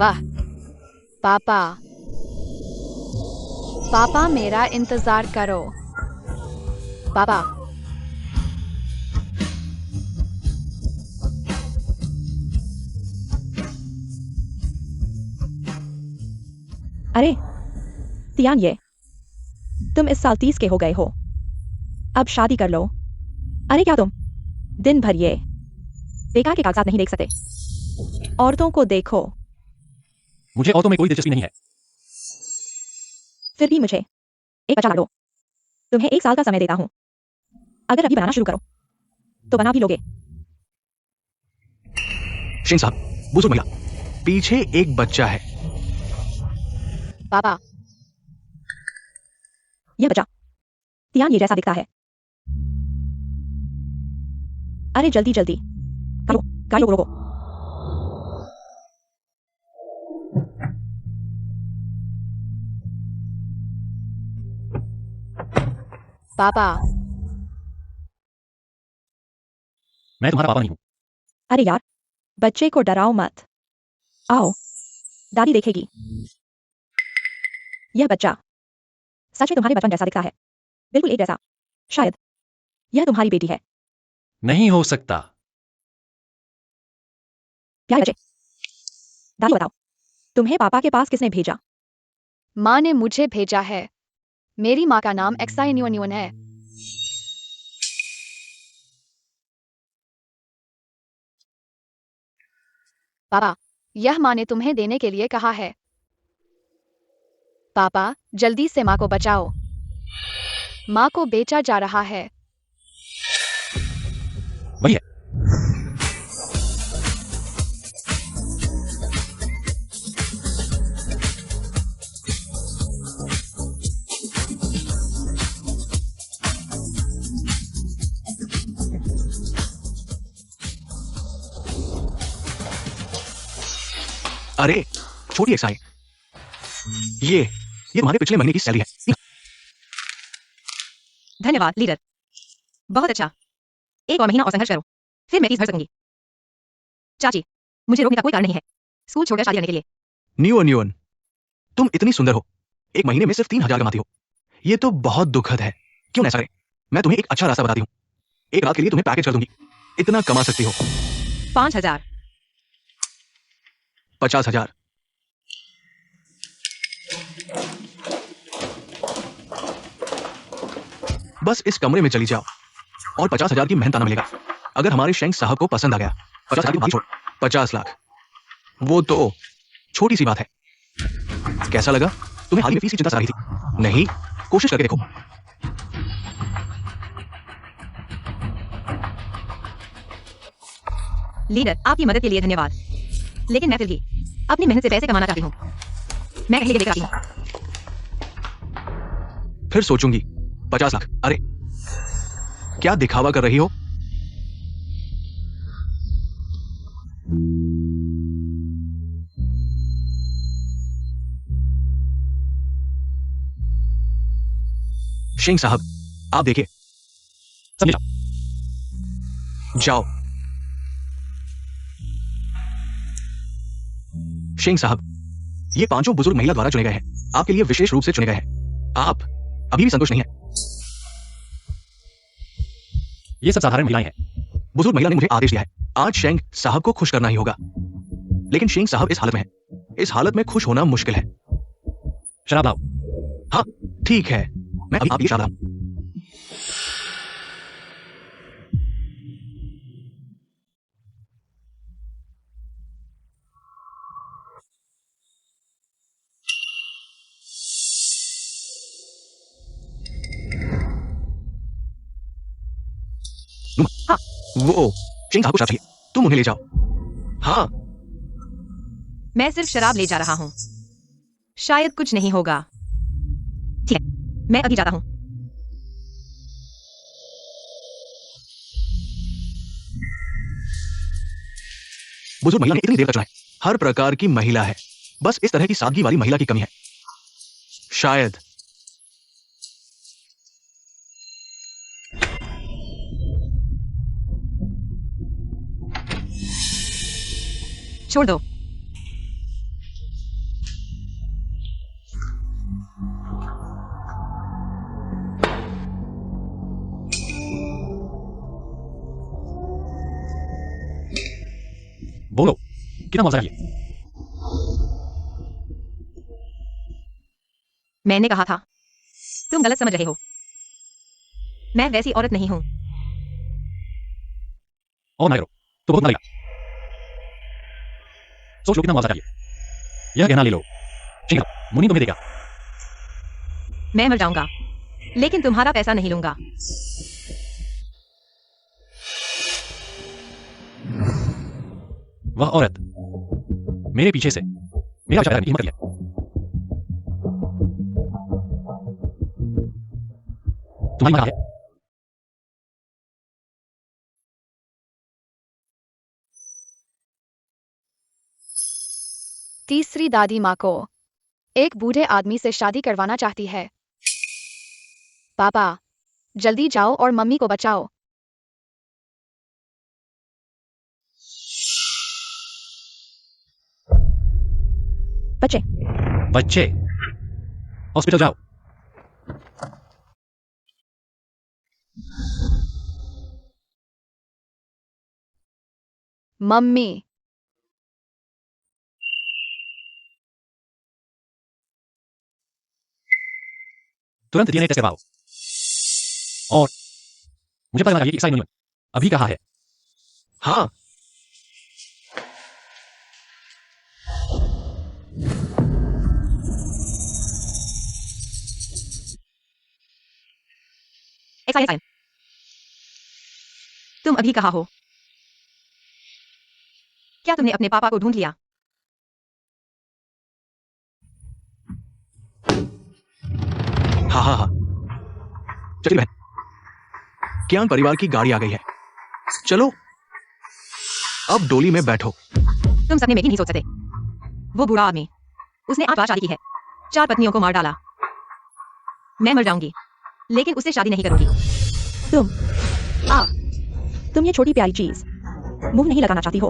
वाह। पापा, पापा मेरा इंतजार करो। पापा। अरे तियान, ये तुम इस साल 30 के हो गए हो। अब शादी कर लो। अरे क्या तुम दिन भर ये बेकार के कागजात नहीं देख सकते? औरतों को देखो। मुझे औरतों में कोई दिलचस्पी नहीं है। फिर भी मुझे एक बच्चा ला दो। तुम्हें 1 साल का समय देता हूं। अगर अभी बनाना शुरू करो तो बना भी लोगे। शेख साहब, बुजुर्ग महिला, पीछे एक बच्चा है। पापा। यह बच्चा तियान ये जैसा दिखता है। अरे जल्दी जल्दी करो, गाड़ी रोको रोको। पापा। मैं तुम्हारा पापा नहीं हूँ। अरे यार, बच्चे को डराओ मत। आओ, दादी देखेगी। यह बच्चा सच में तुम्हारे बचपन जैसा दिखता है, बिल्कुल एक जैसा। शायद यह तुम्हारी बेटी है। नहीं हो सकता। प्यारे बच्चे, दादी बताओ, तुम्हें पापा के पास किसने भेजा? माँ ने मुझे भेजा है। मेरी माँ का नाम एक्साइन्यून है। पापा, यह माँ ने तुम्हें देने के लिए कहा है। पापा, जल्दी से माँ को बचाओ। माँ को बेचा जा रहा है। वही है। अरे छोटी एक्साई, ये तुम्हारे पिछले महीने की सैलरी है। धन्यवाद लीडर, बहुत अच्छा। एक और महीना और संघर्ष करो, फिर मैं फीस भर सकूंगी। चाची, मुझे रोकने का कोई कारण नहीं है स्कूल छोड़कर शादी करने के लिए। न्यून, तुम इतनी सुंदर हो, एक महीने में सिर्फ 3,000 कमाती हो। ये तो बहुत दुखद है। क्यों ऐसा करें? मैं तुम्हें एक अच्छा रास्ता बताती हूँ। एक रात के लिए तुम्हें पैकेज कर दूंगी। इतना कमा सकती हो। 5,000। 50,000। बस इस कमरे में चली जाओ और 50,000 की मेहनताना मिलेगा। अगर हमारे शेंक साहब को पसंद आ गया, 50,000 की बात छोड़, 50 लाख, वो तो छोटी सी बात है। कैसा लगा? तुम्हें हाल ही में फीस की चिंता सता रही थी। नहीं, कोशिश करके देखो। लीडर, आपकी मदद के लिए धन्यवाद, लेकिन मैं फिर भी अपनी मेहनत से पैसे कमाना चाहती हूँ। मैं कहीं लेकर आती हूँ। फिर सोचूंगी। 50 लाख। अरे क्या दिखावा कर रही हो? शेंग साहब, आप देखिए। समझ जाओ। शेंग साहब, ये 5 बुजुर्ग महिला द्वारा चुने गए हैं। आपके लिए विशेष रूप से चुने गए हैं। आप अभी भी संतुष्ट नहीं है? ये सब साधारण महिलाएं हैं। बुजुर्ग महिला ने मुझे आदेश दिया है, आज शेंग साहब को खुश करना ही होगा। लेकिन शेंग साहब इस हालत में है। इस हालत में खुश होना मुश्किल है। शराब लाओ। हाँ ठीक है, मैं अभी आपकी शराब लाऊं। हाँ। वो शेंग साहब को शराब चाहिए, तुम उन्हें ले जाओ। हाँ। मैं सिर्फ शराब ले जा रहा हूँ, शायद कुछ नहीं होगा। ठीक है, मैं अभी जाता हूँ। बुजुर्ग महिला ने इतनी देर तक चुना है। हर प्रकार की महिला है, बस इस तरह की सादगी वाली महिला की कमी है शायद। छोड़ दो। कितना मुआवजा चाहिए? मैंने कहा था तुम गलत समझ रहे हो। मैं वैसी औरत नहीं हूं। और ना करो तो बहुत ना लगेगा। सोच लो कितना मुआवजा चाहिए। यह गहना ले लो। ठीक है, मुनीम तुम्हें देगा। मैं मर जाऊंगा लेकिन तुम्हारा पैसा नहीं लूंगा। वह औरत मेरे पीछे से मेरा विचार करने की हिम्मत है। तुम्हारी मां है। तीसरी दादी माँ को एक बूढ़े आदमी से शादी करवाना चाहती है। पापा, जल्दी जाओ और मम्मी को बचाओ। बच्चे बच्चे हॉस्पिटल जाओ। मम्मी, तुरंत डीएनए टेस्ट करवाओ। और मुझे पता लगा कि ईसाई उन्होंने अभी कहा है। हाँ, एक्साइन तुम अभी कहा हो। क्या तुमने अपने पापा को ढूंढ लिया? हाँ हाँ हाँ। चलिए बहन, कियान परिवार की गाड़ी आ गई है। चलो अब डोली में बैठो। तुम सपने में भी नहीं सोच सकते। वो बूढ़ा आदमी, उसने 8 बार शादी की है, 4 पत्नियों को मार डाला। मैं मर जाऊंगी लेकिन उससे शादी नहीं करूंगी। तुम ये छोटी प्यारी चीज मुंह नहीं लगाना चाहती हो।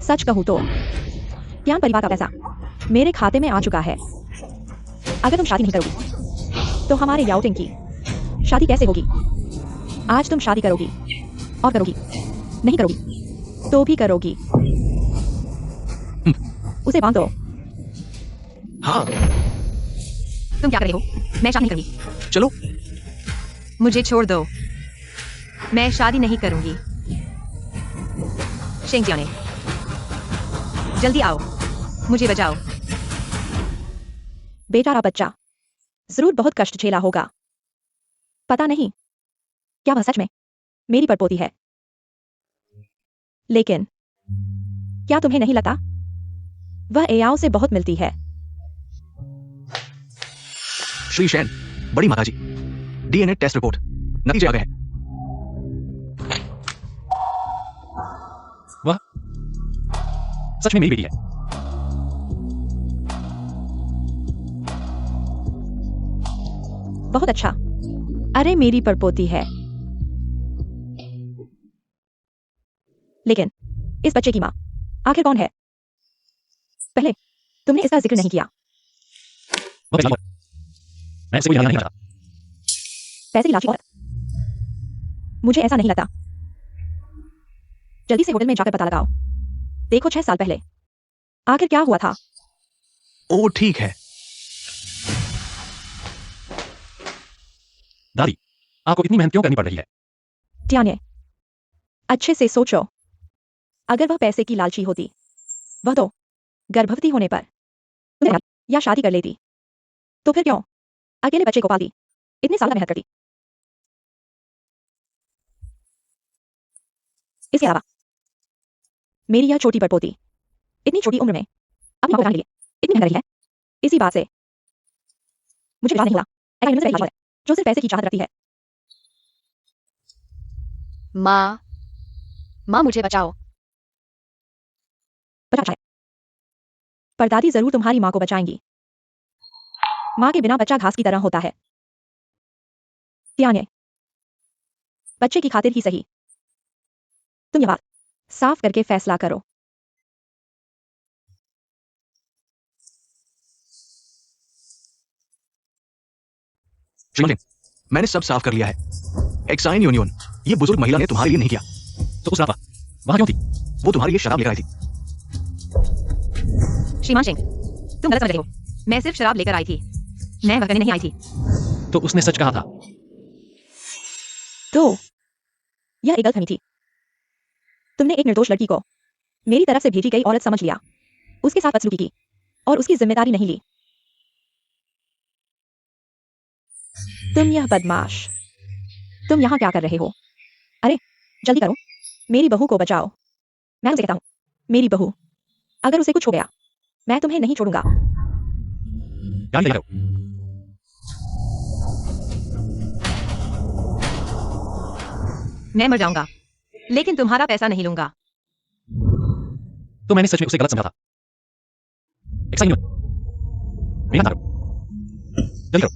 सच कहूं तो कियान परिवार का पैसा मेरे खाते में आ चुका है। अगर तुम शादी नहीं करोगी तो हमारे याओटिंग की शादी कैसे होगी? आज तुम शादी करोगी और करोगी, नहीं करोगी तो भी करोगी। उसे बांध दो। हाँ, तुम क्या कर रहे हो? मैं शादी नहीं करूंगी। चलो। मुझे छोड़ दो। मैं शादी नहीं करूंगी। शेंगजियाने, जल्दी आओ, मुझे बचाओ। बेचारा बच्चा जरूर बहुत कष्ट झेला होगा। पता नहीं क्या वह सच में मेरी परपोती है। लेकिन क्या तुम्हें नहीं लगता वह एयाओ से बहुत मिलती है? श्री शैन, बड़ी माताजी, डीएनए टेस्ट रिपोर्ट, नतीजे आ गए हैं। वह सच में मेरी बेटी है। बहुत अच्छा। अरे मेरी परपोती है। लेकिन इस बच्चे की मां आखिर कौन है? पहले तुमने इसका जिक्र नहीं किया। वह पैसा मैं इससे कोई लेना नहीं चाहता। पैसे की लालची औरत, मुझे ऐसा नहीं लगता। जल्दी से होटल में जाकर पता लगाओ। देखो 6 साल पहले आखिर क्या हुआ था। ओ ठीक है। दादी, आपको इतनी मेहनत क्यों करनी पड़ रही है? टियाने, अच्छे से सोचो। अगर वह पैसे की लालची होती, वह तो गर्भवती होने पर या शादी कर लेती। तो फिर क्यों अकेले बच्चे को पालती, इतने साल मेहनत करती? इसके अलावा मेरी यह छोटी परपोती इतनी छोटी उम्र में अपनी मां को बताने के लिए इतनी मेहनत रही है। इसी बात से मुझे विश्वास नहीं हुआ ऐसा यूनिवर्स पहली है जो सिर्फ पैसे की चाहत रखती है। माँ, मुझे बचाओ। बचा है। पर दादी जरूर तुम्हारी मां को बचाएंगी। मां के बिना बच्चा घास की तरह होता है। त्याने, बच्चे की खातिर ही सही तुम ये बात साफ करके फैसला करो। श्रीमती, मैंने सब साफ कर लिया है। एक्साइन यूनियन, ये बुजुर्ग महिला ने तुम्हारे लिए नहीं किया। तो उस रात वहां क्यों थी? वो तुम्हारे लिए शराब लेकर आई थी। श्रीमान सिंह, तुम गलत समझ रहे हो। मैं सिर्फ शराब लेकर आई थी, मैं वह करने नहीं आई थी। तो उसने सच कहा था। तो यह एक गलतफहमी थी। तुमने एक निर्दोष लड़की को मेरी तरफ से भेजी गई औरत समझ लिया, उसके साथ बदसलूकी की और उसकी जिम्मेदारी नहीं ली। तुम यह बदमाश, तुम यहाँ क्या कर रहे हो? अरे जल्दी करो, मेरी बहू को बचाओ। मैं तुमसे कहता हूँ, मेरी बहू, अगर उसे कुछ हो गया मैं तुम्हें नहीं छोड़ूंगा। क्या नहीं कर रहे हो? मैं मर जाऊंगा, लेकिन तुम्हारा पैसा नहीं लूंगा। तो मैंने सच में उसे गलत समझा था। एक्साइज नहीं हुआ। मेरा करो। जल्दी करो।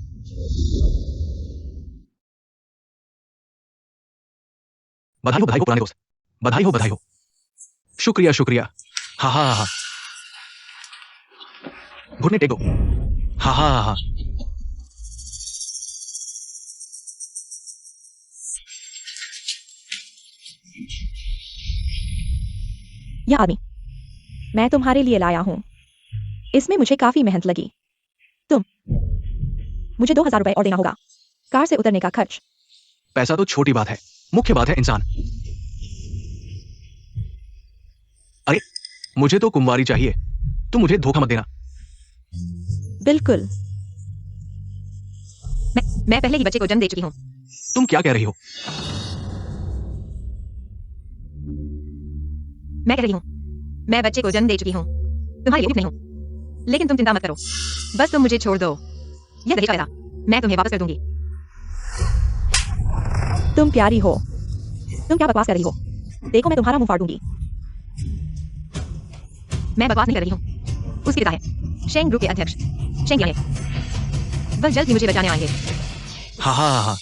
बधाई हो पुराने दोस्त, बधाई हो। शुक्रिया शुक्रिया। हा हा हा। घुटने टेको। हा हा हा। यह आदमी मैं तुम्हारे लिए लाया हूं, इसमें मुझे काफी मेहनत लगी। मुझे 2000 रुपए और देना होगा, कार से उतरने का खर्च। पैसा तो छोटी बात है, मुख्य बात है इंसान। अरे मुझे तो कुंवारी चाहिए, तुम मुझे धोखा मत देना। बिल्कुल, मैं पहले ही बच्चे को जन्म दे चुकी हूँ। तुम क्या कह रही हो? मैं कह रही हूँ, मैं बच्चे को जन्म दे चुकी हूँ, तुम्हारी बेवकूफ नहीं हूँ। लेकिन तुम चिंता मत करो, बस तुम मुझे छोड़ दो। यह दहेज का पैसा मैं तुम्हें वापस कर दूंगी। तुम प्यारी हो, तुम क्या बकवास कर रही हो? देखो मैं तुम्हारा मुंह फाड़ दूंगी। मैं बकवास नहीं कर रही हूँ। उसके पिता है शेंग ग्रुप के अध्यक्ष शेंग यांग, वह जल्द ही मुझे बचाने आएंगे। हा हा हा।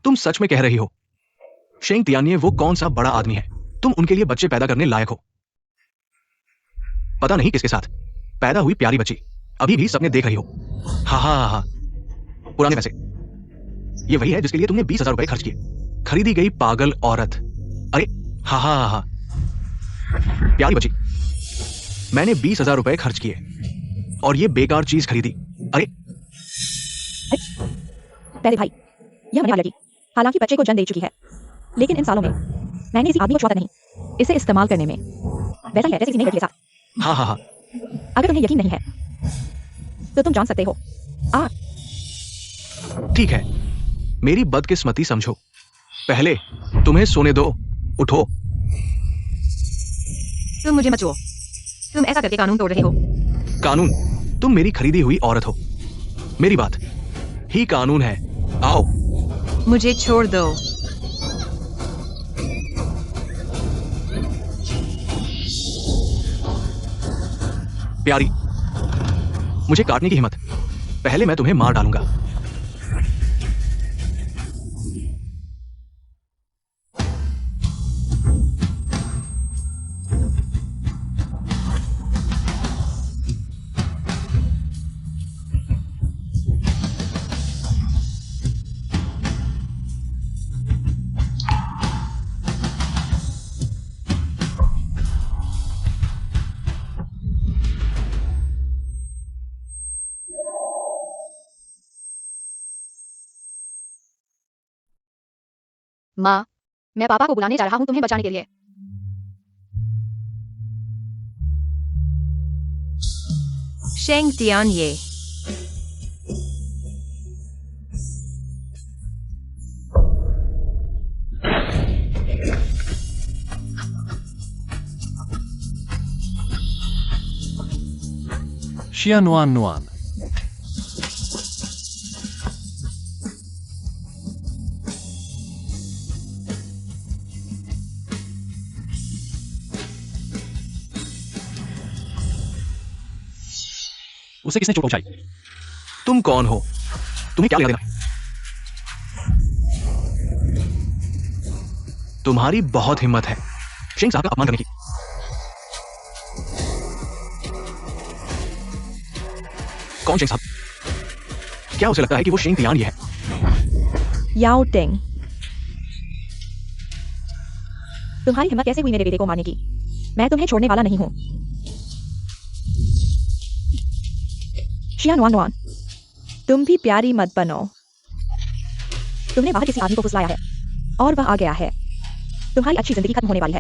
तुम सच में कह रही हो? शेंग तियानिये वो कौन सा बड़ा आदमी है, तुम उनके लिए बच्चे पैदा करने लायक हो? पता नहीं किसके साथ पैदा हुई प्यारी बच्ची अभी भी सपने देख रही हो। हा हा हा। पुराने पैसे, ये वही है जिसके लिए तुमने 20,000 रुपए खर्च किए। खरीदी गई पागल औरत। अरे हा हा हा। प्यारी बच्ची, मैंने 20,000 रुपए खर्च किए और ये बेकार चीज खरीदी। अरे पहले भाई, यह मरने वाली लड़की हालांकि बच्चे को जन्म दे चुकी है, लेकिन इन सालों में मैंने इसी आदमी को छुआ नहीं, इसे इस्तेमाल करने में वैसा ही है जैसे किसी नई लड़की के साथ। हा हा हा। अगर तुम्हें यकीन नहीं है तो तुम जान सकते हो। ठीक है, मेरी बदकिस्मती समझो, पहले तुम्हें सोने दो। उठो। तुम मुझे मत छुओ, तुम ऐसा करके कानून तोड़ रहे हो। कानून? तुम मेरी खरीदी हुई औरत हो, मेरी बात ही कानून है। आओ। मुझे छोड़ दो। प्यारी, मुझे काटने की हिम्मत, पहले मैं तुम्हें मार डालूंगा। माँ, मैं पापा को बुलाने जा रहा हूँ तुम्हें बचाने के लिए। शेंग तियानिये, Xia Nuan Nuan। उसे किसने चोट पहुंचाई? तुम कौन हो? तुम्हें क्या लेना देना? तुम्हारी बहुत हिम्मत है शेंग साहब का अपमान करने की। कौन शेंग साहब? क्या उसे लगता है कि वो शेंग तियानिये है? याओ टेंग, तुम्हारी हिम्मत कैसे हुई मेरे बेटे को मारने की? मैं तुम्हें छोड़ने वाला नहीं हूं। शियान वान वान, तुम भी प्यारी मत बनो। तुमने बाहर किसी आदमी को फुसलाया है और वह आ गया है। तुम्हारी अच्छी जिंदगी खत्म होने वाली है।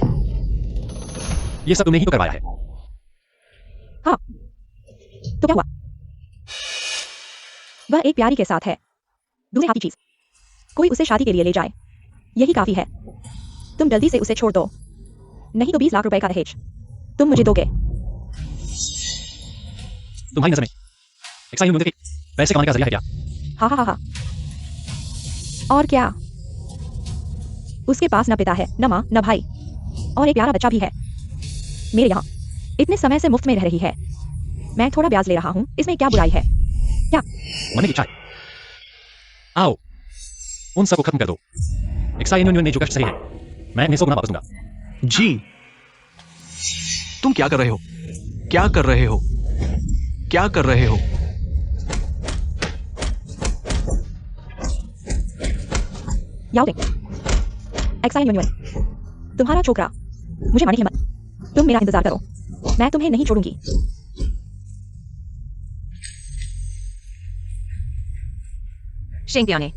ये सब तुमने ही तो करवाया है। हाँ, तो क्या हुआ? वह एक प्यारी के साथ है। दूसरी हाथ की चीज, कोई उसे शादी के लिए ले जाए, यही काफी है। तुम जल्दी से उसे छोड़ दो, नहीं तो 20 लाख रुपए का दहेज तुम मुझे दोगे। तुम्हारी नजर में एक्साइन यूनियन पैसे कमाने का जरिया है क्या? हाँ हाँ हाँ हाँ। और क्या? उसके पास न पिता है, न माँ, न भाई, और एक प्यारा बच्चा भी है। मेरे यहाँ इतने समय से मुफ्त में रह रही है। मैं थोड़ा ब्याज ले रहा हूँ, इसमें क्या बुराई है? क्या मरने की इच्छा है? आओ, उन सबको खत्म कर दो। एक्साइन यूनियन ने जो कष्ट सहे हैं, मैं इन्हें 100 गुना वापस दूंगा। जी, तुम क्या कर रहे हो? क्या कर रहे हो? क्या कर रहे हो? याओ एक्साइन यूनियन, तुम्हारा छोकरा मुझे मारने की हिम्मत, तुम मेरा इंतजार करो, मैं तुम्हें नहीं छोड़ूंगी। शेंगपियाने,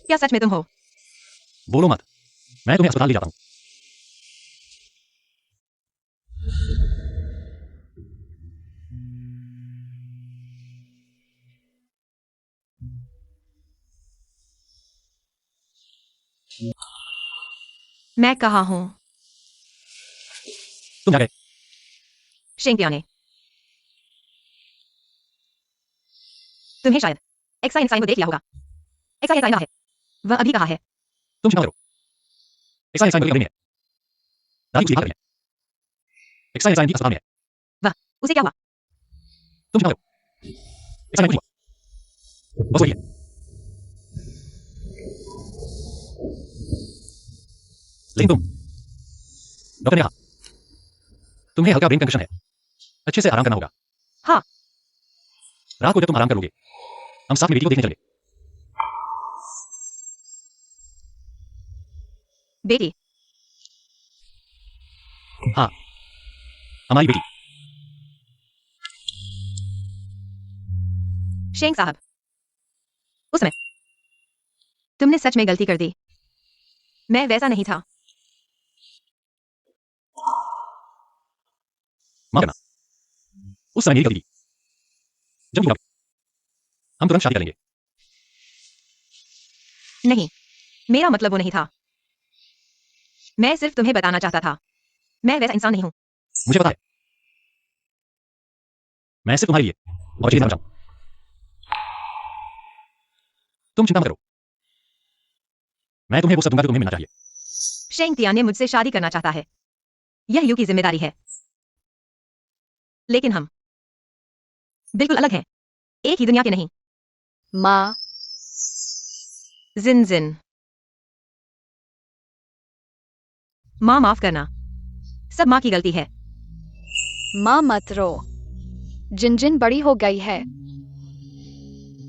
क्या सच में तुम हो? बोलो मत, मैं तुम्हें अस्पताल ले जाता हूँ। मैं कहाँ हूँ? तुम जा गए। शेंगपियाने, तुम्हें शायद एक्साइन को देख लिया होगा। एक्साइन है, वह अभी कहाँ है? तुम चिंता मत करो। एक्साइन बड़ी में है। दादी कुछ लिखा कर रही है। एक्साइन भी अस्पताल में है। वाह, उसे क्या हुआ? तुम चिंता मत करो। एक्साइन कुछ हुआ। बस वही है। लेकिन डॉक्टर ने कहा तुम्हें हल्का ब्रेन कंकशन है, अच्छे से आराम करना होगा। हाँ। रात को जब तुम आराम करोगे, हम साथ में वीडियो देखने चलेंगे। बेटी? हाँ, हमारी बेटी। शेंग साहब, उस समय तुमने सच में गलती कर दी। मैं वैसा नहीं था। माफ करना, उस समय मेरी गलती थी। जब तुम हम तुरंत शादी करेंगे। नहीं, मेरा मतलब वो नहीं था। मैं सिर्फ तुम्हें बताना चाहता था, मैं वैसा इंसान नहीं हूं। मुझे पता है, मैं सिर्फ तुम्हारे लिए और अच्छे इंसान बचाऊं। तुम चिंता मत करो, मैं तुम्हें वो सब दूंगा जो तुम्हें मिलना चाहिए। शेंग तियान ने मुझसे शादी करना चाहता है, यह यू की जिम्मेदारी है। लेकिन हम बिल्कुल अलग हैं, एक ही दुनिया के नहीं। माँ, जिन जिन, माँ माफ करना, सब माँ की गलती है। माँ मत रो। जिनजिन बड़ी हो गई है।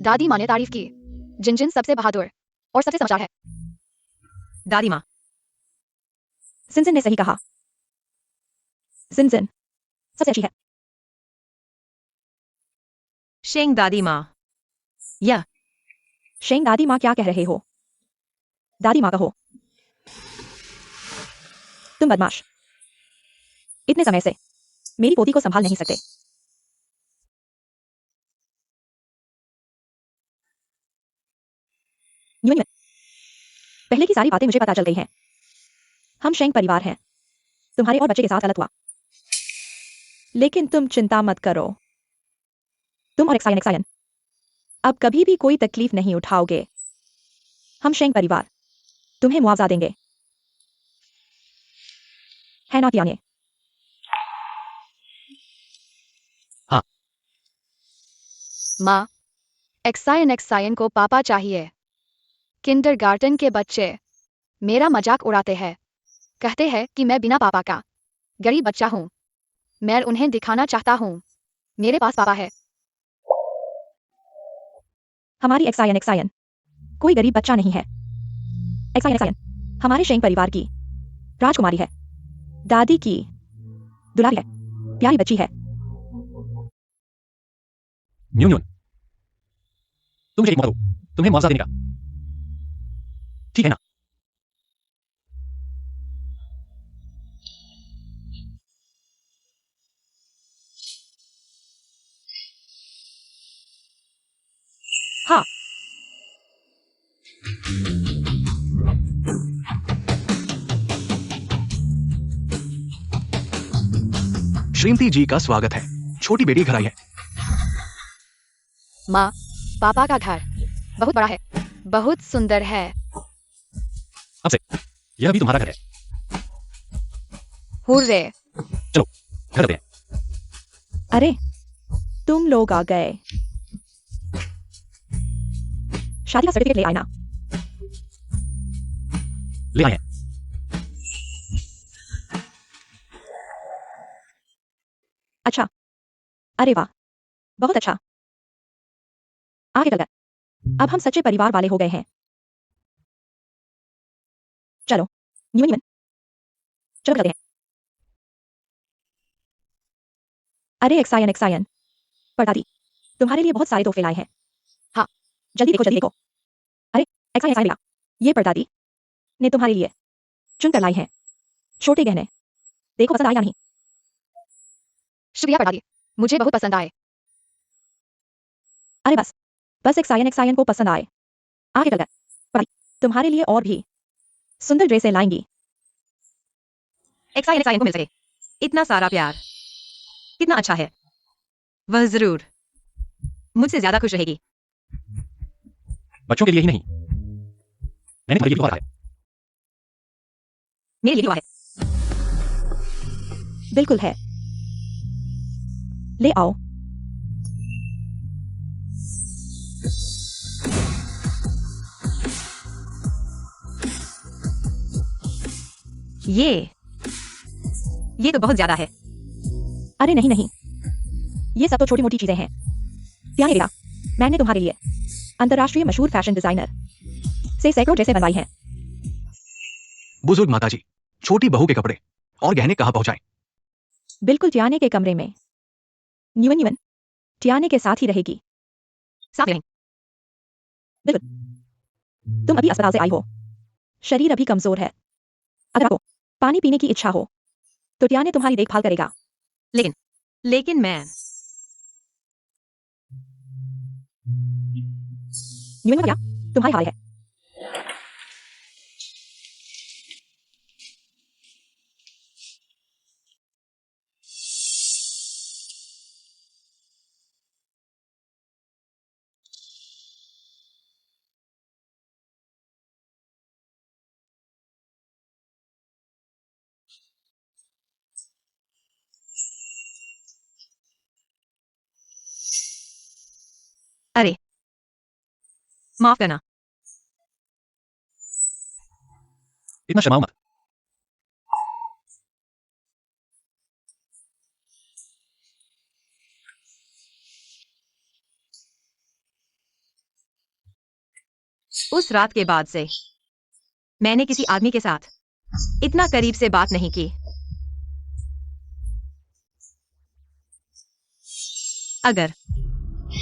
दादी माँ ने तारीफ की। जिनजिन सबसे बहादुर और सबसे समझदार है। दादी माँ, जिनजिन ने सही कहा। जिनजिन सबसे अच्छी है। शेंग दादी माँ, या शेंग दादी माँ क्या कह रहे हो? दादी माँ कहो। तुम बदमाश, इतने समय से मेरी पोती को संभाल नहीं सकते। यूनियन, पहले की सारी बातें मुझे पता चल गई हैं। हम शेंग परिवार हैं, तुम्हारे और बच्चे के साथ गलत हुआ। लेकिन तुम चिंता मत करो, तुम और एक्सायन अब कभी भी कोई तकलीफ नहीं उठाओगे। हम शेंग परिवार तुम्हें मुआवजा देंगे, है ना तियाने? माँ, एक्सायन को पापा चाहिए। किंडरगार्टन के बच्चे मेरा मजाक उड़ाते हैं। कहते हैं कि मैं बिना पापा का गरीब बच्चा हूँ। मैं उन्हें दिखाना चाहता हूँ मेरे पास पापा है। हमारी एक्सायन कोई गरीब बच्चा नहीं है। एक्सायन हमारे शेंग परिवार की राजकुमारी है, दादी की दुलारी है, प्यारी बच्ची है। न्यून न्यून, तुम मुझे एक मौका दो, तुम्हें मुआवजा देने का, ठीक है ना? हाँ। श्रीमती जी का स्वागत है। छोटी बेटी घर आई है। माँ, पापा का घर बहुत बड़ा है, बहुत सुंदर है। अब से यह भी तुम्हारा घर है। हुर्रे। चलो घर चलते हैं। अरे तुम लोग आ गए। शादी का सर्टिफिकेट ले आए ना? ले आए हैं। अच्छा। अरे वाह, बहुत अच्छा। आगे चल गए। अब हम सच्चे परिवार वाले हो गए हैं। चलो न्यून न्यून, चलो चलते हैं। अरे एक्सायन एक्सायन, परदादी तुम्हारे लिए बहुत सारे तोहफे लाए हैं। हाँ, जल्दी देखो जल्दी देखो। अरे एक्सायन एक्सायन मिला, ये परदादी ने तुम्हारे लिए चुन कर लाई है छोटे गहने। देखो पसंद आए या नहीं? शुक्रिया परदादी, मुझे बहुत पसंद आए। अरे बस बस एक्सायन को पसंद आए। आगे चल गए। परदादी तुम्हारे लिए और भी सुंदर ड्रेसें लाएंगी। एक्सायन को मिल सके इतना सारा प्यार, कितना अच्छा है। वह जरूर मुझसे ज्यादा खुश रहेगी। बच्चों के लिए ही नहीं, मैंने तुम्हारे लिए भी हुआ है। मेरे लिए भी हुआ है। बिल्कुल है, ले आओ। ये तो बहुत ज्यादा है। अरे नहीं नहीं, ये सब तो छोटी मोटी चीजें हैं। प्यारे बेटा, मैंने तुम्हारे लिए अंतर्राष्ट्रीय मशहूर फैशन डिजाइनर से सैकड़ों ड्रेसें बनवाई हैं। बुजुर्ग माताजी, छोटी बहू के कपड़े और गहने कहाँ पहुंचाएं? बिल्कुल टियाने के कमरे में। न्यून न्यून टियाने के साथ ही रहेगी। साथ रहें। बिल्कुल। तुम अभी अस्पताल से आई हो, शरीर अभी कमजोर है। अगर आपको पानी पीने की इच्छा हो तो टियाने तुम्हारी देखभाल करेगा। लेकिन मैं न्यून क्या तुम्हारे हाल है। अरे माफ करना। इतना शर्माओ मत। उस रात के बाद से मैंने किसी आदमी के साथ इतना करीब से बात नहीं की। अगर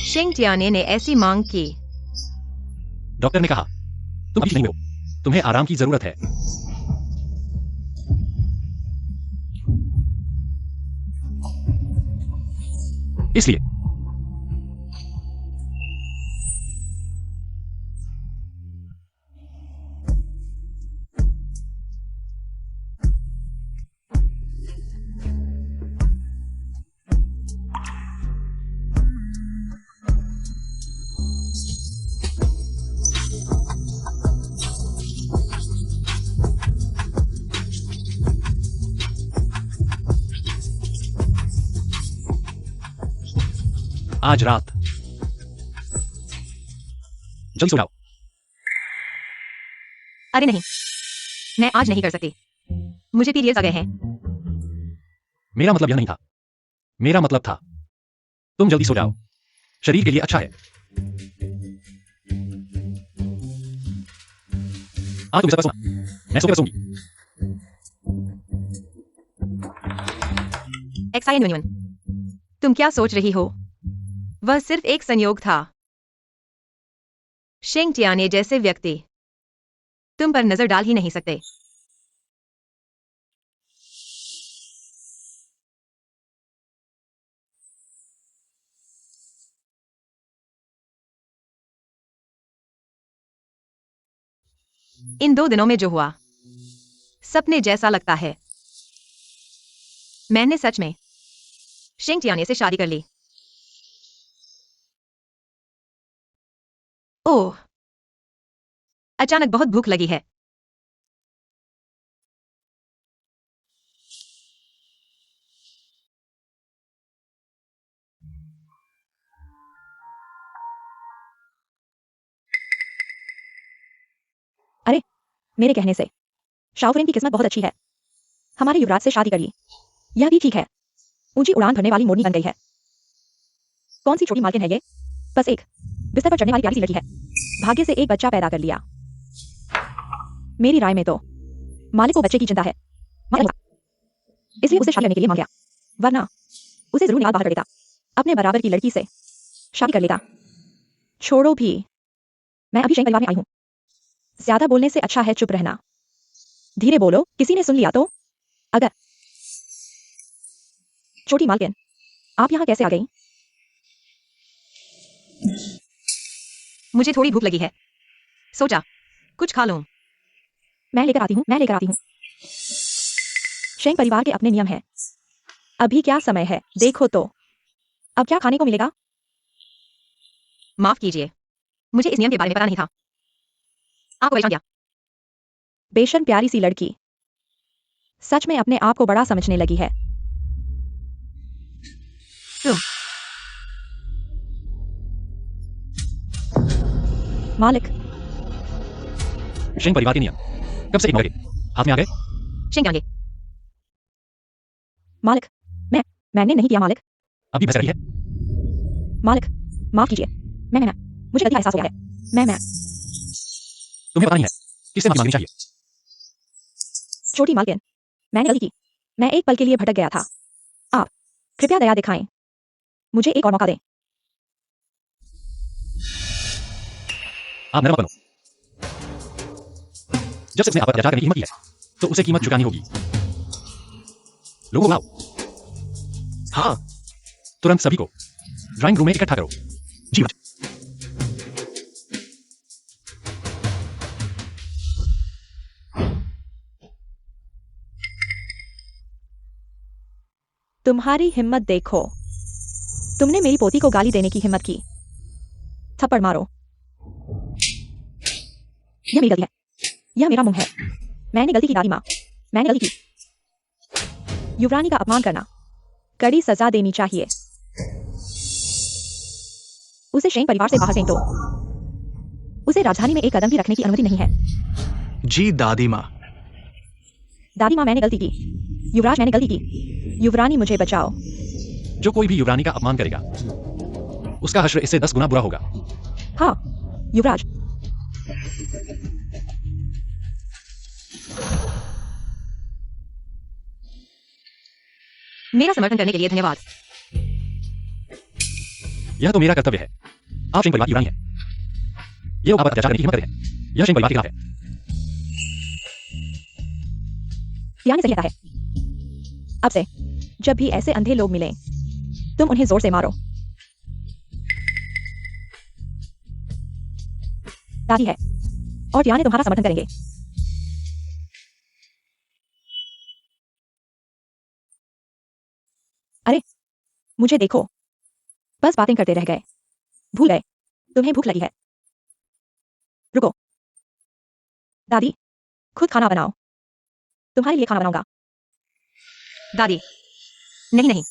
शिंग टियाने ने ऐसी मांग की, डॉक्टर ने कहा तुम ठीक नहीं हो, तुम्हें आराम की जरूरत है। इसलिए आज रात जल्दी सो जाओ। अरे नहीं, मैं आज नहीं कर सकती। मुझे पीरियड्स आ गए हैं। मेरा मतलब यह नहीं था, मेरा मतलब था तुम जल्दी सो जाओ, शरीर के लिए अच्छा है। आज तुम इस पर सोना, मैं सो कर सोऊंगी। एक्सायन यूनियन, तुम क्या सोच रही हो? वह सिर्फ एक संयोग था। शेंग टियाने जैसे व्यक्ति तुम पर नजर डाल ही नहीं सकते। इन 2 दिनों में जो हुआ सपने जैसा लगता है। मैंने सच में शेंग टियाने से शादी कर ली। ओह, अचानक बहुत भूख लगी है। अरे, मेरे कहने से शाओफरेन की किस्मत बहुत अच्छी है। हमारे युवराज से शादी कर ली। यह भी ठीक है। ऊंची उड़ान भरने वाली मोरनी बन गई है। कौन सी छोटी मालकिन है ये? बस एक बिस्तर पर चढ़ने वाली प्यारी सी लड़की है। भाग्य से एक बच्चा पैदा कर लिया। मेरी राय में तो मालिक को बच्चे की चिंता है, इसलिए उसे शादी करने के लिए मान गया। वरना उसे जरूर निकाल बाहर कर देता। अपने बराबर की लड़की से शादी कर लेता। छोड़ो भी, मैं अभी शेंग परिवार में आई हूं। ज्यादा बोलने से अच्छा है चुप रहना। धीरे बोलो, किसी ने सुन लिया तो। अगर छोटी मालकिन, आप यहाँ कैसे आ गई? मुझे थोड़ी भूख लगी है, सोचा कुछ खा लूं। मैं लेकर आती हूँ। शेंग परिवार के अपने नियम हैं। अभी क्या समय है देखो तो। अब क्या खाने को मिलेगा? माफ कीजिए, मुझे इस नियम के बारे में पता नहीं था। आपको परेशान किया? बेशर्म प्यारी सी लड़की सच में अपने आप को बड़ा समझने लगी है। तुम मालिक, शेंग परिवार के नियम कब से एक मौके हाथ में आ गए? शेंग टियाने, मालिक, मैंने नहीं किया मालिक। अभी बहस रही है? मालिक, माफ कीजिए। मैं मुझे गलती का एहसास हो गया है। मैं तुम्हें पता नहीं है किससे माफी मांगनी चाहिए। छोटी मालकिन, मैंने गलती की। मैं एक पल के लिए भटक गया था। आप कृपया दया दिखाएं। मुझे एक और मौका दें। आप नरम बनो। जब से उसने आप पर अत्याचार करने की हिम्मत की है, तो उसे कीमत चुकानी होगी। लोगों को बुलाओ, हाँ तुरंत सभी को ड्राइंग रूम में इकट्ठा करो। जी बात। तुम्हारी हिम्मत देखो। तुमने मेरी पोती को गाली देने की हिम्मत की। थप्पड़ मारो। यह मेरी गलती है। यह मेरा मुंह है। मैंने गलती की दादी माँ। मैंने गलती की। युवरानी का अपमान करना कड़ी सजा देनी चाहिए। उसे शेंग परिवार से बाहर फेंक दो। उसे राजधानी में एक कदम भी रखने की अनुमति नहीं है। जी दादी माँ। दादी माँ, मैंने गलती की। युवराज, मैंने गलती की। युवरानी, मुझे बचाओ। जो कोई भी युवरानी का अपमान करेगा, उसका हश्र इससे 10 गुना बुरा होगा। हाँ, युवराज। मेरा समर्थन करने के लिए धन्यवाद। यह तो मेरा कर्तव्य है। आप शेंग परिवार की युवरानी है। ये आप पर अत्याचार करने की हिम्मत करे है। यह शेंग परिवार के खिलाफ है। यानी सही कहता है। अब से जब भी ऐसे अंधे लोग मिलें, तुम उन्हें जोर से मारो। दादी है और टियाने तुम्हारा समर्थन करेंगे। अरे, मुझे देखो। बस बातें करते रह गए। भूल गए तुम्हें भूख लगी है। रुको। दादी, खुद खाना बनाओ। तुम्हारे लिए खाना बनाऊंगा। दादी, नहीं नहीं,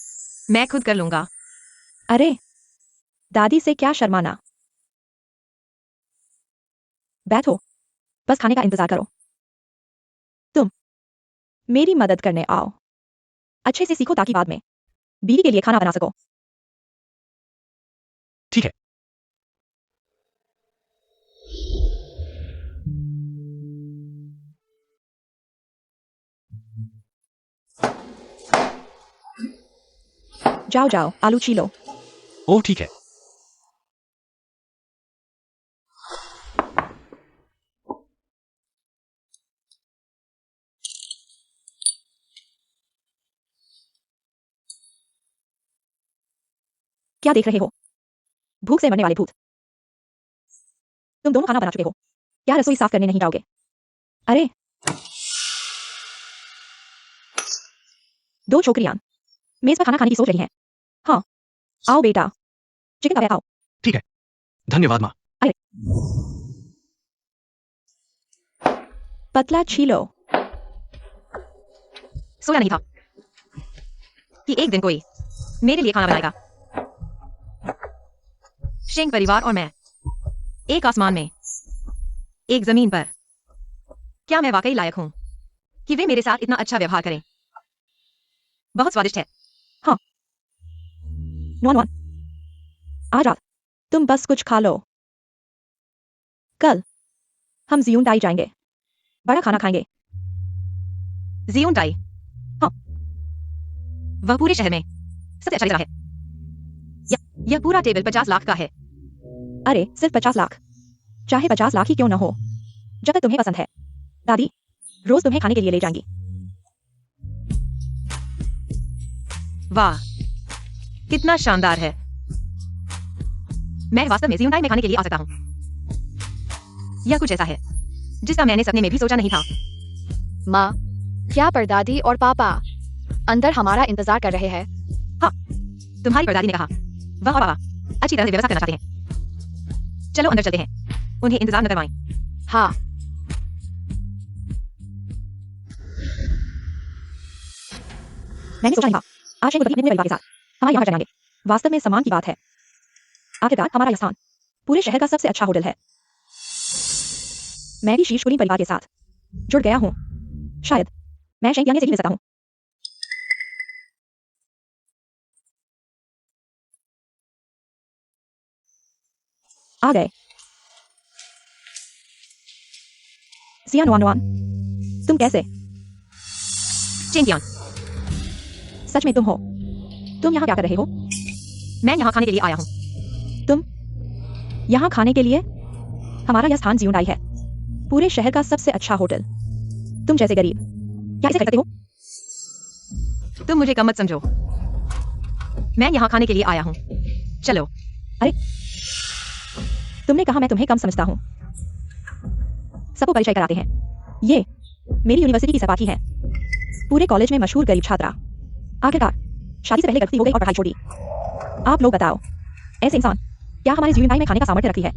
मैं खुद कर लूंगा। अरे, दादी से क्या शर्माना। बैठो, बस खाने का इंतजार करो। तुम मेरी मदद करने आओ। अच्छे से सीखो ताकि बाद में बीवी के लिए खाना बना सको। ठीक है। जाओ जाओ, आलू छीलो। ओह ठीक है। क्या देख रहे हो? भूख से मरने वाले भूत। तुम दोनों खाना बना चुके हो, क्या रसोई साफ करने नहीं जाओगे? अरे, दो छोकरियां मेज पर खाना खाने की सोच रही हैं। हाँ, आओ बेटा, चिकन खाया आओ। ठीक है, धन्यवाद माँ। पतला छीलो। सोया नहीं था कि एक दिन कोई मेरे लिए खाना बनाएगा। शेंग परिवार और मैं, एक आसमान में, एक जमीन पर। क्या मैं वाकई लायक हूं कि वे मेरे साथ इतना अच्छा व्यवहार करें? बहुत स्वादिष्ट है। नॉन वन, आज रात तुम बस कुछ खा लो। कल हम जियूंटाई जाएंगे, बड़ा खाना खाएंगे। जियोंटाई? हाँ। वह पूरे शहर में सबसे अच्छा रिजॉर्ट है। यह पूरा टेबल 50 लाख का है। अरे सिर्फ 50 लाख, चाहे 50 लाख ही क्यों न हो, जब तक तुम्हें पसंद है। दादी रोज तुम्हें खाने के लिए ले जाएंगी। वाह, कितना शानदार है। मैं वास्तव में जियोंटाई में खाने के लिए आ सकता हूँ। यह कुछ ऐसा है जिसका मैंने सपने में भी सोचा नहीं था। माँ, क्या परदादी और पापा अंदर हमारा इंतजार कर रहे हैं? तुम्हारी परदादी ने कहा वह और पापा अच्छी तरह से व्यवस्था करना चाहते हैं। चलो अंदर चलते हैं, उन्हें इंतजार न करवाएं। हाँ। मैंने सोचा नहीं था आज शेंग अपने पूरे परिवार के साथ हमारे यहाँ जाएंगे। वास्तव में सम्मान की बात है। आखिरकार हमारा यह स्थान पूरे शहर का सबसे अच्छा होटल है। मैं भी शीर्ष कुलीन परिवार के साथ जुड़ गया हूँ। शायद मैं शेंग यानी से ही मिल सकता हूँ। आ गए। सिया नुआन, तुम कैसे? चेंगियान, सच में तुम हो? तुम यहाँ क्या कर रहे हो? मैं यहाँ खाने के लिए आया हूँ। यहाँ खाने के लिए? हमारा यह स्थान जियोंटाई है, पूरे शहर का सबसे अच्छा होटल। तुम जैसे गरीब क्या इसे कर सकते हो? तुम मुझे कम मत समझो। मैं यहाँ खाने के लिए आया हूँ। चलो। तुमने कहा मैं तुम्हें कम समझता हूँ। सबको परिचय कराते हैं। ये मेरी यूनिवर्सिटी की सहपाठी है, पूरे कॉलेज में मशहूर गरीब छात्रा। आखिरकार शादी से पहले गठती हो गई और पढ़ाई छोड़ी। आप लोग बताओ, ऐसे इंसान क्या हमारे जियोंटाई में खाने का सामर्थ्य रखती है?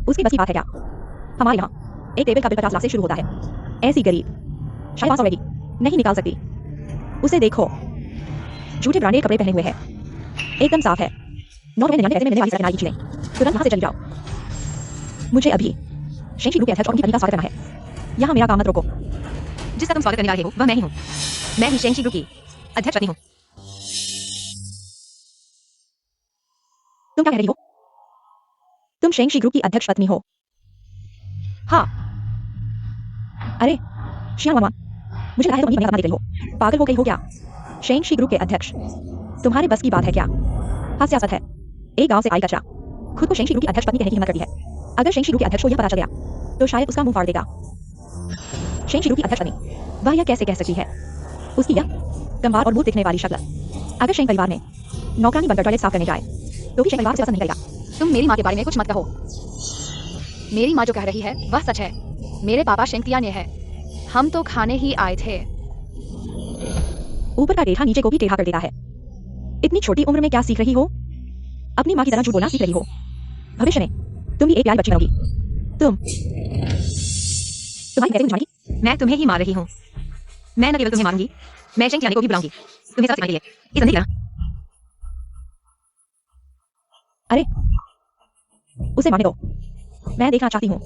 उसकी बस की बात है क्या? हमारे यहाँ एक टेबल का बिल 50 लाख से शुरू होता है। ऐसी गरीब शायद 500 मैगी नहीं निकाल सकती। उसे देखो, झूठे ब्रांडेड कपड़े पहने हुए है, एकदम साफ है। 999 पैसे में मिलने वाली सरकारी चीजें, तुरंत यहाँ से चली जाओ। मुझे अभी शेंशी ग्रुप के अध्यक्ष और उनकी पत्नी का स्वागत करना है। यहाँ मेरा काम मत रोको। जिसका तुम स्वागत करने वाले हो वह मैं ही हूँ। मैं ही शेंशी ग्रुप की अध्यक्ष पत्नी हूँ। तुम क्या कह रही हो? तुम शेंशी ग्रुप की अध्यक्ष पत्नी हो? हाँ। अरे शिया नुआन, मुझे लगा है तुम अपनी बना देख रही हो। पागल हो गई हो क्या? शेंशी ग्रुप के अध्यक्ष, तुम्हारे बस की बात है क्या? हास्यास्पद है। एक गांव से आई कचरा खुद को शेंशी ग्रुप की अध्यक्ष पत्नी कहने की हिम्मत करती है। अगर शेंशी ग्रुप के अध्यक्ष को यह पता चल गया तो शायद उसका मुंह फाड़ देगा। शेंशी ग्रुप की अध्यक्ष पत्नी, वह यह कैसे कह सकती है? उसकी यह कमवार और भूत दिखने वाली शक्ल। अगर शेंग परिवार में नौकरानी बनकर टॉयलेट साफ करने जाए तो भी शेंग परिवार से पसंद नहीं करेगा। तुम मेरी माँ के बारे में कुछ मत कहो। मेरी माँ जो कह रही है वह सच है। मेरे पापा शेंगतियान है। हम तो खाने ही आए थे। ऊपर का रेखा नीचे को भी टेढ़ा कर देता है। इतनी छोटी उम्र में क्या सीख रही हो? अपनी माँ की तरह झूठ बोलना सीख रही हो। भविष्य में तुम भी एक प्यारी बच्ची बनोगी। तुम्हारी कैसे बुझाएगी? मैं तुम्हें ही मार रही हूँ। मैं न केवल तुम्हें मारूंगी, मैं शेंग को भी बुलाऊंगी तुम्हें सब सिखाने के लिए। इस अंधेरी तरह। अरे उसे मारने दो। मैं देखना चाहती हूँ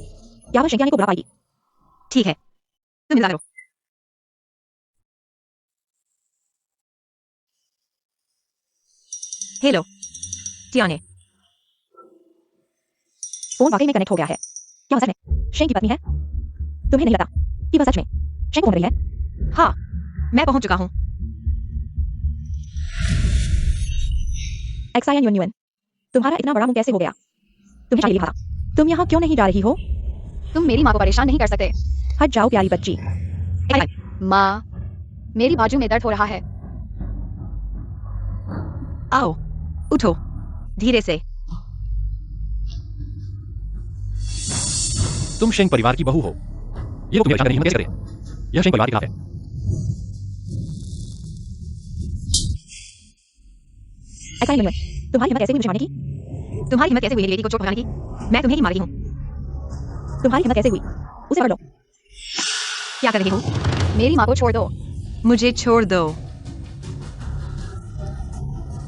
क्या वह शेंग को बुला पाएगी। ठीक है, तुम इंतजार करो। हेलो टियाने, फोन वाकई में कनेक्ट हो गया है। क्या वह सच में शेंग की पत्नी है? तुम्हें नहीं लगता कि वह सच में शेंग को ढूंढ रही है? हाँ, मैं पहुंच चुका हूँ। एक्सायन यूनियन, तुम्हारा इतना बड़ा मुंह कैसे हो गया? तुम्हें चाहिए था। तुम यहाँ क्यों नहीं जा रही हो? तुम मेरी माँ को परेशान नहीं कर सकते। हट जाओ प्यारी बच्ची। माँ, मेरी बाजू में दर्द हो रहा है। आओ उठो धीरे से। तुम शेंग परिवार की बहू हो। ये लोग तुम्हें परेशान करने की हिम्मत कैसे करे? यह शेंग परिवार के खिलाफ है। एक्साइन यूनियन, तुम्हारी हिम्मत कैसे हुई मुझे मारने की? तुम्हारी हिम्मत कैसे हुई मेरी बेटी को चोट पहुंचाने की? मैं तुम्हें ही मार रही हूँ। तुम्हारी हिम्मत कैसे हुई? उसे पकड़ लो। क्या कर रही हो? मेरी माँ को छोड़ दो। मुझे छोड़ दो।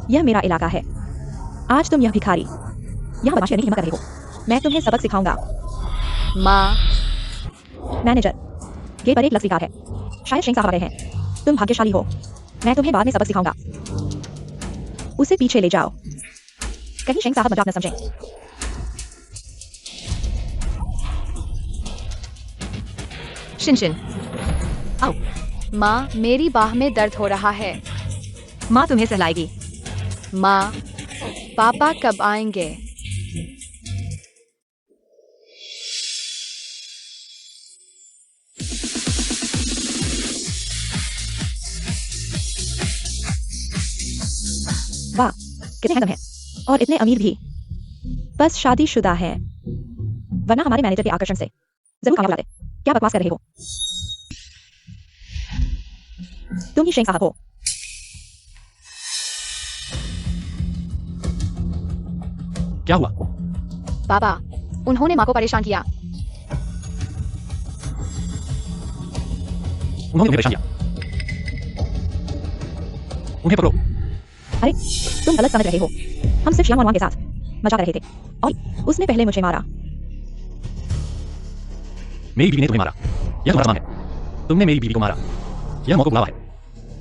यह मेरा इलाका है। आज तुम यह भिखारी यहाँ बदमाशी करने की हिम्मत कर रहे हो। मैं तुम्हें सबक सिखाऊंगा। माँ, मैनेजर, गेट पर एक लक्स विकार है। शायद शेंग साहब आ रहे हैं। तुम भाग्यशाली हो। मैं तुम्हें बाद में सबक सिखाऊंगा। उसे पीछे ले जाओ, कहीं शेंग साहब मजाक न समझें। शिनशिन, आओ। माँ, मेरी बाह में दर्द हो रहा है। माँ तुम्हें सहलाएगी। माँ, पापा कब आएंगे? वाह, कितने हैंडम हैं और इतने अमीर भी। बस शादीशुदा है, वरना हमारे मैनेजर के आकर्षण से जरूर कामयाब लाते। क्या बकवास कर रहे हो? तुम ही शेंग साहब हो। क्या हुआ? पापा, उन्होंने माँ को परेशान किया। उन्होंने तुम्हें परेशान किया। उन्हें पकड़ो। अरे, तुम गलत समझ रहे हो। हम सिर्फ यान के साथ मजाक कर रहे थे और उसने पहले मुझे मारा। मेरी बीवी ने तुम्हें मारा। यह तुम्हारा सामान है। तुमने मेरी बीवी को मारा। यह मौका बुलावा है।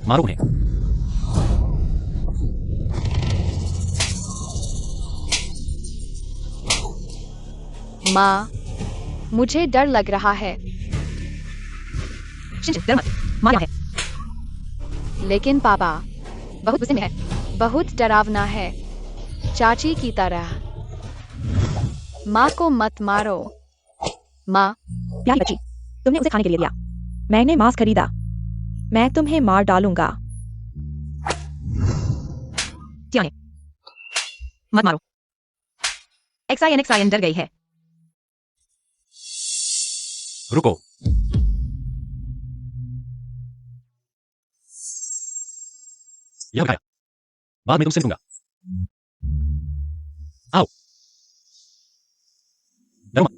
मारो उन्हें। माँ, मुझे डर लग रहा है। शिनशिन, डर मत। माँ यहाँ है। लेकिन पापा बहुत गुस्से में है, बहुत डरावना है, चाची की तरह। माँ को मत मारो। माँ, प्यारी बच्ची, तुमने उसे खाने के लिए दिया। मैंने मांस खरीदा। मैं तुम्हें मार डालूंगा। त्याने, मत मारो। एक्साइन डर गई है। रुको। यह दिखाया। बाद में तुमसे लूंगा। आओ। डरो मत।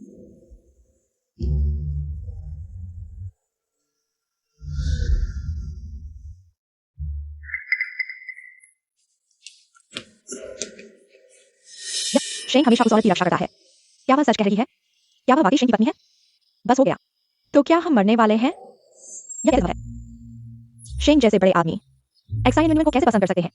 शेंग हमेशा उस औरत की रक्षा करता है। क्या वह सच कह रही है? क्या वह वाकई शेंग की पत्नी है? बस हो गया। तो क्या हम मरने वाले हैं? यह कैसे संभव है? शेंग जैसे बड़े आदमी एक्साइन यूनियन को कैसे पसंद कर सकते हैं?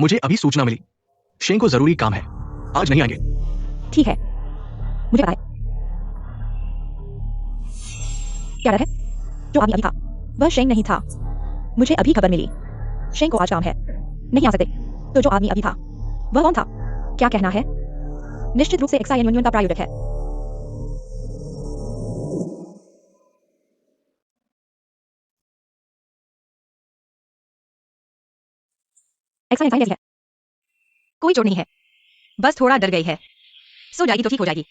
मुझे अभी सूचना मिली, शेंग को जरूरी काम है, आज नहीं आएंगे। ठीक है, मुझे पता है। क्या डर है? जो आदमी अभी था वह शेंग नहीं था। मुझे अभी खबर मिली, शेंग को आज काम है, नहीं आ सकते। तो जो आदमी अभी था वह कौन था? क्या कहना है? निश्चित रूप से एक्साइन यूनियन का प्रायोजक है। एक्साइन कैसी है? कोई चोट नहीं है, बस थोड़ा डर गई है। सो जाएगी तो ठीक हो जाएगी।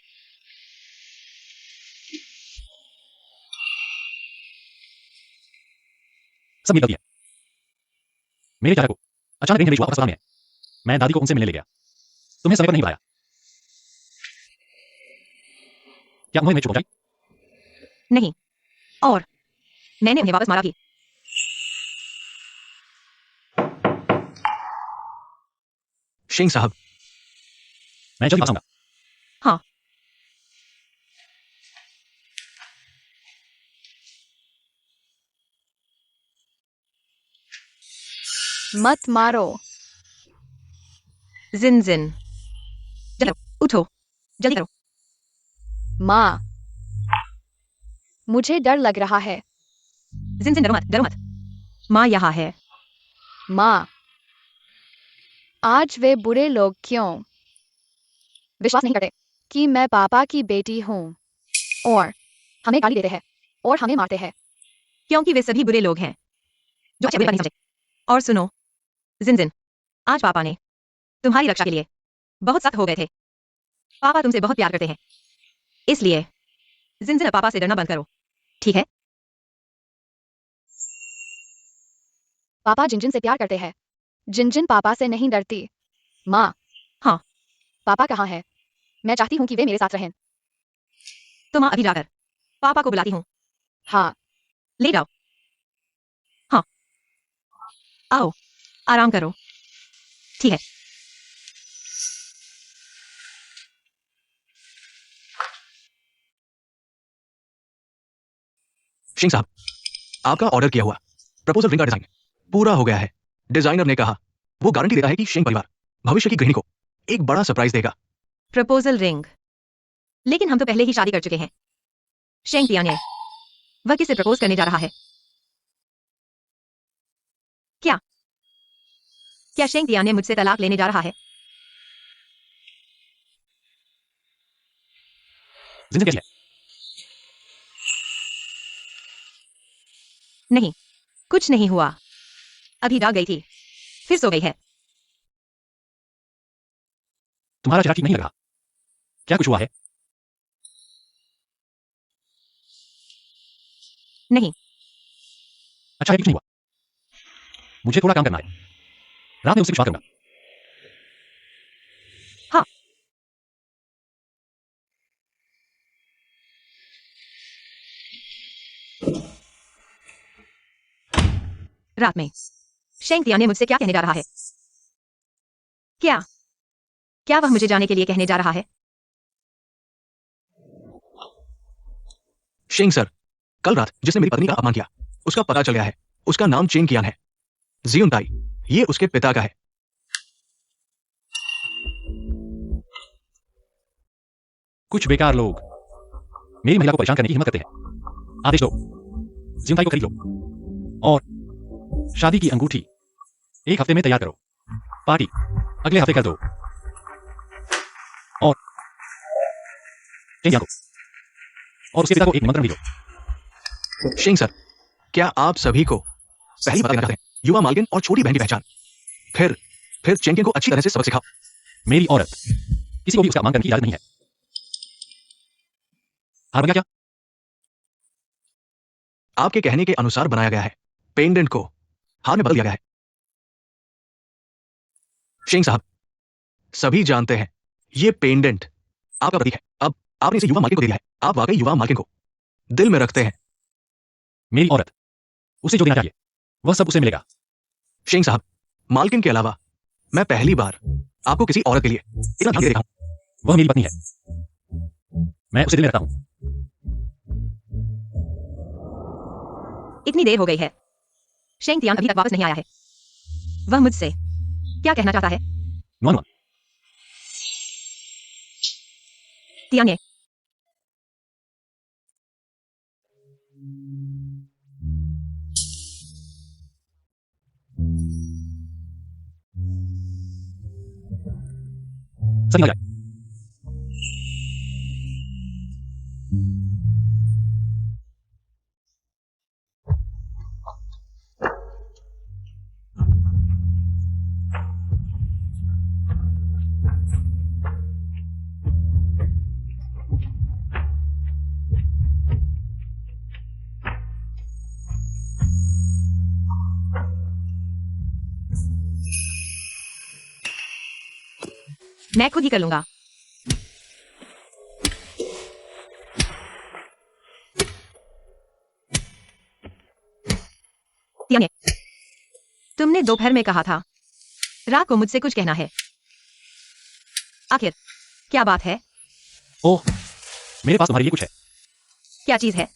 सब मेरी गलती है। मेरे चाचा को अचानक रेंज हुआ और अस्पताल में है। मैं दादी को उनसे मिलने ले गया। तुम्हें समय पर नहीं बुलाया। क्या उन्होंने चोट पहुंचाई? नहीं, और मैंने उन्हें वापस मारा भी। शेंग साहब, मैं जल्दी वापस आऊंगा। हाँ, मत मारो। जिन, जल्दी करो, उठो, जल्दी करो। माँ, मुझे डर लग रहा है। जिन, डरो मत, डरो मत। माँ यहाँ है। माँ, आज वे बुरे लोग क्यों विश्वास नहीं करते कि मैं पापा की बेटी हूँ और हमें गाली देते हैं और हमें मारते हैं। क्योंकि वे सभी बुरे लोग हैं जो अच्छे बुरे नहीं समझे। और सुनो जिनजिन, आज पापा ने तुम्हारी रक्षा के लिए बहुत सख्त हो गए थे। पापा तुमसे बहुत प्यार करते हैं, इसलिए जिनजिन अब पापा से डरना बंद करो, ठीक है? पापा जिनजिन से प्यार करते हैं। जिनजिन पापा से नहीं डरती। माँ। हाँ। पापा कहाँ है? मैं चाहती हूँ कि वे मेरे साथ रहें। तो माँ अभी जाकर पापा को बुलाती हूँ। हाँ। ले जाओ। हाँ, आओ, आराम करो, ठीक है? सिंह साहब, आपका ऑर्डर किया हुआ प्रपोजल रिंग का डिजाइन पूरा हो गया है। डिजाइनर ने कहा वो गारंटी देता है कि शेंग परिवार भविष्य की गृहिणी को एक बड़ा सरप्राइज देगा। Proposal ring? लेकिन हम तो पहले ही शादी कर चुके हैं। शेंग तियाने, वह किसे प्रपोज करने जा रहा है? क्या क्या शेंग तियाने मुझसे तलाक लेने जा रहा है? जिनजिन कैसी है? नहीं, कुछ नहीं हुआ। अभी जाग गई थी, फिर सो गई है। तुम्हारा चेहरा ठीक नहीं लग रहा। क्या कुछ हुआ है? नहीं। अच्छा है, कुछ नहीं हुआ। मुझे थोड़ा काम करना है। रात में उससे कुछ बात करूंगा। हाँ। रात में शेंग तियाने मुझसे क्या कहने जा रहा है? क्या क्या वह मुझे जाने के लिए कहने जा रहा है? शेंग सर, कल रात जिसने मेरी पत्नी का अपमान किया उसका पता चल गया है। उसका नाम चेंग कियान है। जियुन ताई, ये उसके पिता का है। कुछ बेकार लोग मेरी महिला को परेशान करने की हिम्मत करते हैं। आदेश दो, जियुन ताई को खरीद लो और शादी की अंगूठी 1 हफ्ते में तैयार करो। पार्टी अगले हफ्ते कर दो। और चेंग को और उसके पिता को एक निमंत्रण भी दो। शेंग सर, क्या आप सभी को पहली बात देना चाहते हैं? युवा मालकिन और छोटी बहन की पहचान। फिर चेंकियन को अच्छी तरह से सबक सिखाओ। मेरी औरत किसी को भी उसका अपमान करने की इजाजत नहीं है। हार बन गया क्या? आपके कहने के अनुसार बनाया गया है। पेंडेंट को हार में बदल दिया गया है। शेंग साहब, सभी जानते हैं ये पेंडेंट आपका प्रतीक है। अब आपने इसे युवा मालकिन को दे दिया है। आप वाकई युवा मालकिन को दिल में रखते हैं। मेरी औरत, उसे जो देना चाहिए वह सब उसे मिलेगा। शेंग साहब, मालकिन के अलावा मैं पहली बार आपको किसी औरत के लिए इतना ध्यान दे रहा हूं। वह मेरी पत्नी है, मैं उसे दिल में रखता हूं। इतनी देर हो गई है, शेंग तियान अभी तक वापस नहीं आया है। वह मुझसे क्या कहना चाहता है? नुआ नुआ, तियाने, सब निकल जाए। मैं खुद ही कर लूंगा। तियाने, तुमने दोपहर में कहा था रात को मुझसे कुछ कहना है। आखिर क्या बात है? ओह, मेरे पास तुम्हारे लिए कुछ है। क्या चीज है?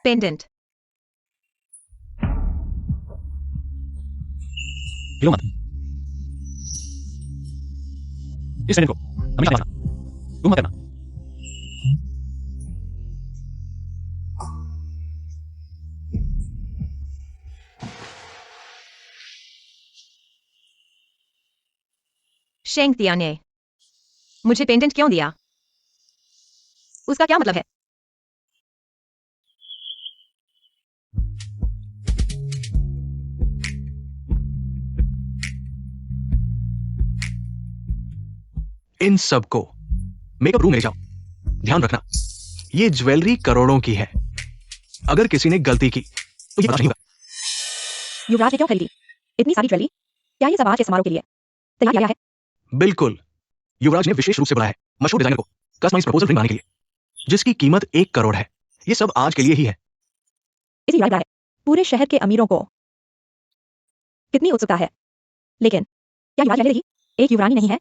पेंडेंट। हिलो मत। इस पेंडेंट को हमेशा रखना। तुम मत करना। शेंग तियाने, मुझे पेंडेंट क्यों दिया? उसका क्या मतलब है? इन सबको मेकअप रूम ले जाओ। ध्यान रखना, ये ज्वेलरी करोड़ों की है। अगर किसी ने गलती की तो ये बर्दाश्त नहीं होगा। युवराज ने क्यों खरीदी इतनी सारी ज्वेलरी? क्या ये सब आज के समारोह के लिए तैयार किया है? बिल्कुल, युवराज ने विशेष रूप से बुलाया है मशहूर डिजाइनर को कस्टमाइज प्रपोजल रिंग बनाने के लिए, जिसकी कीमत 1 करोड़ है। ये सब आज के लिए ही है। इसी युवराज है। पूरे शहर के अमीरों को कितनी उत्सुकता है, लेकिन क्या युवराज लेगी? एक युवरानी नहीं है,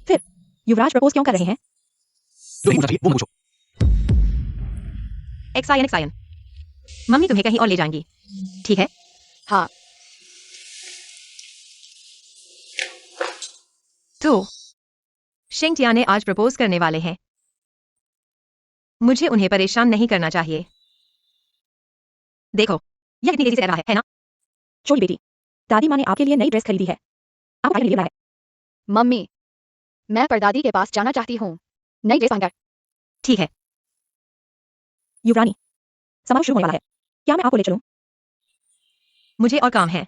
फिर युवराज प्रपोज क्यों कर रहे हैं? जो नहीं पूछना चाहिए वो मत पूछो। एक्सायन, मम्मी तुम्हें कहीं और ले जाएंगी, ठीक है? हाँ। तो शेंगटिया ने आज प्रपोज करने वाले हैं। मुझे उन्हें परेशान नहीं करना चाहिए। देखो, यह कितनी तेजी से तैर रहा है ना? छोटी बेटी, दादी माँ ने आपके लिए नई ड्रेस खरीदी है। आप पार्टी लिए लाए। मम्मी, मैं परदादी के पास जाना चाहती हूँ नई ड्रेस पहनकर। ठीक है। युवरानी, समारोह शुरू होने वाला है, क्या मैं आपको ले चलूं? मुझे और काम है।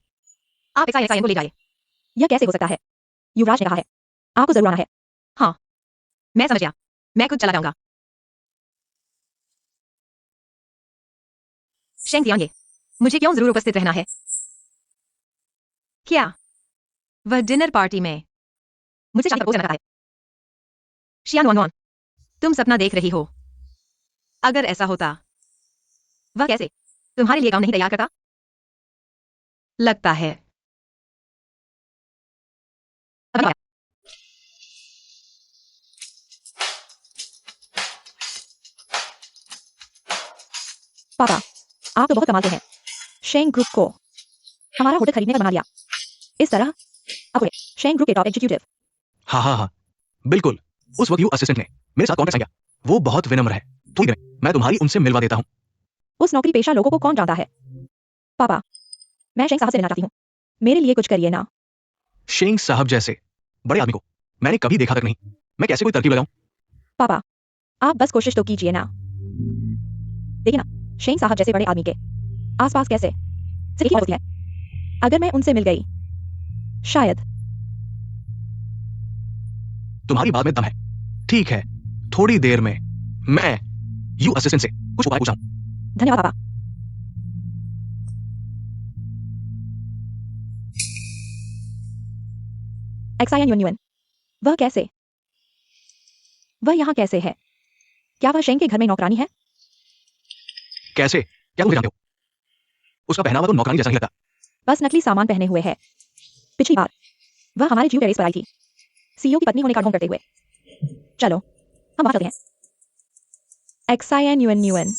आप एक्सायन को ले जाइए। यह कैसे हो सकता है? युवराज ने कहा है आपको जरूर आना है। मैं समझ गया, मैं खुद चला जाऊंगा। शेंगटिया, मुझे क्यों जरूर उपस्थित रहना है? क्या वह डिनर पार्टी में मुझे शादी प्रपोज करना है? शियान, तुम सपना देख रही हो। अगर ऐसा होता, वह कैसे तुम्हारे लिए काम नहीं तैयार करता? लगता है अभी आया। पापा, आप तो बहुत कमाल के हैं। शेंग ग्रुप को हमारा होटल खरीदने का बना लिया। इस तरह अब वे शेंग ग्रुप के टॉप एग्जीक्यूटिव। हाँ, बिल्कुल। उस वक्त यू असिस्टेंट ने मेरे साथ कॉन्ट्रैक्ट साइन किया। वो बहुत विनम्र है। थोड़ी देर में मैं तुम्हारी उनसे मिलवा देता हूँ। उस नौकरी पेशा लोगों को कौन जानता है? पापा, मैं शेंग साहब से मिलना चाहती हूँ। मेरे लिए कुछ करिए ना। शेंग साहब जैसे बड़े आदमी को मैंने कभी देखा तक नहीं। मैं कैसे कोई तरकीब लगाऊं? पापा, आप बस कोशिश तो कीजिए ना। देखिए ना, शेंग साहब जैसे बड़े आदमी के आसपास कैसे सिर्फ होती है। अगर मैं उनसे मिल गई, शायद। तुम्हारी बात में दम है। ठीक है, थोड़ी देर में मैं यू असिस्टेंट से कुछ उपाय पूछा हूं। धन्यवाद पापा। एक्सायन यूनियन, वह कैसे? वह यहाँ कैसे है? क्या वह शेंग के घर में नौकरानी है? कैसे? क्या तुम जानते हो? उसका पहनावा तो नौकरानी जैसा नहीं लगता। बस नकली सामान पहने हुए है। पिछली बार वह हमारे ज्यू टेरेस पर आई थी, सीईओ की पत्नी होने का ढोंग करते हुए। चलो हम बात करते हैं। एक्सायन यूनियन,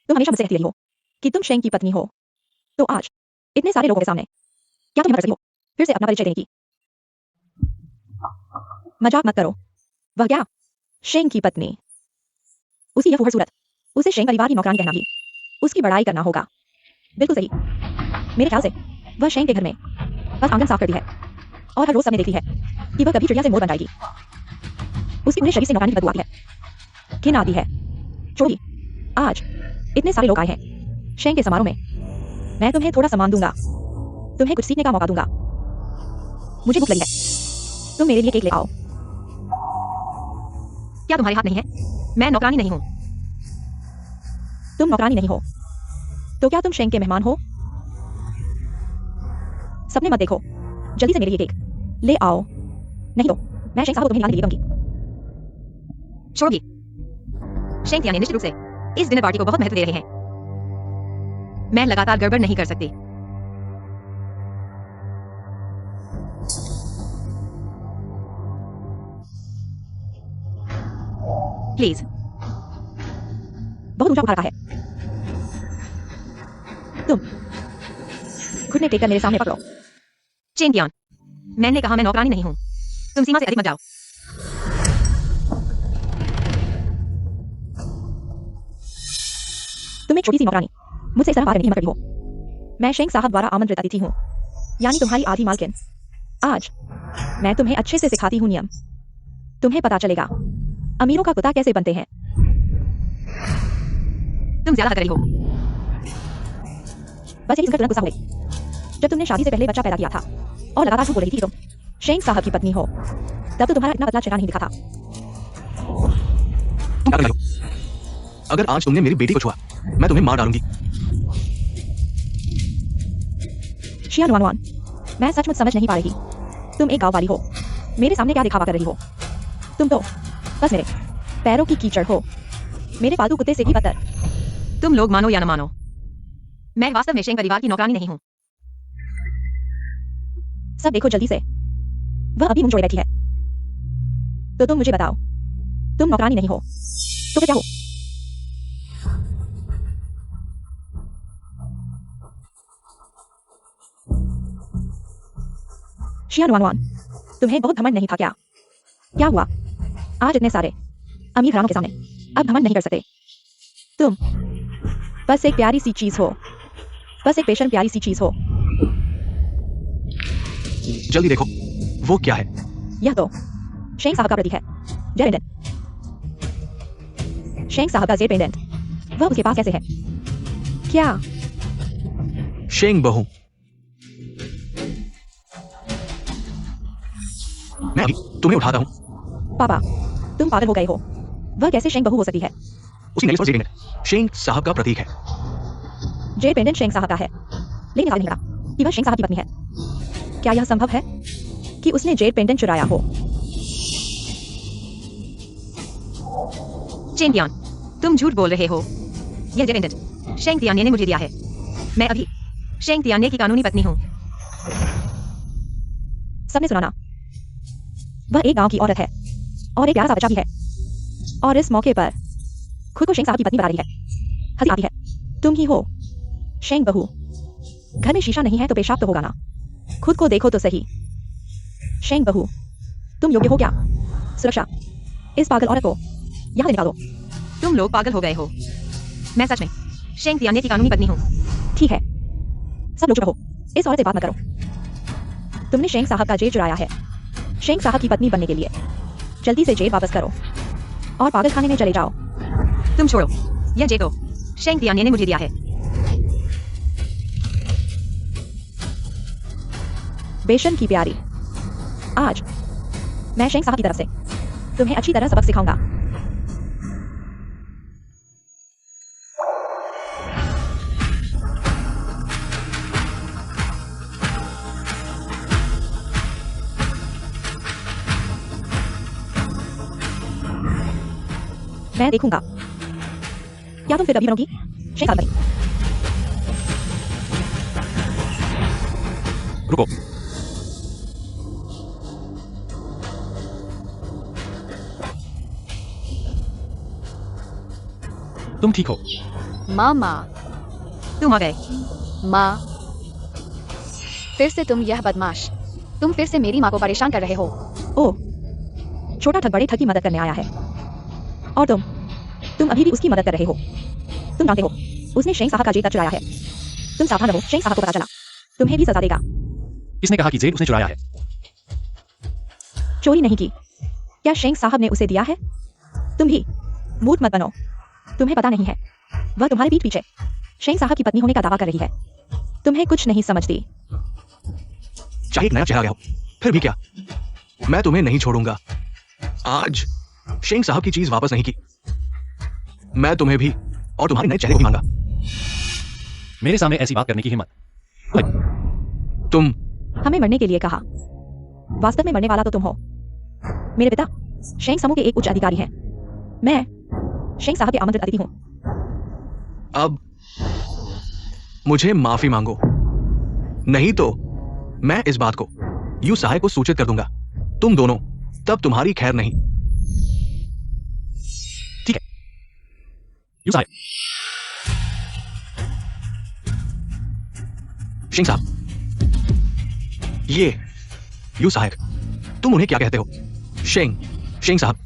तुम हमेशा मुझसे कहती रही हो कि तुम शेंग की पत्नी हो, तो आज इतने सारे लोगों के सामने क्या तुम हिम्मत रखती हो फिर से अपना परिचय देने की? मजाक मत करो। वह क्या, शेंग की पत्नी? उसकी यह फूहड़ सूरत, उसे शेंग परिवार की नौकरानी कहना भी उसकी बड़ाई करना होगा। बिल्कुल सही। मेरे ख्याल से वह शेंग के घर में बस आंगन साफ करती है और हर रोज सबने देखती है कि वह कभी चिड़िया से मोर बन जाएगी। उसकी पूरे शरीर से नौकरानी की बदबू आती है, घिन आती है। छोड़ी, आज इतने सारे लोग आए हैं शेंग के समारोह में। मैं तुम्हें थोड़ा सामान दूंगा, तुम्हें कुछ सीखने का मौका दूंगा। मुझे भूख लगी है, तुम मेरे लिए केक ले आओ। क्या तुम्हारे हाथ नहीं है? मैं नौकरानी नहीं हूँ। तुम नौकरानी नहीं हो तो क्या तुम शेंग के मेहमान हो? सपने मत देखो, जल्दी से मेरे लिए केक ले आओ, नहीं तो मैं शेंग साहब को तुम्हें लाने के लिए कहूंगी। छोड़िए, शेंगटिया ने निश्चित रूप से इस डिनर पार्टी को बहुत महत्व दे रहे हैं। मैं लगातार गड़बड़ नहीं कर सकती। प्लीज। बहुत ऊंचा उठा रखा है। तुम घुटने टेक कर मेरे सामने पकड़ो। चेंगियान, मैंने कहा मैं नौकरानी नहीं हूँ। तुम सीमा से अधिक मत जाओ। तुम एक छोटी सी नौकरानी मुझसे इस तरह बात करने की हिम्मत करती हो। मैं शेंग साहब द्वारा आमंत्रित अतिथि हूँ, यानी तुम्हारी आधी मालकिन। आज मैं तुम्हें अच्छे से सिखाती हूँ नियम। तुम्हें पता चलेगा अमीरों का कुत्ता कैसे बनते हैं। तुम ज्यादा हद कर रही हो। बस यही सुनकर तुरंत गुस्सा हो गई। जब तुमने शादी से पहले बच्चा पैदा किया था और लगातार झूठ बोल रही थी कि तुम शेंग साहब की पत्नी हो। तब तो तुम्हारा इतना पतला चेहरा नहीं दिखा था। तुम क्या करना हो? अगर आज तुमने मेरी बेटी को छुआ मैं तुम्हें मार डालूंगी। शियान वान वान, मैं सचमुच समझ नहीं पा रही। तुम एक गांव वाली हो, मेरे सामने क्या दिखावा कर रही हो? तुम तो बस मेरे पैरों की कीचड़ हो, मेरे पालतू कुत्ते से भी बदतर। तुम लोग मानो या न मानो, मैं वास्तव में शेंग परिवार की नौकरानी नहीं हूँ। सब देखो जल्दी से, वह अभी मुंह जोड़े बैठी है। तो तुम मुझे बताओ, तुम नौकरानी नहीं हो तो फिर क्या हो? शियान वान वान, तुम्हें बहुत घमंड नहीं था क्या? क्या हुआ? आज इतने सारे अमीर घरानों के सामने अब घमंड नहीं कर सकते। तुम बस एक प्यारी सी चीज हो, बस एक बेशर्म प्यारी सी चीज हो। जल्दी देखो वो क्या है। यह तो शेंग साहब का प्रतीक है, जय पेंडेंट। शेंग साहब का जेड पेंडेंट, वह उसके पास कैसे है? क्या? शेंग बहू, मैं अभी तुम्हें उठाता हूँ। पापा, तुम पागल हो गए हो। वह कैसे शेंग बहू हो सकती है? उसकी नेकलेस पर जेड पेंडेंट शेंग साहब का प्रतीक है। जेड पेंडेंट शेंग साहब का है, लेकिन नहीं पता कि वह शेंग साहब की पत्नी है। क्या यह संभव है कि उसने जेड पेंडेंट चुराया हो? चेंग तियान, तुम झूठ बोल रहे हो। यह जेड पेंडेंट शेंग तियाने ने मुझे दिया है। मैं अभी शेंग तियाने की कानूनी पत्नी हूँ। सबने सुना ना? वह एक गांव की औरत है और एक प्यारा सा बच्चा भी है, और इस मौके पर खुद को शेंग साहब की पत्नी बता रही है। हंसी आती है। तुम ही हो शेंग बहू। घर में शीशा नहीं है तो पेशाब तो होगा ना। खुद को देखो तो सही। शेंग बहू, तुम योग्य हो क्या? सुरक्षा, इस पागल औरत को यहाँ से निकालो। तुम लोग पागल हो गए हो। मैं सच में शेंग तियाने की कानूनी पत्नी हूँ। ठीक है, सब लोग चुप रहो। इस औरत से बात मत करो। तुमने शेंग साहब का जेड चुराया है शेंग साहब की पत्नी बनने के लिए। जल्दी से जेड वापस करो और पागल खाने में चले जाओ। तुम छोड़ो, यह जेड तो शेंग तियाने ने मुझे दिया है। बेशन की प्यारी, आज मैं शेंग साहब की तरफ से तुम्हें अच्छी तरह सबक सिखाऊंगा। मैं देखूंगा क्या तुम फिर अभी बनोगी शेंग साहब बनी। रुको, तुम ठीक हो? मामा, तुम आ गए। माँ, फिर से तुम यह बदमाश, तुम फिर से मेरी माँ को परेशान कर रहे हो। ओह, छोटा ठग बड़े ठग की मदद करने आया है, और तुम अभी भी उसकी मदद कर रहे हो। तुम जानते हो उसने शेंग साहब का जेड तक चुराया है। तुम सावधान रहो, शेंग साहब को पता चला तुम्हें भी सजा देगा। किसने कहा कि जेड उसने चुराया है? चोरी नहीं की, क्या शेंग साहब ने उसे दिया है? तुम भी मूर्ख मत बनो। तुम्हें पता नहीं है वह तुम्हारे पीठ पीछे शेंग साहब की पत्नी होने का दावा कर रही है। तुम्हें कुछ नहीं समझती। चाहे एक नया चेहरा गया हो, फिर भी क्या, मैं तुम्हें नहीं छोड़ूंगा। आज शेंग साहब की चीज वापस नहीं की, मैं तुम्हें भी और तुम्हारे नए चेहरे को भी मांगा। मेरे सामने ऐसी बात करने की हिम्मत? तुम हमें मरने के लिए कहा, वास्तव में मरने वाला तो तुम हो। मेरे पिता शेंग समूह के एक उच्च अधिकारी हैं। मैं शेंग साहब के आमंत्रित अतिथि हूँ। अब मुझे माफी मांगो, नहीं तो मैं इस बात को यू सहाय को सूचित कर दूंगा। तुम दोनों, तब तुम्हारी खैर नहीं। ठीक है, यू साहब। शेंग साहब, ये यू सहायक, तुम उन्हें क्या कहते हो? शेंग साहब।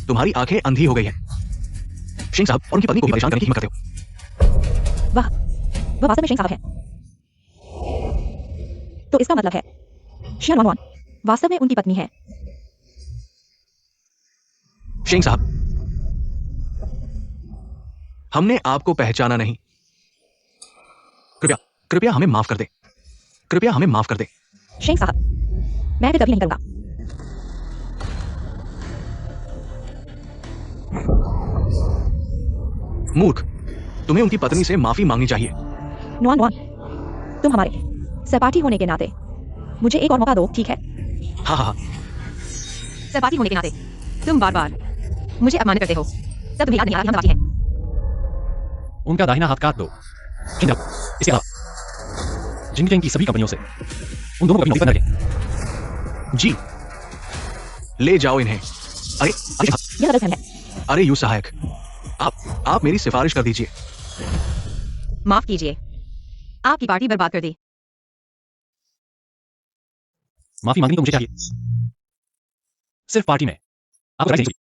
तुम्हारी आंखें अंधी हो गई हैं। शेंग साहब और उनकी पत्नी को भी परेशान करने की हिम्मत करते हो। वह वास्तव में शेंग साहब है। तो इसका मतलब है शियान वान वान वास्तव में उनकी पत्नी है। शेंग साहब, हमने आपको पहचाना नहीं। कृपया कृपया हमें माफ कर दे। कृपया हमें माफ कर दे। शेंग साहब, मैं फिर कभी नहीं करूंगा। मूर्ख, तुम्हें उनकी पत्नी से माफी मांगनी चाहिए। नुआन नुआन, तुम हमारे सहपाठी होने के नाते मुझे एक और मौका दो, ठीक है? हाँ हाँ हाँ। सहपाठी होने के नाते तुम बार बार मुझे अपमानित करते हो। तब तुम्हें याद नहीं आता कि हम सहपाठी हैं। उनका दाहिना हाथ काट दो। इसके अलावा जिंग की सभी कंपनियों से उन दोनों को अपनी नौकरी पर रखें। जी, ले जाओ इन्हें। अरे यह गलतफहमी है। अरे यू सहायक, आप मेरी सिफारिश कर दीजिए। माफ कीजिए, आपकी पार्टी बर्बाद कर दी। माफी मांगनी तो मुझे चाहिए, सिर्फ पार्टी में आपको राइट नहीं हुई।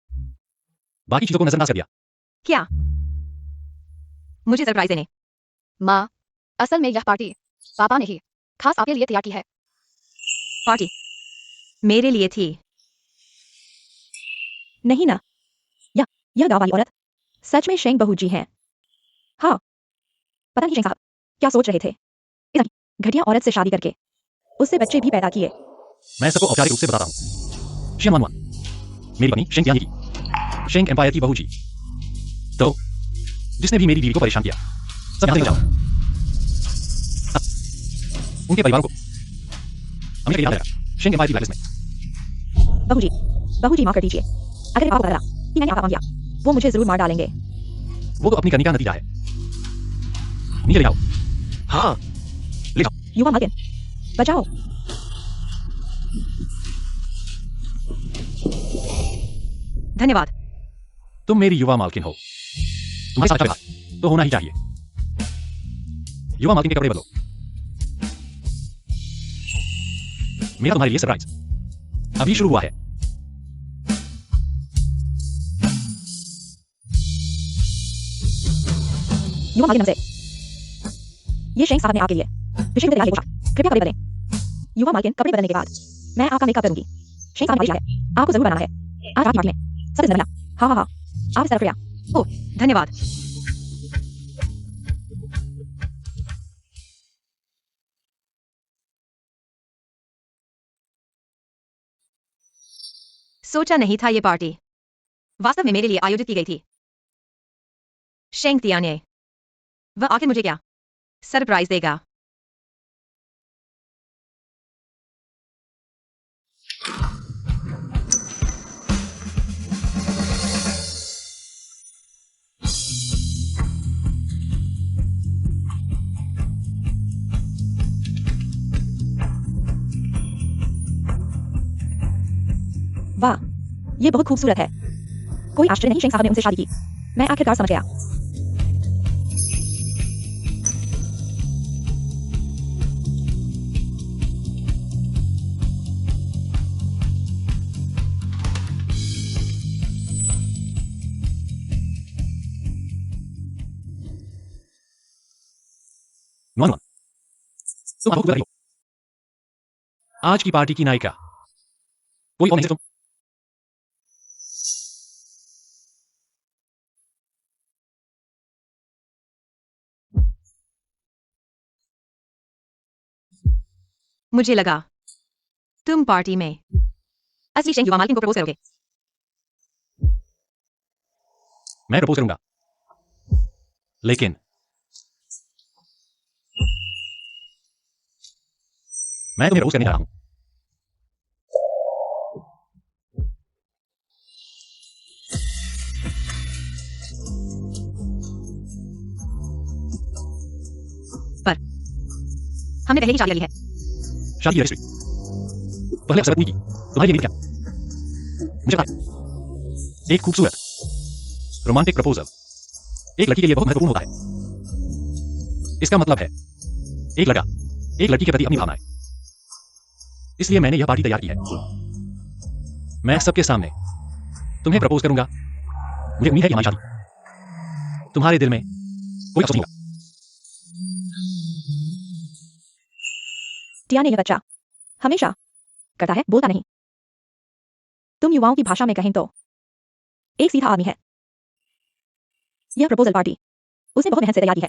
बाकी चीजों को नजरअंदाज कर दिया। क्या मुझे सरप्राइज देने? माँ, असल में यह पार्टी पापा ने ही खास आपके लिए तैयार की है। पार्टी मेरे लिए थी? नहीं ना, यह गांव वाली औरत सच में शेंग बहू जी हैं। हाँ, पता नहीं शेंग साहब क्या सोच रहे थे, इस घटिया औरत से शादी करके उससे बच्चे भी पैदा किए। मैं सबको औपचारिक रूप से बताता हूँ। शियान वानवान, मेरी पत्नी शेंग तियानी की, शेंग एम्पायर की बहू जी। तो जिसने भी मेरी बीवी को परेशान किया, सब यहाँ से निकल जाओ। उनके परिवारों को हमें याद आएगा शेंग एम्पायर की ब्लैकलिस्ट में। बहू जी माफ कर दीजिए। अगर पापा को पता लगा कि मैंने आपका काम किया, वो मुझे जरूर मार डालेंगे। वो तो अपनी करनी का नतीजा है। नीचे ले जाओ। हाँ, ले जाओ। युवा मालकिन, बचाओ। धन्यवाद। तुम मेरी युवा मालकिन हो, तुम्हारे साथ अच्छा व्यवहार तो होना ही चाहिए। युवा मालकिन के कपड़े बदलो। मेरा तुम्हारे लिए सरप्राइज अभी शुरू हुआ है। युवा मालकिन नमस्ते। ये शेंग साहब ने आपके लिए विषय तैयार किया। कृपया कपड़े बदलें। युवा मालकिन, कपड़े बदलने के बाद मैं आपका मेकअप करूंगी। शेंग साहब ने है, आपको जरूर बनाना है। आज आपकी पार्टी में सबसे ज्यादा मिला। हाँ हाँ हाँ, आप इस तरफ कृपया। ओह, धन्यवाद। सोचा नहीं था ये पार्टी वास्तव में मेरे लिए आयोजित की गई थी। शेंग तियाने, वह आखिर मुझे क्या सरप्राइज देगा? वाह, ये बहुत खूबसूरत है। कोई आश्चर्य नहीं शेंग साहब ने उनसे शादी की। मैं आखिरकार समझ गया। नुआन, तुम बहुत बुरा हो। आज की पार्टी की नायिका कोई और नहीं, सिर्फ तुम। मुझे लगा तुम पार्टी में असली शेंग युवा मालकिन को प्रपोज करोगे। मैं प्रपोज करूंगा, लेकिन मैं तुम्हें प्रपोज करने जा रहा हूं। पर हमने पहले ही शादी कर ली है। शादी की रजिस्ट्री पहले अवसर पूरी की। तुम्हारे लिए क्या मुझे पता है, एक खूबसूरत रोमांटिक प्रपोजल एक लड़की के लिए बहुत महत्वपूर्ण होता है। इसका मतलब है एक लड़का एक लड़की के प्रति अपनी भावनाएं। इसलिए मैंने यह पार्टी तैयार की है। मैं सबके सामने तुम्हें प्रपोज करूंगा। मुझे उम्मीद है कि हमारी शादी तुम्हारे दिल में कोई अफसोस नहीं होगा। टियाने, यह बच्चा हमेशा करता है, बोलता नहीं। तुम युवाओं की भाषा में कहें तो एक सीधा आदमी है। यह प्रपोजल पार्टी उसने बहुत मेहनत से तैयार की है।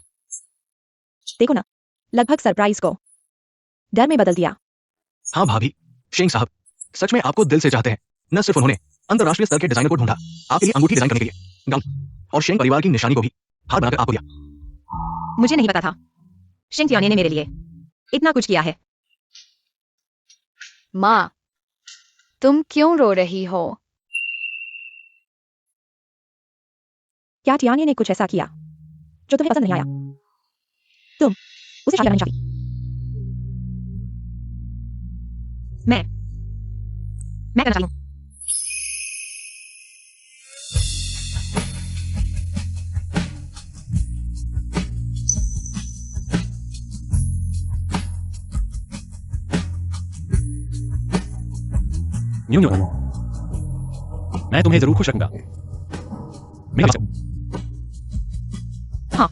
देखो ना, लगभग सरप्राइज को डर में बदल दिया। हाँ भाभी, शेंग साहब सच में आपको दिल से चाहते हैं। न सिर्फ उन्होंने अंतरराष्ट्रीय स्तर के डिजाइनर को ढूंढा आपके लिए अंगूठी डिजाइन करने के लिए, गाउन और शेंग परिवार की निशानी को भी हार बनाकर आपको दिया। मुझे नहीं पता था शेंग तियाने ने मेरे लिए इतना कुछ किया है। माँ, तुम क्यों रो रही हो? क्या टियाने ने कुछ ऐसा किया जो तुम्हें पसंद नहीं आया? तुम उसे शादी करना नहीं चाहती? मैं करना चाहती हूँ। न्यू न्यू, मैं तुम्हें जरूर खुश रखूंगा। मेरे से हाँ,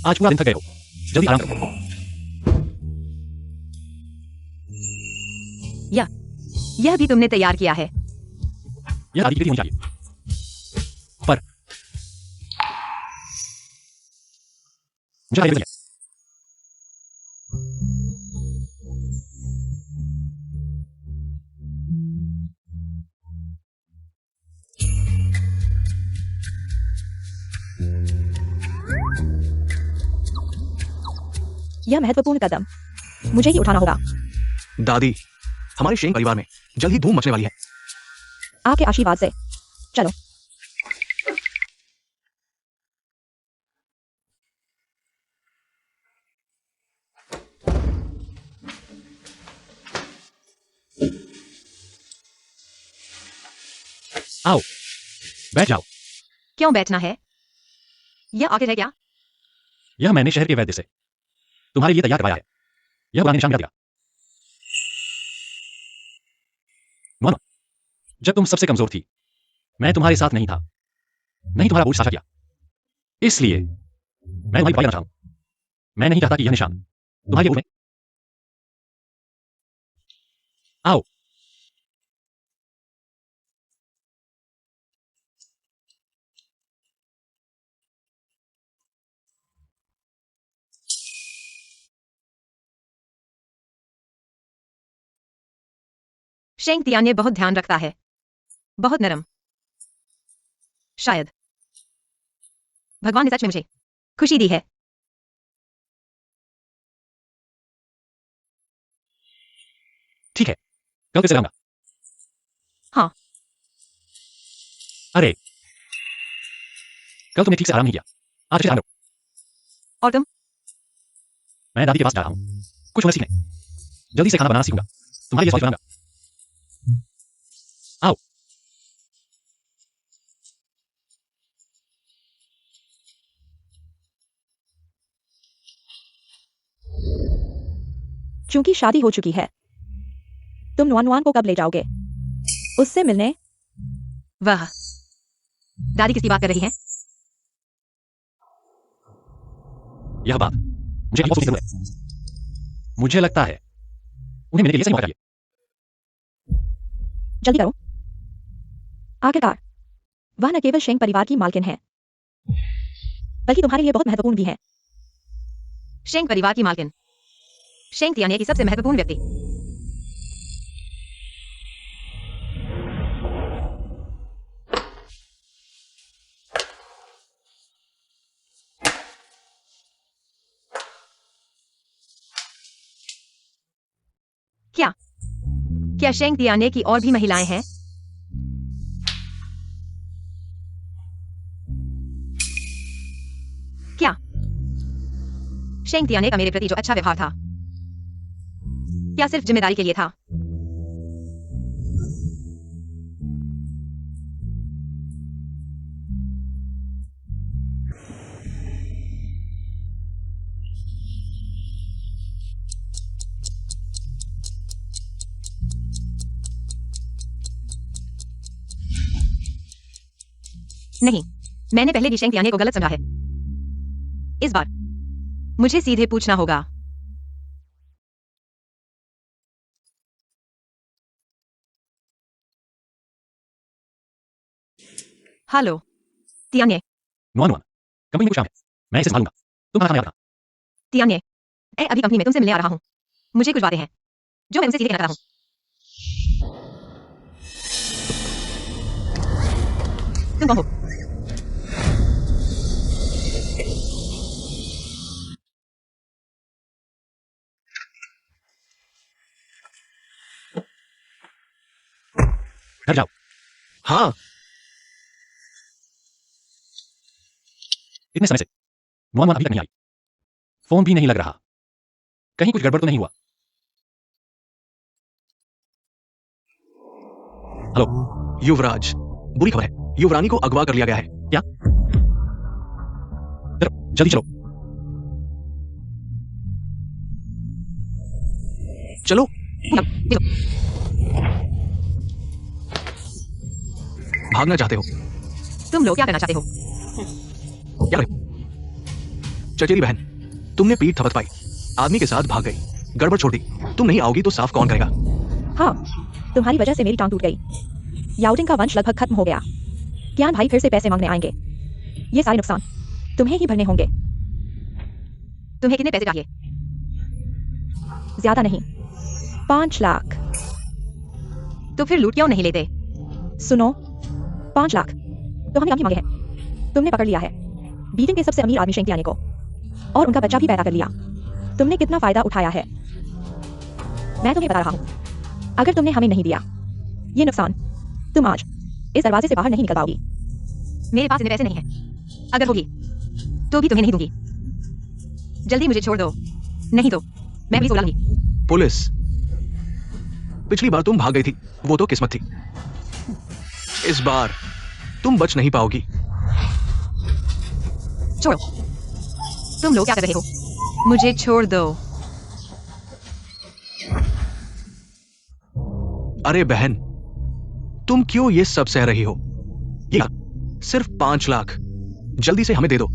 आज पूरा दिन थक गए हो, जल्दी आराम करो। यह भी तुमने तैयार किया है। यह दादी की रीति होनी चाहिए, पर मुझे आइडिया है। यह महत्वपूर्ण कदम मुझे ही उठाना होगा। दादी, हमारे शेंग परिवार में जल्द ही धूम मचने वाली है। आपके आशीर्वाद से। चलो। आओ, बैठ जाओ। क्यों बैठना है? यह आखिर है क्या? यह मैंने शहर के वैद्य से तुम्हारे लिए तैयार करवाया है। यह पुराने निशान मिटा देगा। मोना, जब तुम सबसे कमजोर थी, मैं तुम्हारे साथ नहीं था, नहीं तुम्हारा बोझ साझा किया। इसलिए मैं तुम्हारी दवाई करना चाहूं। मैं नहीं चाहता कि यह निशान तुम्हारे लिए उठे। आओ। शेंग तियाने बहुत ध्यान रखता है, बहुत नरम। शायद भगवान ने सच में मुझे खुशी दी है। ठीक है, कल फिर से आऊंगा। हाँ, अरे, कल तुमने ठीक से आराम नहीं किया। आज अच्छे से आराम करो। और तुम? मैं दादी के पास जा रहा हूँ, कुछ हुनर सीखने। जल्दी से खाना बनाना सीखूंगा, तुम्हारे लिए स्वादिष्ट बनाऊंगा। आओ। चूंकि शादी हो चुकी है, तुम नुआन को कब ले जाओगे? उससे मिलने? वह दादी किसकी बात कर रही है? यह बात मुझे अभी सोचने की जरूरत है। मुझे लगता है उन्हें मिलने के लिए सही मौका चाहिए। जल्दी करो। आखिरकार वह न केवल शेंग परिवार की मालकिन है, बल्कि तुम्हारे लिए बहुत महत्वपूर्ण भी है। शेंग परिवार की मालकिन, शेंग तियाने की सबसे महत्वपूर्ण व्यक्ति। क्या शेंग तियाने की और भी महिलाएं हैं? क्या शेंग तियाने का मेरे प्रति जो अच्छा व्यवहार था, क्या सिर्फ जिम्मेदारी के लिए था? नहीं, मैंने पहले भी शेंग तियाने को गलत समझा है। इस बार मुझे सीधे पूछना होगा। हेलो तियांगे। नुआन नुआन, कंपनी में कुछ काम है, मैं इसे संभालूंगा। तुम खाना खाने आ रहा। तियांगे, मैं अभी कंपनी में तुमसे मिलने आ रहा हूँ। मुझे कुछ बातें हैं जो मैं तुमसे सीधे कहना चाहता हूँ। तुम कौन हो? घर जाओ। हाँ, इतने समय से नुआन नुआन अभी तक नहीं आई। फोन भी नहीं लग रहा। कहीं कुछ गड़बड़ तो नहीं हुआ? हेलो। युवराज, बुरी खबर है, युवरानी को अगवा कर लिया गया है। क्या? चलो जल्दी चलो। चलो, भागना चाहते हो? तुम लोग क्या करना चाहते हो? क्या करें? चचेरी बहन, तुमने पीठ थपथपाई, आदमी के साथ भाग गई, गड़बड़ छोड़ दी। तुम नहीं आओगी तो साफ कौन करेगा? हाँ, तुम्हारी वजह से मेरी टांग टूट गई। याओडिंग का वंश लगभग खत्म हो गया। कियान भाई फिर से पैसे मांगने आएंगे। ये सारे नुकसान तुम्हें ही भरने होंगे। तुम्हें कितने पैसे चाहिए? ज्यादा नहीं, 5 लाख। तो फिर लूट क्यों नहीं लेते? सुनो, 5 लाख तो हमने कम ही मांगे हैं। तुमने पकड़ लिया है बीजिंग के सबसे अमीर आदमी शेंग तियाने को, और उनका बच्चा भी पैदा कर लिया। तुमने कितना फायदा उठाया है मैं तुम्हें बता रहा हूँ। अगर तुमने हमें नहीं दिया ये नुकसान, तुम आज इस दरवाजे से बाहर नहीं निकल पाओगी। मेरे पास इतने पैसे नहीं है। अगर होगी तो भी तुम्हें नहीं दूंगी। जल्दी मुझे छोड़ दो, नहीं तो मैं भी सोलूंगी। पुलिस, पिछली बार तुम भाग गई थी, वो तो किस्मत थी। इस बार तुम बच नहीं पाओगी। छोड़ो, तुम लोग क्या कर रहे हो? मुझे छोड़ दो। अरे बहन, तुम क्यों ये सब सह रही हो? ये सिर्फ 5 लाख, जल्दी से हमें दे दो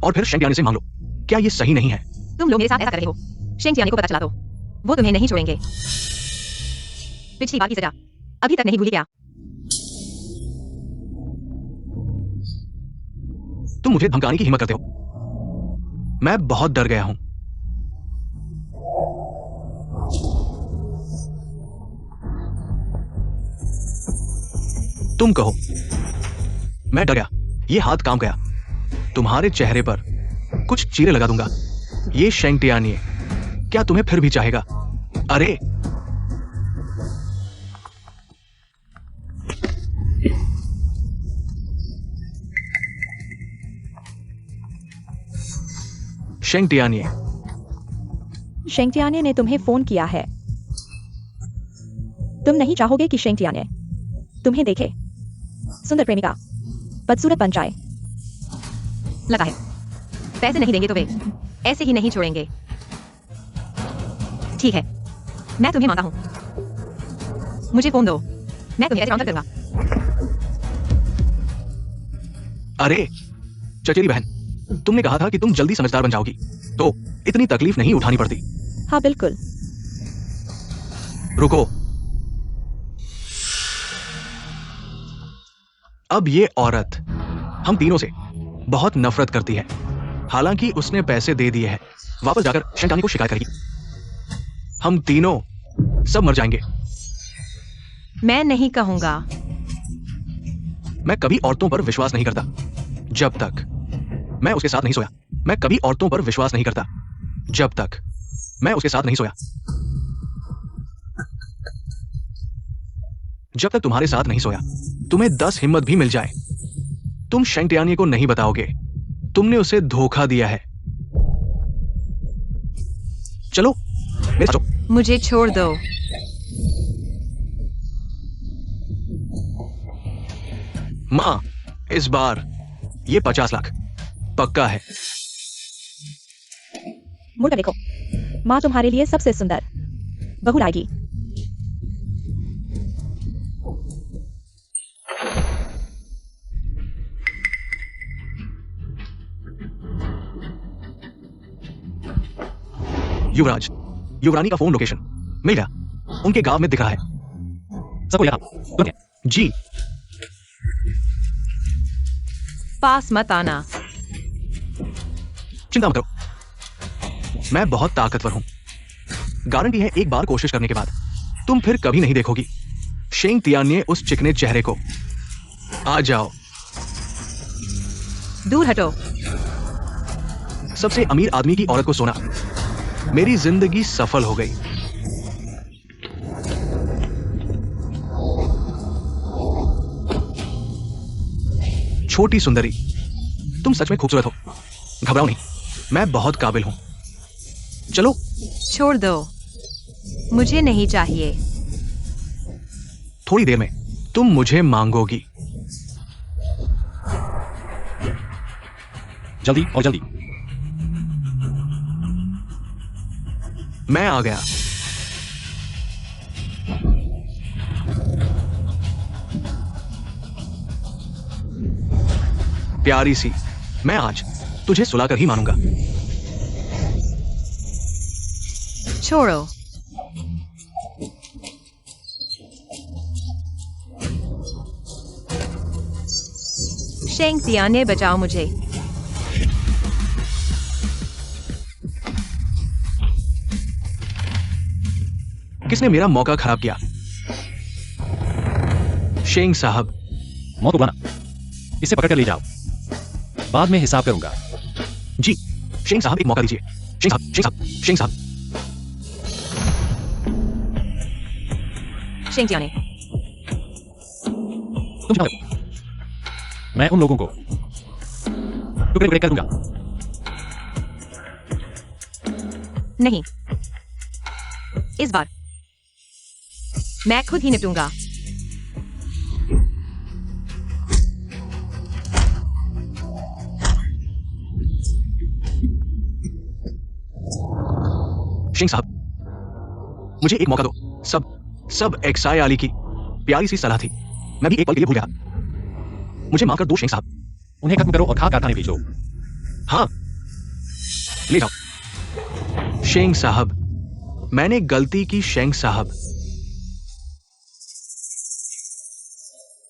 और फिर शेंग तियाने से मांग लो। क्या ये सही नहीं है? तुम लोग मेरे साथ ऐसा कर रहे हो। शेंग तियाने को पता चला तो वो तुम्हें नहीं छोड़ेंगे। पिछली बार की सजा अभी तक नहीं भूली क्या? तुम मुझे धमकाने की हिम्मत करते हो। मैं बहुत डर गया हूं। तुम कहो। मैं डर गया, ये हाथ काम गया। तुम्हारे चेहरे पर कुछ चीरे लगा दूंगा। ये शेंग तियाने क्या तुम्हें फिर भी चाहेगा? अरे शेंग तियाने, शेंग तियाने ने तुम्हें फोन किया है। तुम नहीं चाहोगे कि शेंग तियाने तुम्हें देखे सुंदर प्रेमिका बदसूरत बन जाए। लगा है पैसे नहीं देंगे तो वे ऐसे ही नहीं छोड़ेंगे। ठीक है, मैं तुम्हें मानता हूं। मुझे फोन दो, मैं तुम्हें ऐसे काउंटर करूंगा। अरे चचेरी बहन, तुमने कहा था कि तुम जल्दी समझदार बन जाओगी, तो इतनी तकलीफ नहीं उठानी पड़ती। हाँ बिल्कुल। रुको, अब ये औरत हम तीनों से बहुत नफरत करती है। हालांकि उसने पैसे दे दिए हैं, वापस जाकर शेंग तियाने को शिकायत करेगी। हम तीनों सब मर जाएंगे। मैं नहीं कहूंगा। मैं कभी औरतों पर विश्वास नहीं करता जब तक मैं उसके साथ नहीं सोया। मैं कभी औरतों पर विश्वास नहीं करता जब तक मैं उसके साथ नहीं सोया। जब तक तुम्हारे साथ नहीं सोया, तुम्हें 10 हिम्मत भी मिल जाए, तुम शेंग तियाने को नहीं बताओगे तुमने उसे धोखा दिया है। चलो मेरे साथ चलो। मुझे छोड़ दो। मां, इस बार ये 50 लाख पक्का है। मुड़कर देखो, माँ तुम्हारे लिए सबसे सुंदर बहू लाएगी। युवराज, युवरानी का फोन लोकेशन मिल गया, उनके गांव में दिख रहा है। सबको यहाँ तुरंत है। जी पास मत आना। चिंता मत करो, मैं बहुत ताकतवर हूं। गारंटी है एक बार कोशिश करने के बाद तुम फिर कभी नहीं देखोगी शेंग तियान्ये उस चिकने चेहरे को। आ जाओ। दूर हटो। सबसे अमीर आदमी की औरत को सोना, मेरी जिंदगी सफल हो गई। छोटी सुंदरी, तुम सच में खूबसूरत हो, घबराओ नहीं, मैं बहुत काबिल हूं। चलो। छोड़ दो, मुझे नहीं चाहिए। थोड़ी देर में तुम मुझे मांगोगी। जल्दी और जल्दी। मैं आ गया। प्यारी सी, मैं आज तुझे सुलाकर ही मानूंगा। छोड़ो। शेंग तियान्ये, बचाओ मुझे। किसने मेरा मौका खराब किया? शेंग साहब। मौत उड़ाना, इसे पकड़ कर ले जाओ, बाद में हिसाब करूंगा। जी शेंग साहब, एक मौका दीजिए। शेंग साहब, शेंग साहब, शेंग साहब। शेंग तियान्ये, तुम शांत रहो। मैं उन लोगों को टुकड़े टुकड़े कर दूंगा। नहीं, इस बार मैं खुद ही निपटूंगा। शेंग साहब, मुझे एक मौका दो। सब एक्साई आली की प्यारी सी सलाह थी, मैं भी एक पल के लिए भूल गया। मुझे माफ कर दो शेंग साहब। उन्हें खत्म करो और खाद कारखाने भेजो। हाँ, ले जाओ। शेंग साहब, मैंने गलती की शेंग साहब।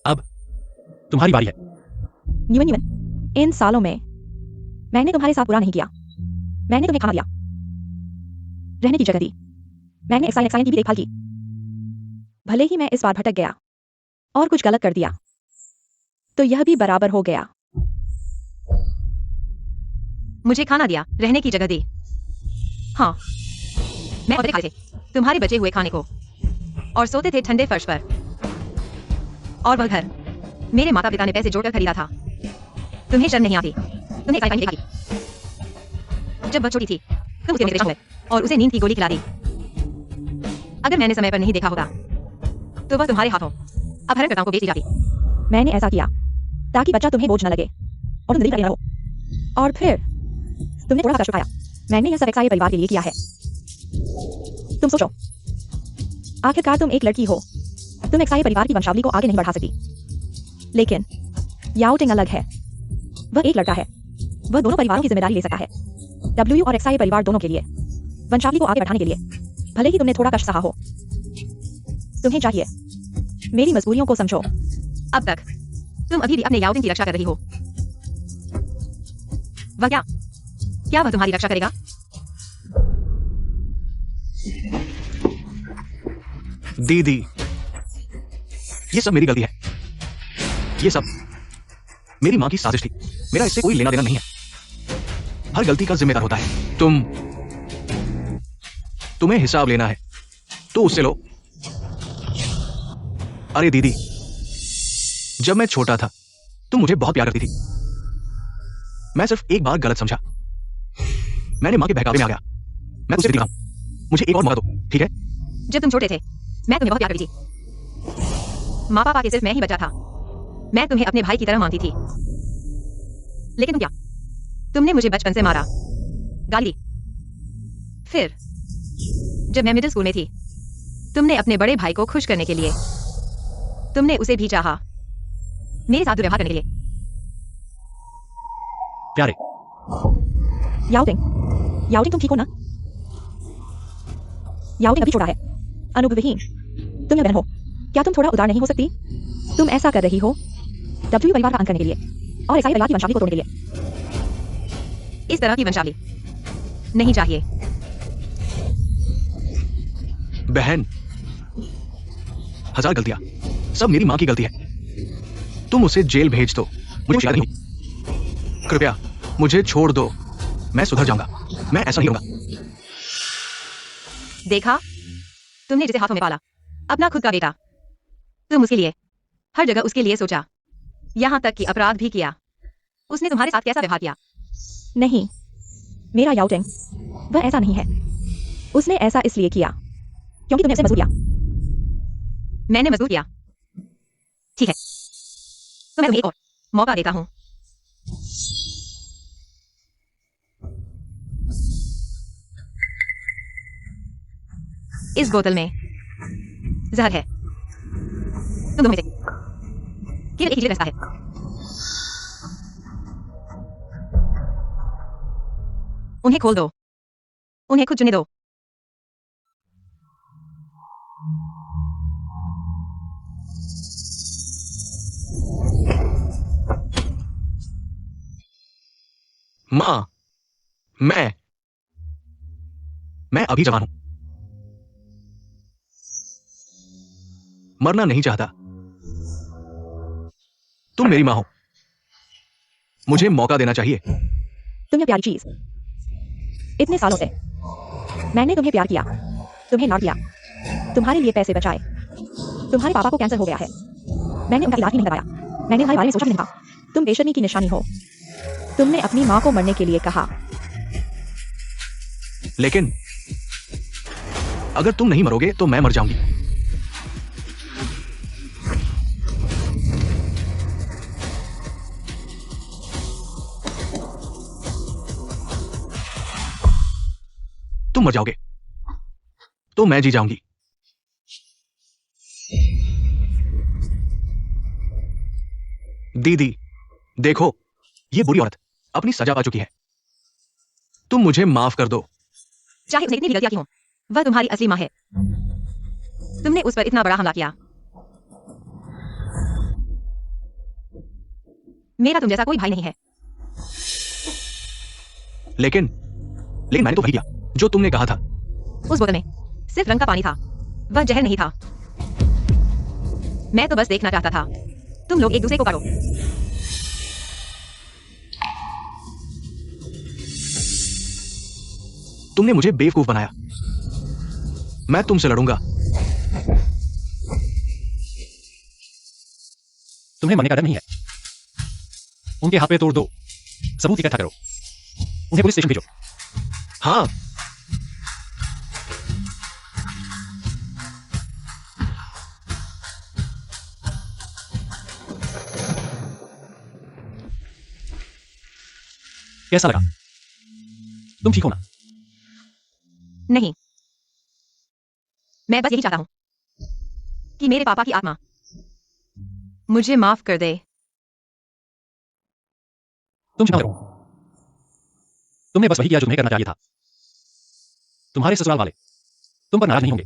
अब तुम्हारी बारी है। न्यून, इन सालों में मैंने तुम्हारे साथ बुरा नहीं किया। मैंने तुम्हें खाना दिया, रहने की जगह दी, मैंने एक्साइन की भी देखभाल की। भले ही मैं इस बार भटक गया और कुछ गलत कर दिया, तो यह भी बराबर हो गया। मुझे खाना दिया, रहने की जगह दी। हाँ, मैं और खाए थे तुम्हारे बचे हुए खाने को, और सोते थे ठंडे फर्श पर। और वह घर मेरे माता पिता ने पैसे जोड़कर खरीदा था। तुम्हें शर्म नहीं आती? तुम्हें एक्साइन देखा थी जब वह छोटी थी, तुम उसे मेरे हुए और उसे नींद की गोली खिला दी। अगर मैंने समय पर नहीं देखा होता तो वह तुम्हारे हाथों अपहरणकर्ताओं को बेची जाती। मैंने ऐसा किया ताकि बच्चा तुम्हें बोझ न लगे और तुम जिंदगी भर रहो। और फिर तुमने थोड़ा सा कष्ट उठाया। मैंने यह सब एक्साई परिवार के लिए किया है। तुम सोचो, आखिरकार तुम एक लड़की हो, तुम एक्साई परिवार की वंशावली को आगे नहीं बढ़ा सकती। लेकिन याओ टिंग अलग है, वह एक लड़का है। वह दोनों परिवारों की जिम्मेदारी ले सकता है, डब्ल्यू और एक्साई परिवार दोनों के लिए, वंशावली को आगे बढ़ाने के लिए। भले ही तुमने थोड़ा कष्ट सहा हो, तुम्हें चाहिए मेरी मजबूरियों को समझो। अब तक तुम अभी भी अपने याओटिंग की रक्षा कर रही हो। वह क्या वह तुम्हारी रक्षा करेगा? दीदी, ये सब मेरी गलती है। ये सब मेरी मां की साजिश थी। मेरा इससे कोई लेना देना नहीं है। हर गलती का जिम्मेदार होता है। तुम्हें हिसाब लेना है तो उससे लो। अरे दीदी, जब मैं छोटा था तुम मुझे बहुत प्यार करती थी। मैं सिर्फ एक बार गलत समझा, मैंने मां के बहकावे में आ गया। मैं तुझसे दिखाऊं, मुझे एक और मौका दो, ठीक है? जब तुम छोटे थे मैं तुम्हें बहुत प्यार करती थी। माँ पापा के सिर्फ मैं ही बचा था। मैं तुम्हें अपने भाई की तरह मानती थी। लेकिन तुमने मुझे बचपन से मारा, गाली दी। फिर जब मैं मिडिल स्कूल में थी, तुमने अपने बड़े भाई को खुश करने के लिए तुमने उसे भी चाहा, मेरे साथ दुर्व्यवहार करने के लिए। प्यारे, याओटिंग, तुम ठीक हो ना? याओटिंग अभी छोड़ा है। अनुभवहीन। तुम या बहन हो, क्या तुम थोड़ा उदार नहीं हो सकती? तुम ऐसा कर रही हो डब्ल्यू परिवार का अंत करने के लिए और ईसाई परिवार की वंशावली को तोड़ने के लिए। इस तरह की वंशावली नहीं चाहिए। बहन, 1000 गलतियां, सब मेरी मां की गलती है। तुम उसे जेल भेज दो, मुझे शिकायत नहीं होगी। कृपया मुझे छोड़ दो, मैं सुधर जाऊंगा। मैं ऐसा नहीं होगा। देखा, तुमने जिसे हाथों में पाला, अपना खुद का बेटा, तुम उसके लिए हर जगह उसके लिए सोचा, यहां तक कि अपराध भी किया। उसने तुम्हारे साथ कैसा व्यवहार किया? नहीं, मेरा याओटिंग वह ऐसा नहीं है। उसने ऐसा इसलिए किया क्योंकि तुमने उसे मजबूर किया। मैंने मजबूर किया। ठीक है, तो मैं तुम्हें एक और मौका देता हूं। इस बोतल में जहर है। तुम दोनों में से केवल एक ही रास्ता है। उन्हें खोल दो, उन्हें खुद चुनने दो। मां, मैं अभी जवान हूं, मरना नहीं चाहता। तुम मेरी मां हो, मुझे मौका देना चाहिए। तुम ये प्यारी चीज, इतने सालों से मैंने तुम्हें प्यार किया, तुम्हें लाड किया, तुम्हारे लिए पैसे बचाए। तुम्हारे पापा को कैंसर हो गया है, मैंने उनका इलाज भी नहीं कराया। मैंने तुम्हारे बारे में सोचा भी नहीं था। तुम बेशर्मी की निशानी हो। तुमने अपनी मां को मरने के लिए कहा। लेकिन अगर तुम नहीं मरोगे तो मैं मर जाऊंगी। तुम मर जाओगे तो मैं जी जाऊंगी। दीदी, देखो, ये बुरी औरत अपनी सजा पा चुकी है। तुम मुझे माफ कर दो। चाहे उसने इतनी भी गलतियां की हों, वह तुम्हारी असली मां है। तुमने उस पर इतना बड़ा हमला किया। मेरा तुम जैसा कोई भाई नहीं है। लेकिन मैंने तो वही किया जो तुमने कहा था। उस बोतल में सिर्फ रंग का पानी था, वह जहर नहीं था। मैं तो बस देखना चाहता था तुम लोग एक दूसरे को काटो। तुमने मुझे बेवकूफ बनाया। मैं तुमसे लड़ूंगा। तुम्हें मरने का डर नहीं है। उनके हाथ पे तोड़ दो, सबूत इकट्ठा करो, उन्हें पुलिस स्टेशन भेजो। हाँ, कैसा लगा? तुम ठीक हो ना? नहीं, मैं बस यही चाहता हूं कि मेरे पापा की आत्मा मुझे माफ कर दे। तुम चिंता मत करो। तुमने बस वही किया जो तुम्हें करना चाहिए था। तुम्हारे ससुराल वाले तुम पर नाराज नहीं होंगे।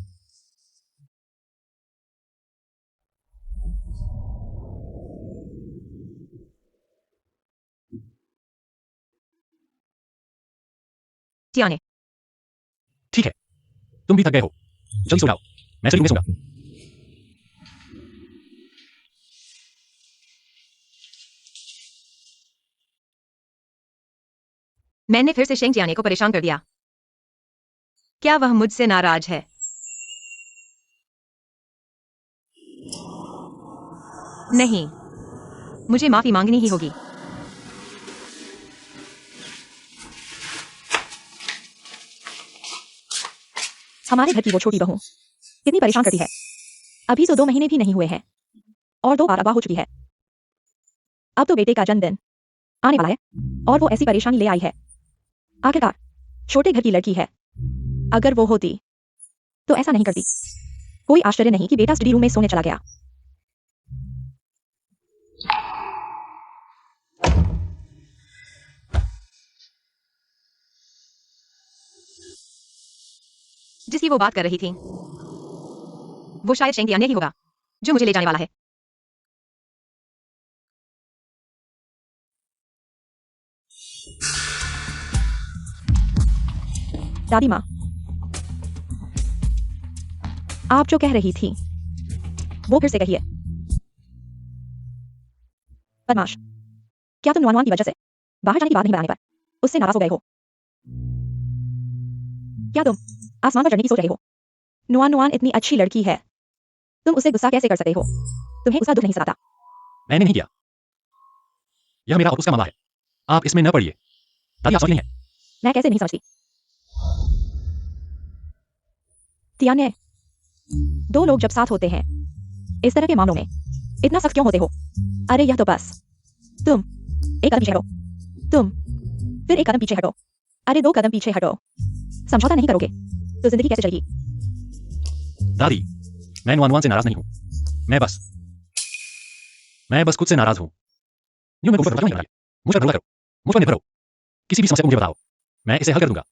सियाने, ठीक है, तुम भी थक गए हो, जल्दी सो जाओ। मैं सिर्फ में सोऊंगा। मैंने फिर से शेंग जियाने को परेशान कर दिया। क्या वह मुझसे नाराज है? नहीं, मुझे माफी मांगनी ही होगी। हमारे घर की वो छोटी बहू कितनी परेशान करती है। अभी तो 2 महीने भी नहीं हुए हैं और 2 बार अगवा हो चुकी है। अब तो बेटे का जन्मदिन आने वाला है और वो ऐसी परेशानी ले आई है। आखिरकार छोटे घर की लड़की है। अगर वो होती तो ऐसा नहीं करती। कोई आश्चर्य नहीं कि बेटा स्टडी रूम में सोने चला गया। जिसकी वो बात कर रही थी वो शायद शेंग तियान्ये ही होगा जो मुझे ले जाने वाला है। दादी माँ, आप जो कह रही थी वो फिर से कहिए। बदमाश, क्या तुम नुआन की वजह से बाहर जाने की बात नहीं बनाने पर उससे नाराज हो गए हो? क्या तुम आसमान पर चढ़ने की सोच रहे हो? नुआन नुआन इतनी अच्छी लड़की है, तुम उसे गुस्सा कैसे कर सकते हो? तुम्हें उसका दुख नहीं सताता? मैंने नहीं किया। यह मेरा और उसका मामला है। आप इसमें न पड़िए। दादी आप समझ नहीं है। मैं कैसे नहीं समझती? तियान्ये, दो लोग जब साथ होते हैं इस तरह के मामलों में इतना सख्त क्यों होते हो? अरे यह तो बस तुम एक कदम पीछे हटो, तुम फिर एक कदम पीछे हटो, अरे दो कदम पीछे हटो। समझौता नहीं करोगे तो जिंदगी कैसे चलेगी? दादी, मैं नुआन से नाराज नहीं हूं। मैं बस खुद से नाराज हूं। यूं मैं तुम पर भरोसा नहीं कर रहा। मुझ पर भरोसा करो, मुझ पर निर्भर हो। किसी भी समस्या को मुझे बताओ, मैं इसे हल कर दूंगा।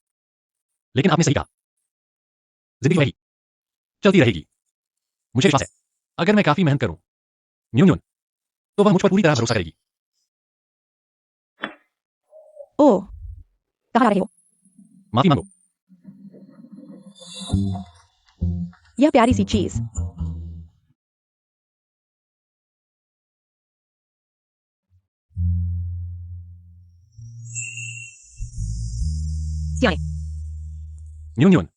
लेकिन आपने सही कहा, जिंदगी वही चलती रहेगी। मुझे विश्वास है, अगर मैं काफी मेहनत करूं न्यून तो वह मुझ पर पूरी तरह भरोसा करेगी। ओह, कहाँ जा रहे हो? माफी मांगो। यह प्यारी सी चीज। तियान्ये, न्यून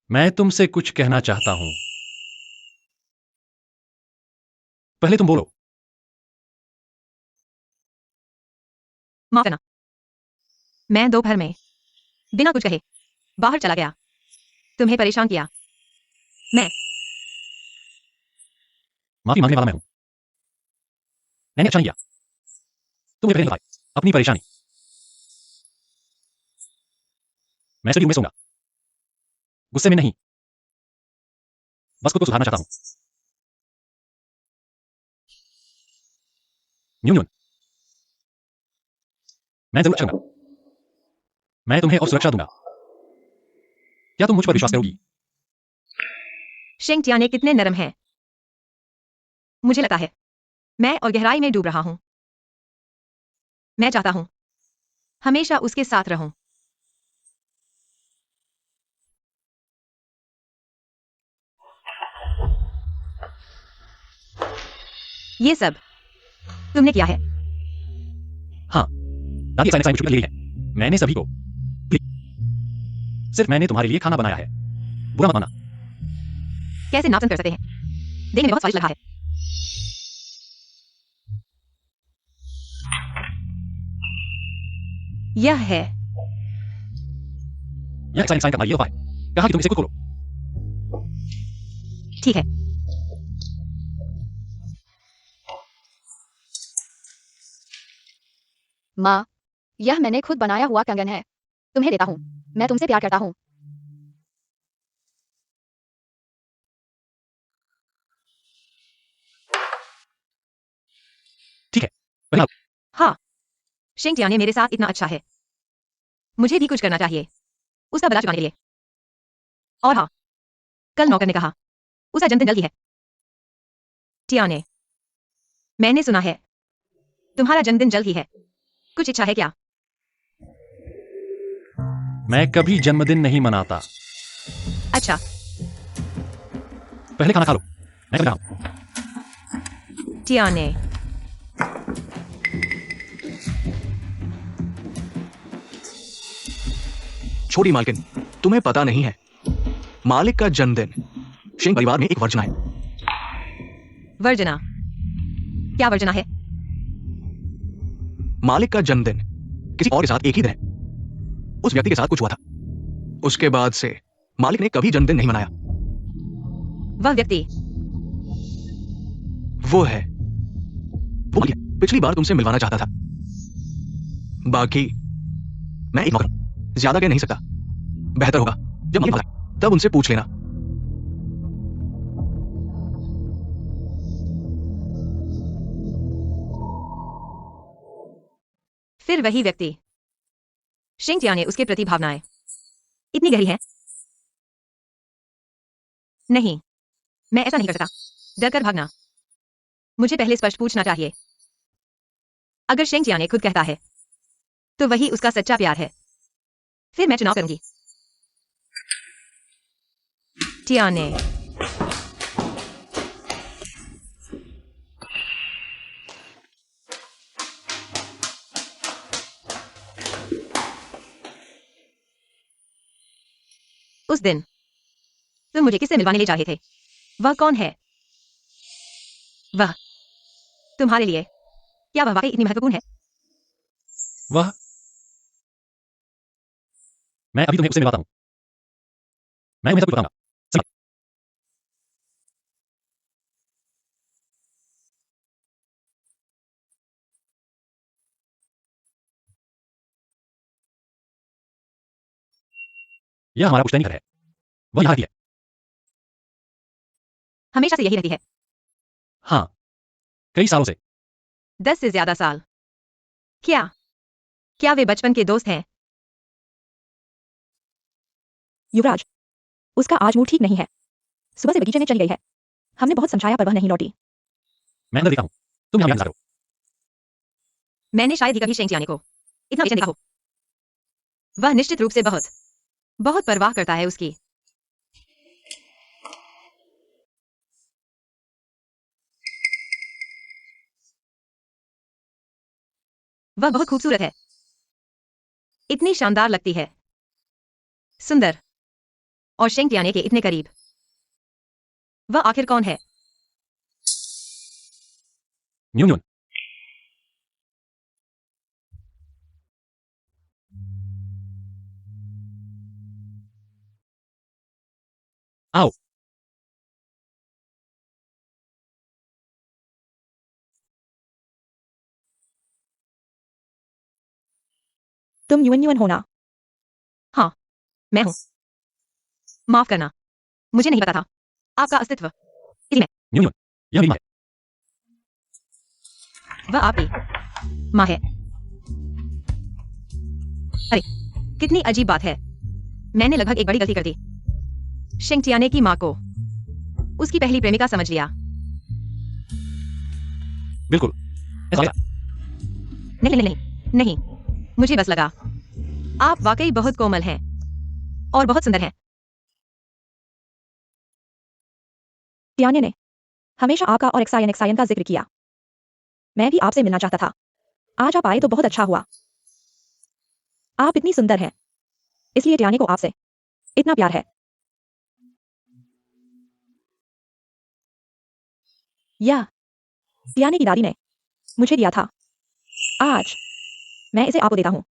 मैं तुमसे कुछ कहना चाहता हूं। पहले तुम बोलो। माफ करना, मैं दोपहर में बिना कुछ कहे बाहर चला गया, तुम्हें परेशान किया। मैं माफी मांगने वाला मैं हूं। मैंने अच्छा नहीं किया। तुम मुझे पहले नहीं बताई अपनी परेशानी। मैं स्टडी रूम में सोऊंगा, गुस्से में नहीं, बस खुद को सुधारना चाहता हूं। न्यून मैं जरूर अच्छा हूंगा। मैं तुम्हें और सुरक्षा दूंगा। क्या तुम मुझ पर विश्वास करोगी? शेंग तियान्ये कितने नरम हैं। मुझे लगता है मैं और गहराई में डूब रहा हूं। मैं चाहता हूं हमेशा उसके साथ रहूं। ये सब तुमने किया है। हाँ, दादी अचानक मुझ पर यही है। मैंने सभी को सिर्फ मैंने तुम्हारे लिए खाना बनाया है। बुरा मत माना। कैसे नापसंद कर सकते हैं? देखने में बहुत स्वादिष्ट लग रहा है। यह है यह एक्साइन का ये उपाय कहा कि तुम इसे खुद खोलो। ठीक है। माँ, यह मैंने खुद बनाया हुआ कंगन है, तुम्हें देता हूँ। मैं तुमसे प्यार करता हूँ। ठीक है, पहला हाँ, शेंग तियान्ये मेरे साथ इतना अच्छा है, मुझे भी कुछ करना चाहिए उसका बदला चुकाने के लिए। और हाँ, कल नौकर ने कहा उसका जन्मदिन जल्द ही है। तियान्ये, मैंने सुना है तुम्हारा जन्मदिन जल्द ही है, कुछ इच्छा है क्या? मैं कभी जन्मदिन नहीं मनाता। अच्छा, पहले खाना खा लो, मैं कर रहा हूं। तियान्ये, छोटी मालकिन, तुम्हें पता नहीं है, मालिक का जन्मदिन शेंग परिवार में एक वर्जना है। वर्जना? क्या वर्जना है? मालिक का जन्मदिन किसी और के साथ एक ही दिन है। उस व्यक्ति के साथ कुछ हुआ था, उसके बाद से मालिक ने कभी जन्मदिन नहीं मनाया। वह व्यक्ति वो है पिछली बार तुमसे मिलवाना चाहता था। बाकी मैं एक नौकर हूं, ज्यादा कह नहीं सकता। बेहतर होगा जब मालिक आए तब उनसे पूछ लेना। फिर वही व्यक्ति। शेंग तियान्ये, उसके प्रति भावनाएं इतनी गहरी हैं नहीं, मैं ऐसा नहीं कर सकता। डर कर भागना। मुझे पहले स्पष्ट पूछना चाहिए। अगर शेंग जियाने खुद कहता है तो वही उसका सच्चा प्यार है, फिर मैं चुनाव करूंगी। टियाने, उस दिन तुम मुझे किससे मिलवाने ले जा रहे थे? वह कौन है? वह तुम्हारे लिए क्या वह वाकई इतनी महत्वपूर्ण है? वह मैं अभी तुम्हें उससे मिलवाता हूँ। मैं तुम्हें सब कुछ बताऊंगा। समझ? यह हमारा पुश्तैनी घर है। वह यहाँ रहती है। हमेशा से यही रहती है। हाँ, कई सालों से। 10 से ज्यादा साल। क्या क्या वे बचपन के दोस्त हैं? युवराज, उसका आज मूड ठीक नहीं है। सुबह से बगीचे में चली गई है। हमने बहुत समझाया पर वह नहीं लौटी। मैं अंदर देखता हूँ। तुम यहाँ इंतजार करो। मैंने शायद ही कभी शेंग जियाने को इतना बेचैन देखा हो। वह निश्चित रूप से बहुत बहुत परवाह करता है उसकी। वह बहुत खूबसूरत है। इतनी शानदार लगती है। सुंदर और शेंग जियाने के इतने करीब। वह आखिर कौन है? न्यून न्यून। आओ। तुम यूएन यूएन हो ना? हाँ, मैं हूं। माफ करना, मुझे नहीं पता था आपका अस्तित्व। न्यून न्यून, यह मेरी माँ है। वह आपकी माँ है। अरे, कितनी अजीब बात है। मैंने लगभग एक बड़ी गलती कर दी। शेंग जियाने की माँ को उसकी पहली प्रेमिका समझ लिया। बिल्कुल ऐसा है। नहीं नहीं नहीं नहीं, मुझे बस लगा आप वाकई बहुत कोमल हैं और बहुत सुंदर हैं। टियाने ने हमेशा आपका और एक्सायन का जिक्र किया। मैं भी आपसे मिलना चाहता था। आज आप आए तो बहुत अच्छा हुआ। आप इतनी सुंदर हैं, इसलिए टियाने को आपसे इतना प्यार है। यह टियाने की दादी ने मुझे दिया था। आज मैं इसे आपको देता हूँ।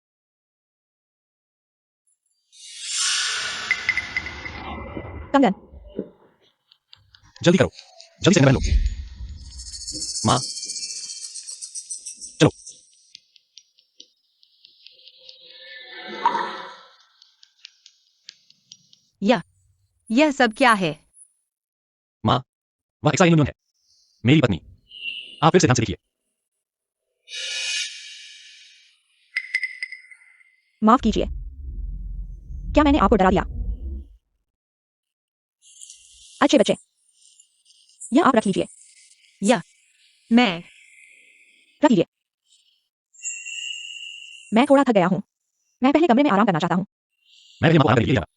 कंगन, जल्दी करो, जल्दी से अंदर लो। माँ, चलो। यह सब क्या है? माँ, वह एक्सा न्यून न्यून है, मेरी पत्नी। आप फिर से ध्यान से देखिए। माफ कीजिए, क्या मैंने आपको डरा दिया? अच्छे बच्चे, यह आप रख लीजिए। मैं रख लीजिए। मैं थोड़ा थक गया हूँ। मैं पहले कमरे में आराम करना चाहता हूँ। मैं भी माँ को आराम करने के लिए ले जाऊंगा।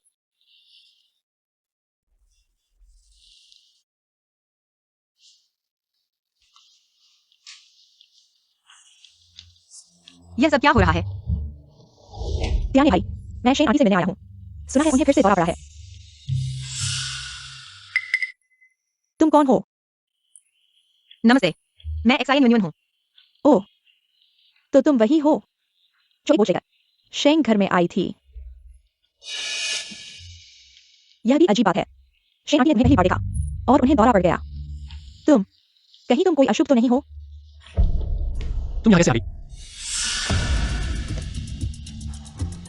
यह सब क्या हो रहा है? टियाने भाई, मैं शेन आंटी से मिलने आया हूँ। सुना है उन्हें फिर से दौरा पड़ा है। तुम कौन हो? नमस्ते, मैं एक्साइन यूनियन हूँ। ओह, तो तुम वही हो जो बोचेगा शेंग घर में आई थी। यह भी अजीब बात है। शेन आंटी ने तुम्हें पहली बार देखा और उन्हें दौरा पड़ गया। तुम कोई अशुभ तो नहीं हो? तुम यहाँ कैसे आ गई?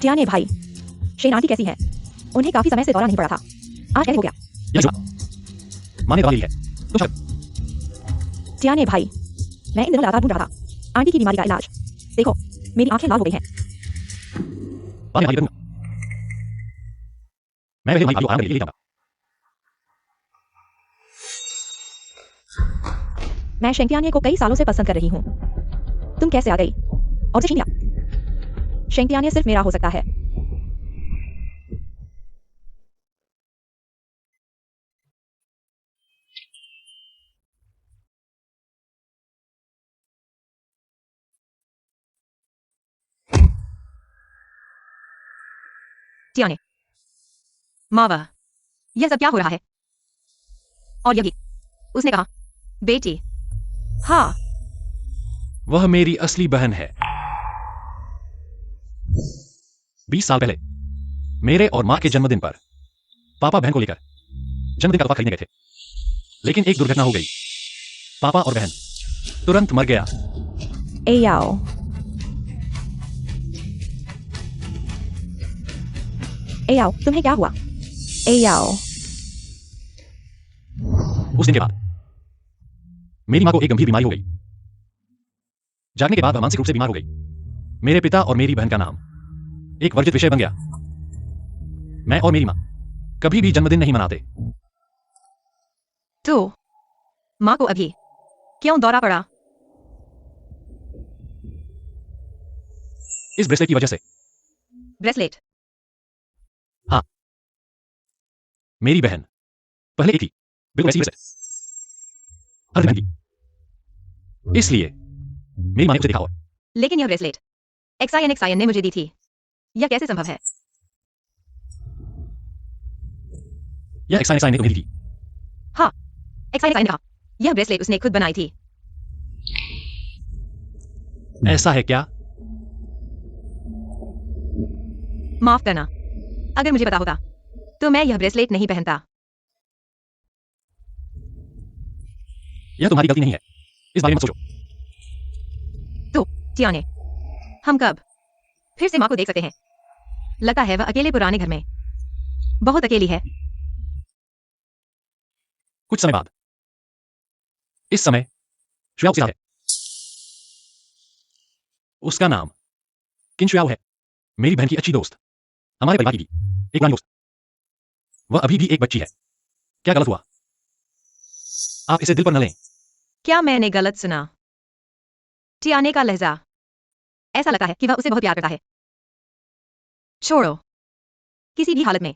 टियाने भाई, शेन आंटी कैसी है? उन्हें काफी समय से दौरा नहीं पड़ा था। आज कैसे हो गया? यह झूठा। माँ ने दवा ली है। तुम शायद टियाने भाई, मैं इन दिनों लगातार ढूंढ रहा था आंटी की बीमारी का इलाज। देखो, मेरी आंखें लाल हो गई हैं। बाद में भाई करूंगा। मैं पहले भाई को आराम करने के लिए ले जाऊंगा। मैं शेंगतियान्ये को कई सालों से पसंद कर रही हूँ। तुम कैसे आ गई? और से शेंगतियान्ये सिर्फ मेरा हो सकता है। टियाने, मावा, यह सब क्या हो रहा है? और यह भी, उसने कहा, बेटी। हाँ, वह मेरी असली बहन है। 20 साल पहले मेरे और मां के जन्मदिन पर पापा बहन को लेकर जन्मदिन का तोहफा खरीदने गए थे, लेकिन एक दुर्घटना हो गई। पापा और बहन तुरंत मर गया। एयाओ, एयाओ, तुम्हें क्या हुआ? एयाओ, उस दिन के बाद मेरी मां को एक गंभीर बीमारी हो गई। जागने के बाद वह मानसिक रूप से बीमार हो गई। मेरे पिता और मेरी बहन का नाम एक वर्जित विषय बन गया। मैं और मेरी मां कभी भी जन्मदिन नहीं मनाते। तो माँ को अभी क्यों दौरा पड़ा? इस ब्रेसलेट की वजह से। ब्रेसलेट? हाँ, मेरी बहन पहले एक थी, बिल्कुल वैसी ब्रेसलेट, हर दिन की। इसलिए मेरी मां ने उसे देखा और लेकिन यह ब्रेसलेट एक्सायन ने मुझे दी थी। यह कैसे संभव है? यह एक्साइन ने तुम्हें दी थी। हाँ, एक्सायन ने कहा, यह ब्रेसलेट उसने खुद बनाई थी। ऐसा है क्या? माफ करना, अगर मुझे पता होता तो मैं यह ब्रेसलेट नहीं पहनता। यह तुम्हारी गलती नहीं है, इस बारे में मत सोचो। तो टियाने, हम कब फिर से माँ को देख सकते हैं? लगता है वह अकेले पुराने घर में बहुत अकेली है। कुछ समय बाद। इस समय श्याओ से है। उसका नाम किन श्याओ है, मेरी बहन की अच्छी दोस्त, हमारे परिवार की भी एक पुरानी दोस्त। वह अभी भी एक बच्ची है। क्या गलत हुआ? आप इसे दिल पर न लें। क्या मैंने गलत सुना? टियाने का लहजा, ऐसा लगता है कि वह उसे बहुत प्यार करता है। छोड़ो, किसी भी हालत में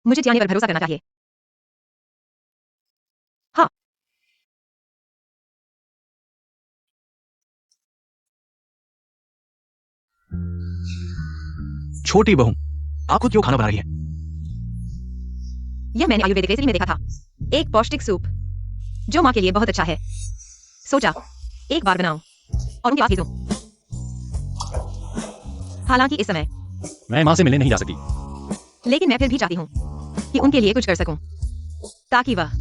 मुझे टियाने पर भरोसा करना चाहिए। हाँ, छोटी बहू, आप खुद क्यों खाना बना रही हैं? यह मैंने आयुर्वेदिक रेसिपी में देखा था, एक पौष्टिक सूप जो माँ के लिए बहुत अच्छा है। सोचा एक बार बनाऊं और उनके पास भेजूं। हालांकि इस समय मैं मां से मिलने नहीं जा सकती। लेकिन मैं फिर भी चाहती हूँ कि उनके लिए कुछ कर सकूं ताकि वह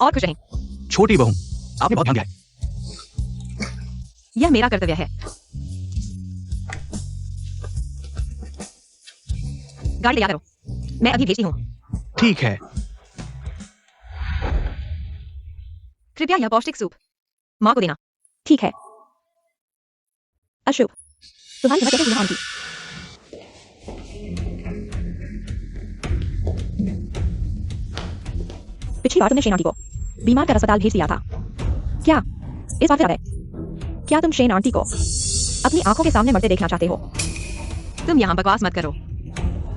और खुश रहें। छोटी बहू, आपने बहुत ध्यान दिया है। यह मेरा कर्तव्य है। गाड़ी तैयार करो, मैं अभी भेजती हूँ। ठीक है। कृपया यह पौष्टिक सूप माँ को देना। ठीक है। अशुभ, तुम्हारी हिम्मत कैसे हुई आंटी? पिछली बार तुमने शेन आंटी को बीमार कर अस्पताल भेज दिया था। क्या इस बार फिर आ गए? क्या तुम शेन आंटी को अपनी आंखों के सामने मरते देखना चाहते हो? तुम यहाँ बकवास मत करो।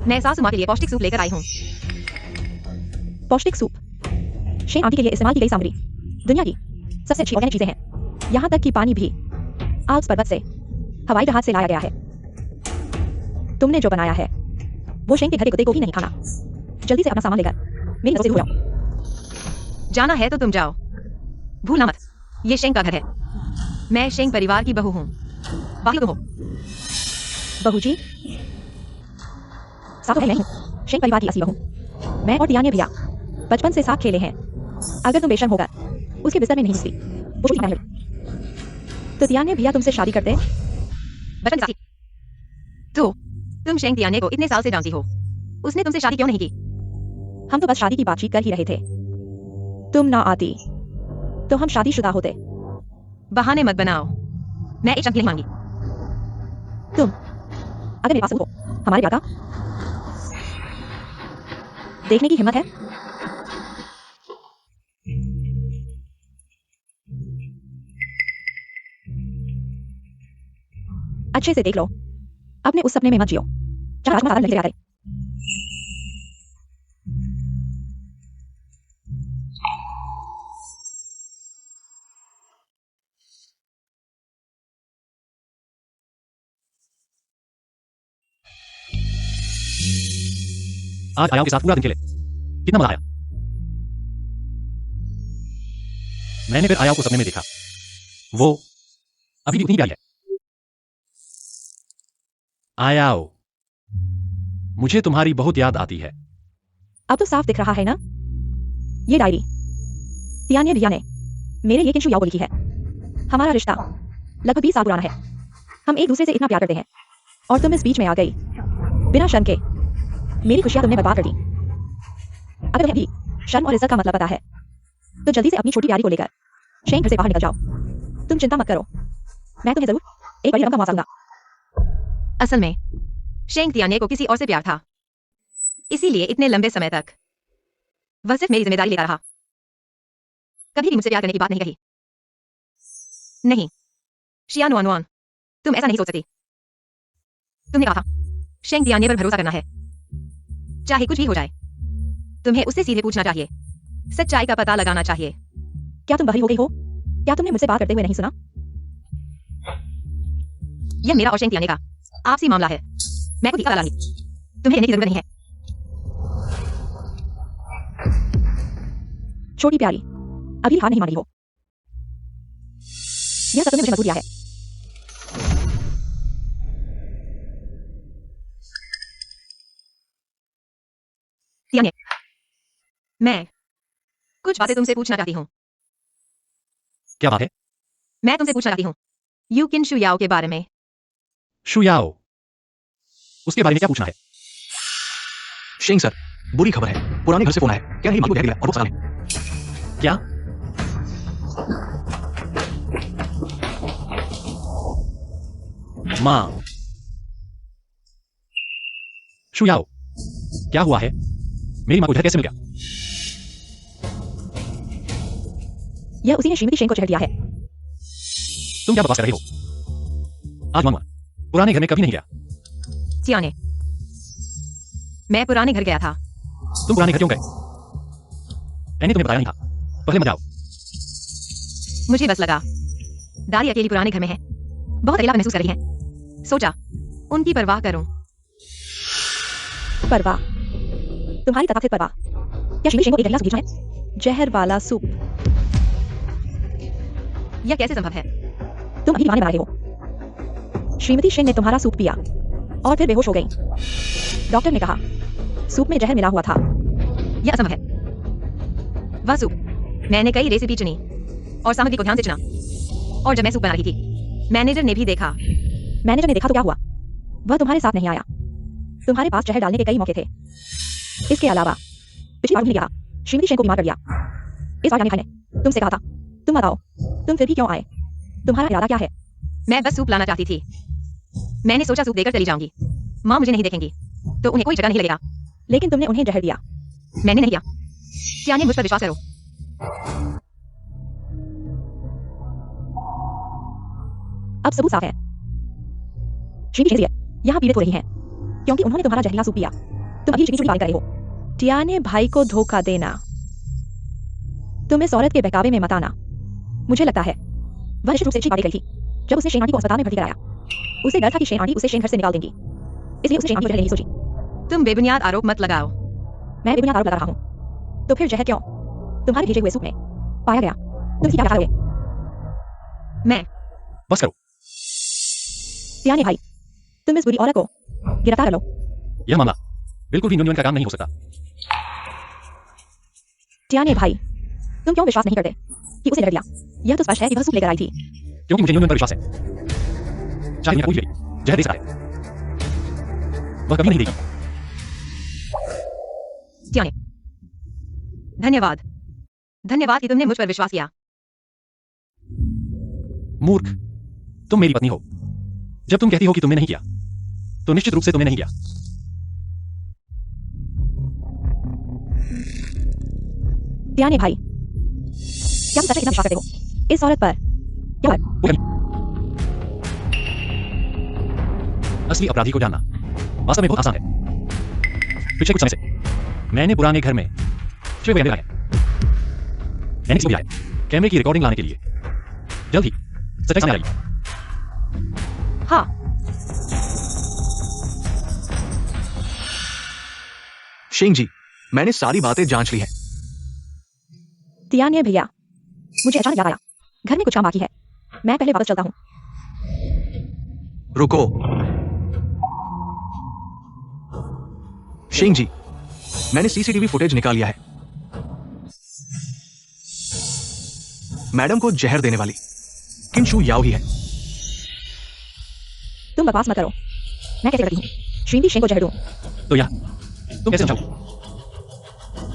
मैं सासू माँ के लिए पौष्टिक सूप लेकर आई हूँ। पौष्टिक सूप शेन आंटी के लिए इस्तेमाल की गई सामग्री दुनिया की सबसे अच्छी ऑर्गेनिक चीजें हैं। यहाँ तक कि पानी भी आल्प्स पर्वत से हवाई जहाज से लाया गया है। तुमने जो बनाया है वो शेन के घर के कुत्ते को भी नहीं खाना। जल्दी से अपना सामान लेकर मेरी नजरों से दूर जाओ। जाना है तो तुम जाओ, भूलना मत, ये शेंग का घर है। मैं शेंग परिवार की बहू हूँ, बाकी तुम हो। बहू जी, साथ तो मैं नहीं हूँ शेन परिवार की असली बहू। मैं और टियाने भैया बचपन से साथ खेले हैं। अगर तुम बेशर्म होगा उसके बिस्तर में नहीं घुसती वो छोटी बहन। तो टियाने भैया तुमसे शादी करते? बचपन साथी। तो तुम शेंग टियाने को इतने साल से जानती हो, उसने तुमसे शादी क्यों नहीं की? हम तो बस शादी की बातचीत कर ही रहे थे। तुम ना आती तो हम शादीशुदा होते। बहाने मत बनाओ, मैं एक शब्द नहीं मांगी। तुम अगर मेरे पास हो हमारे प्यार का देखने की हिम्मत है अच्छे से देख लो, अपने उस सपने में मत जियो जहाँ राजकुमार साधन नहीं आता है। आज आयाओं के साथ पूरा दिन खेले, कितना मजा आया। मैंने फिर आयाओं को सपने में देखा, वो अभी भी उतनी प्यारी है। आयाओ, मुझे तुम्हारी बहुत याद आती है। अब तो साफ दिख रहा है ना। ये डायरी तियान भैया ने मेरे लिए किंशु याओ को लिखी है। हमारा रिश्ता लगभग 20 साल पुराना है। हम एक दूसरे से इतना प्यार करते हैं और तुम इस बीच में आ गई बिना शर्म के। मेरी खुशियां तुमने बर्बाद कर दी। अगर तुम्हें भी शर्म और इज्जत का मतलब पता है तो जल्दी से अपनी छोटी प्यारी को लेकर शेंग घर से बाहर निकल जाओ। तुम चिंता मत करो, मैं तुम्हें जरूर एक बड़ी रकम का मुआवजा दूंगा। असल में शेंग तियाने को किसी और से प्यार था, इसीलिए इतने लंबे समय तक वह सिर्फ मेरी जिम्मेदारी लेता रहा। कभी भी मुझसे प्यार करने की बात नहीं कही। नहीं शियान नुआन, तुम ऐसा नहीं सोच सकती। तुमने कहा था शेंग तियाने पर भरोसा करना है, चाहे कुछ भी हो जाए। तुम्हें उससे सीधे पूछना चाहिए, सच्चाई का पता लगाना चाहिए। क्या तुम बहरी हो गई हो? क्या तुमने मुझसे बात करते हुए नहीं सुना? यह मेरा और शेंग तियाने का आपसी मामला है। मैं खुद ही अकेला नहीं, तुम्हें कहने की जरूरत नहीं है। छोटी प्यारी, अभी हार नहीं मान रही हो। यह सब तुमने मुझे मजबूर किया है। तियाने, मैं कुछ बातें तुमसे पूछना चाहती हूँ। क्या बात है? मैं तुमसे पूछना चाहती हूँ यू किंशु याओ के बारे में। शुयाओ, उसके बारे में क्या पूछना है? शेंग सर, बुरी खबर है। पुराने घर से फोन आया। क्या ही मालूम है और वो साले। क्या? माँ, शुयाओ, क्या हुआ है? मेरी माँ को जहर कैसे मिल गया? यह उसी ने श्रीमती शेंग को जहर दिया है। तुम क्या बकवास कर रही हो? आज मामा पुराने घर में कभी नहीं गया। तियाने, मैं पुराने घर गया था। तुम पुराने घर क्यों गए? मैंने तुम्हें बताया नहीं था। पहले मत जाओ। मुझे बस लगा दादी अकेली पुराने घर में है, बहुत अकेला महसूस कर रही है। सोचा उनकी परवाह करूं। परवाह? तुम्हारी तथाकथित परवाह? क्या श्रीमती शेंग को एक जहरीला सूप भेजना है? जहर वाला सूप? यह कैसे संभव है? तुम अभी दीवाने बना रहे हो। श्रीमती शेंग ने तुम्हारा सूप पिया और फिर बेहोश हो गई। डॉक्टर ने कहा सूप में जहर मिला हुआ था। यह असंभव है। वह सूप मैंने कई रेसिपी चुनी और सामग्री को ध्यान से चुना, और जब मैं सूप बना रही थी मैनेजर ने भी देखा। मैनेजर ने देखा तो क्या हुआ? वह तुम्हारे साथ नहीं आया। तुम्हारे पास जहर डालने के कई मौके थे। इसके अलावा पिछली बार भी कहा श्रीमती शेंग को बीमार कर दिया। इस बार जाने ने तुमसे कहा था तुम बताओ तुम फिर भी क्यों आए? तुम्हारा इरादा क्या है? मैं बस सूप लाना चाहती थी। मैंने सोचा सूप देकर चली जाऊंगी, माँ मुझे नहीं देखेंगी तो उन्हें कोई झटका नहीं लगेगा। लेकिन तुमने उन्हें जहर दिया। मैंने नहीं किया। क्या मुझ पर विश्वास करो। अब सबूत साफ है। श्रीमती शेंग यहाँ पीड़ित हो रही हैं क्योंकि उन्होंने तुम्हारा जहरीला सूप पिया। तुम अभी चिकनी चुड़ी पार कर रहे हो। टियाने भाई को धोखा देना। तुम इस औरत के बहकावे में मत आना। मुझे लगता है वह निश्चित रूप से अच्छी बातें करी थी जब उसने शेंग आंटी को अस्पताल में भर्ती कराया। उसे डर था कि शेंग आंटी उसे शेंग घर से निकाल देंगी, इसलिए उसने शेंग आंटी को जहर नहीं सोची। तुम बेबुनियाद आरोप मत लगाओ। मैं बेबुनियाद आरोप लगा रहा हूँ तो फिर जहर क्यों तुम्हारे भेजे हुए सूप में पाया गया? तुम इसकी क्या करोगे? मैं बस करो। टियाने भाई, तुम इस बुरी औरत को गिरफ्तार कर लो। यह मामला बिल्कुल भी न्यून का काम नहीं हो सकता। टियाने भाई, तुम क्यों विश्वास नहीं करते कि उसे जहर दिया? यह तो स्पष्ट है कि वह सूप लेकर आई थी। क्योंकि मुझे न्यून पर विश्वास है। चाहे दुनिया कोई भी जहर दे सकता है, वह कभी नहीं देगी। तियाने, धन्यवाद। धन्यवाद कि तुमने मुझ पर विश्वास किया। मूर्ख, तुम मेरी पत्नी हो। जब तुम कहती हो कि तुमने नहीं किया तो निश्चित रूप से तुमने नहीं किया। टियाने भाई, क्या तुम सच में इतना विश्वास करते हो इस औरत पर? क्या असली अपराधी को जानना वास्तव में बहुत आसान है। पिछले कुछ समय से मैंने पुराने घर में छुपे हुए कैमरे लगाए हैं। मैंने इसको भी लाया कैमरे की रिकॉर्डिंग लाने के लिए। जल्द ही सच्चाई सामने आएगी। हाँ, शेंग जी, मैंने सारी बातें जांच ली है। तियान्ये भैया, मुझे अचानक याद आया, घर में कुछ काम बाकी है। मैं पहले वापस चलता हूँ। रुको शेंग जी, मैंने सीसीटीवी फुटेज निकाल लिया है। मैडम को जहर देने वाली किन शू याओ ही है। तुम बकवास मत करो। मैं कैसे करती हूँ श्रीमती शेंग को जहर दूं? तो या तुम कैसे समझाओ?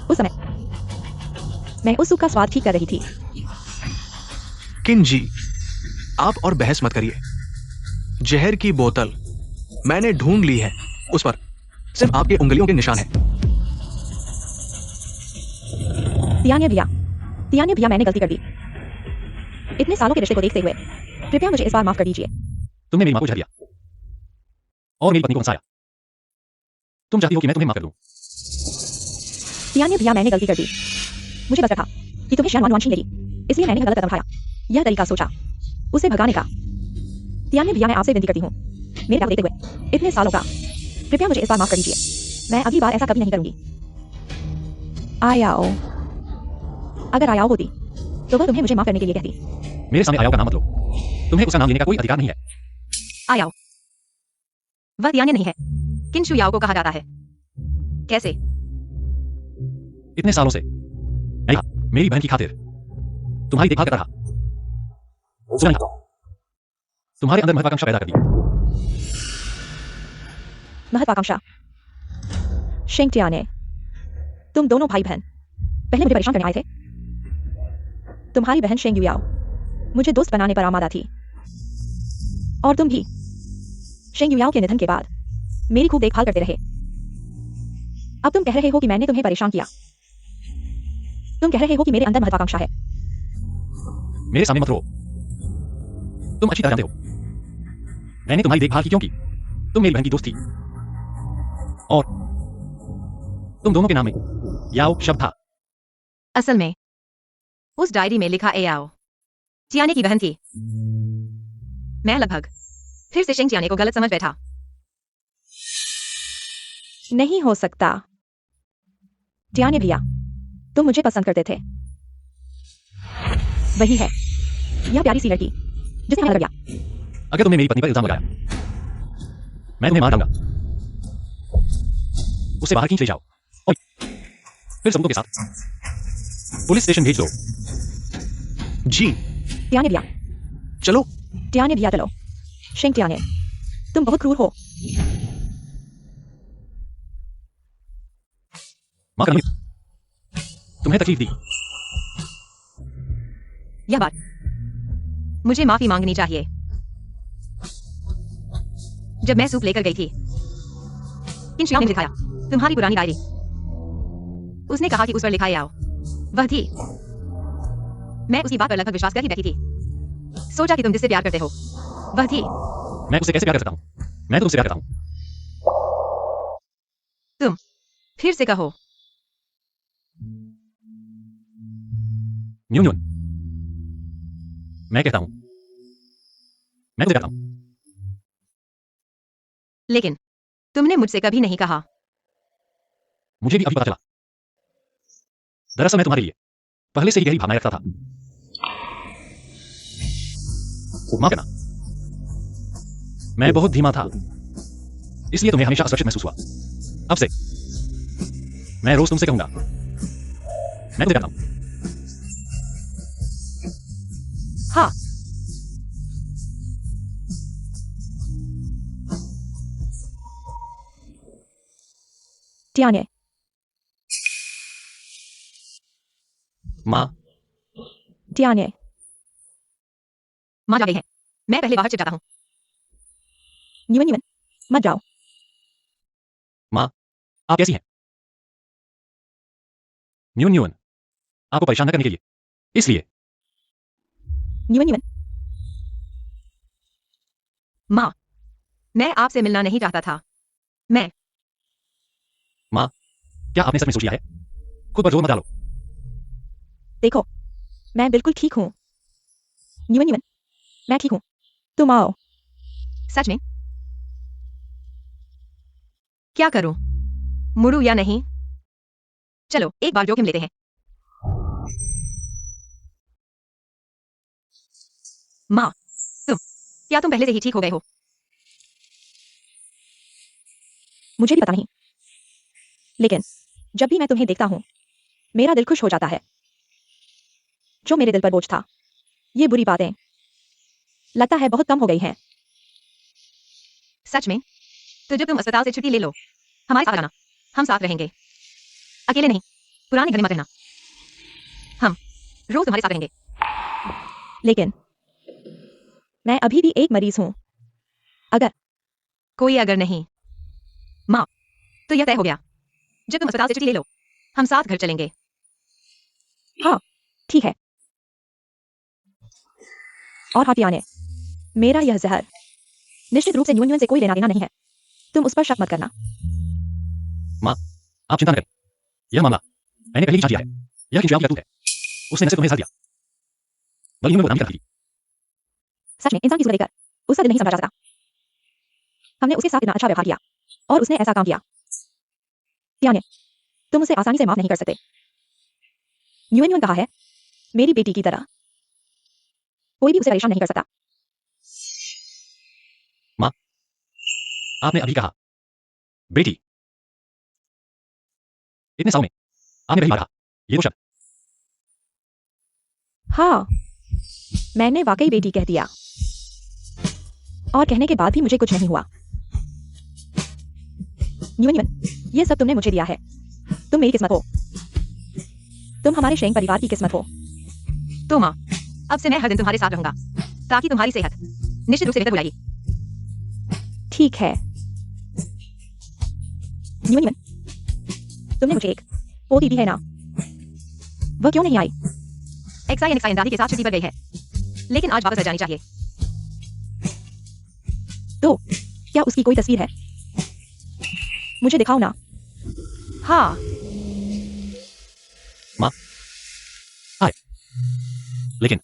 उस समय मैं उस सूप का स्वाद ठीक कर रही थी। किन जी, आप और बहस मत करिए। जहर की बोतल मैंने ढूंढ ली है, उस पर सिर्फ आपके उंगलियों के निशान हैं। तियान्ये भैया, मैंने गलती कर दी। इतने सालों के रिश्ते को देखते हुए कृपया मुझे इस बार माफ कर दीजिए। तुमने मेरी मां को जहर दिया और मेरी पत्नी को फंसाया। तुम चाहती हो कि मैं तुम्हें माफ कर दूं? तियान्ये भैया, मैंने गलती कर दी। मुझे पता था कि तुम्हें शान वानवान छीन लेगी, इसलिए मैंने गलत कदम उठाया। यह तरीका सोचा उसे भगाने का। तियान्ये भैया, मैं आपसे विनती करती हूँ, मेरे प्यार देखते हुए इतने सालों का कृपया मुझे इस बार माफ कर दीजिए। मैं अगली बार ऐसा कभी नहीं करूंगी। आयाओ, अगर आयाओ होती तो वह तुम्हें मुझे माफ करने के लिए कहती। मेरे सामने आयाओ का नाम मत लो। तुम्हें उसका नाम लेने का कोई अधिकार नहीं है। आयाओ, वह तियान्ये नहीं है। किन शू याओ को कहा जाता है। कैसे? इतने सालों से मैं यहाँ मेरी बहन की खातिर तुम्हारी देखभाल करता रहा। सुना नहीं, तुम्हारे अंदर महत्वाकांक्षा पैदा कर दी। महत्वाकांक्षा? शेंग तियान्ये, तुम दोनों भाई बहन पहले मुझे परेशान करने आए थे। तुम्हारी बहन शेंग युयाओ मुझे दोस्त बनाने पर आमादा थी, और तुम भी शेंग युयाओ के निधन के बाद मेरी खूब देखभाल करते रहे। अब तुम कह रहे हो कि मैंने तुम्हें परेशान किया। तुम कह रहे हो कि मेरे अंदर महत्वाकांक्षा है। मेरे सामने मत रो। तुम अच्छी तरह जानते हो मैंने तुम्हारी देखभाल की क्यों की। तुम मेरी बहन की दोस्त थी और तुम दोनों के नाम में याओ शब्द था। असल में उस डायरी में लिखा एयाओ तियान्ये की बहन थी। मैं लगभग फिर से शेंग तियान्ये को गलत समझ बैठा। नहीं हो सकता। तियान्ये भैया, तुम मुझे पसंद करते थे। वही है यह प्यारी सी लड़की जिसे मैं लग गया। अगर तुमने मेरी पत्नी पर इल्जाम लगाया मैं तुम्हें मार डालूंगा। उसे बाहर खींच ले जाओ और फिर सबूतों के साथ पुलिस स्टेशन भेज दो। जी तियान्ये भैया, चलो। तियान्ये भैया, चलो। शेंग तियान्ये, तुम बहुत क्रूर हो। मां का नाम तुम्हें तकलीफ दी। यह बात मुझे माफी मांगनी चाहिए। जब मैं सूप लेकर गई थी, किन शू याओ ने दिखाया तुम्हारी पुरानी डायरी। उसने कहा कि उस पर लिखा है आओ। वह थी। मैं उसकी बात पर लगभग विश्वास कर ही बैठी थी। सोचा कि तुम जिससे प्यार करते हो वह थी। मैं उससे कैसे प्यार कर सकता हूं? मैं तो तुमसे प्यार करता हूं। तुम फिर से कहो। न्यून न्यून, मैं कहता हूं मैं तुझे कहता हूं। लेकिन तुमने मुझसे कभी नहीं कहा। मुझे भी अभी पता चला। दरअसल मैं तुम्हारे लिए पहले से ही गहरी भावनाएं रखता था। माफ करना, मैं बहुत धीमा था, इसलिए तुम्हें हमेशा असुरक्षित महसूस हुआ। अब से मैं रोज तुमसे कहूंगा मैं तुझे कहता हूं। हाँ, तियान्ये, मां, तियान्ये, मां जा गई है। मैं पहले बाहर चल जाता हूँ। न्यून न्यून, मत जाओ। मां, आप कैसी हैं? न्यून न्यून, आपको परेशान न करने के लिए, इसलिए। न्यून न्यून, माँ, मैं आपसे मिलना नहीं चाहता था। मैं माँ, क्या आपने सच में सोच लिया है? खुद पर जोर मत डालो। देखो, मैं बिल्कुल ठीक हूँ। न्यून, मैं ठीक हूँ। तुम आओ। सच में क्या करूं? मुड़ू या नहीं? चलो एक बार जोखिम लेते हैं। माँ, क्या तुम पहले से ही ठीक हो गए हो? मुझे भी पता नहीं, लेकिन जब भी मैं तुम्हें देखता हूँ, मेरा दिल खुश हो जाता है। जो मेरे दिल पर बोझ था, ये बुरी बातें, लगता है बहुत कम हो गई हैं। सच में? तो जब तुम अस्पताल से छुट्टी ले लो, हमारे साथ आना। हम साथ रहेंगे। अकेले नहीं, पुराने घर में मत रहना। हम रोज तुम्हारे साथ रहेंगे। लेकिन मैं अभी भी एक मरीज हूँ। अगर कोई अगर नहीं। माँ, तो यह तय हो गया। जब तुम अस्पताल से छुट्टी ले लो, हम साथ घर चलेंगे। हाँ, ठीक है। और हाफियाने, मेरा यह जहर निश्चित रूप से न्यून से कोई लेना देना नहीं है। तुम उस पर शक मत करना। माँ, आप चिंता न करें। यह मामला मैंने पहले ही जांच लिया है। यह किंचुआओं की करतूत है। उसने न सिर्फ तुम्हें साथ दिया, बल्कि हमें बदनामी करती थी। सच में इंसान की सूरत देखकर उसका दिल नहीं समझा जा सकता। हमने उसके साथ इतना अच्छा व्यवहार किया और उसने ऐसा काम किया। त्याने, तुम उसे आसानी से माफ नहीं कर सकते। न्यून कहा है, मेरी बेटी की तरह कोई भी उसे परेशान नहीं कर सकता। माँ, आपने अभी कहा बेटी। इतने सालों में आपने पहली बार कहा ये तो शब्द। हाँ, मैंने वाकई बेटी कह दिया। और कहने के बाद भी मुझे कुछ नहीं हुआ। न्यून, ये सब तुमने मुझे दिया है। तुम मेरी किस्मत हो। तुम हमारे शेंग परिवार की किस्मत हो। तो माँ, अब से मैं हर दिन तुम्हारे साथ रहूंगा, ताकि तुम्हारी सेहत निश्चित रूप से बेहतर हो जाएगी। ठीक है। न्यून, तुमने मुझे एक पोती दी है ना? वह क्यों नहीं आई? एक्साइन दादी के साथ छुट्टी पर गई है, लेकिन आज वापस आ जानी चाहिए। तो क्या उसकी कोई तस्वीर है? मुझे दिखाओ ना। हाँ, माँ, हाय। लेकिन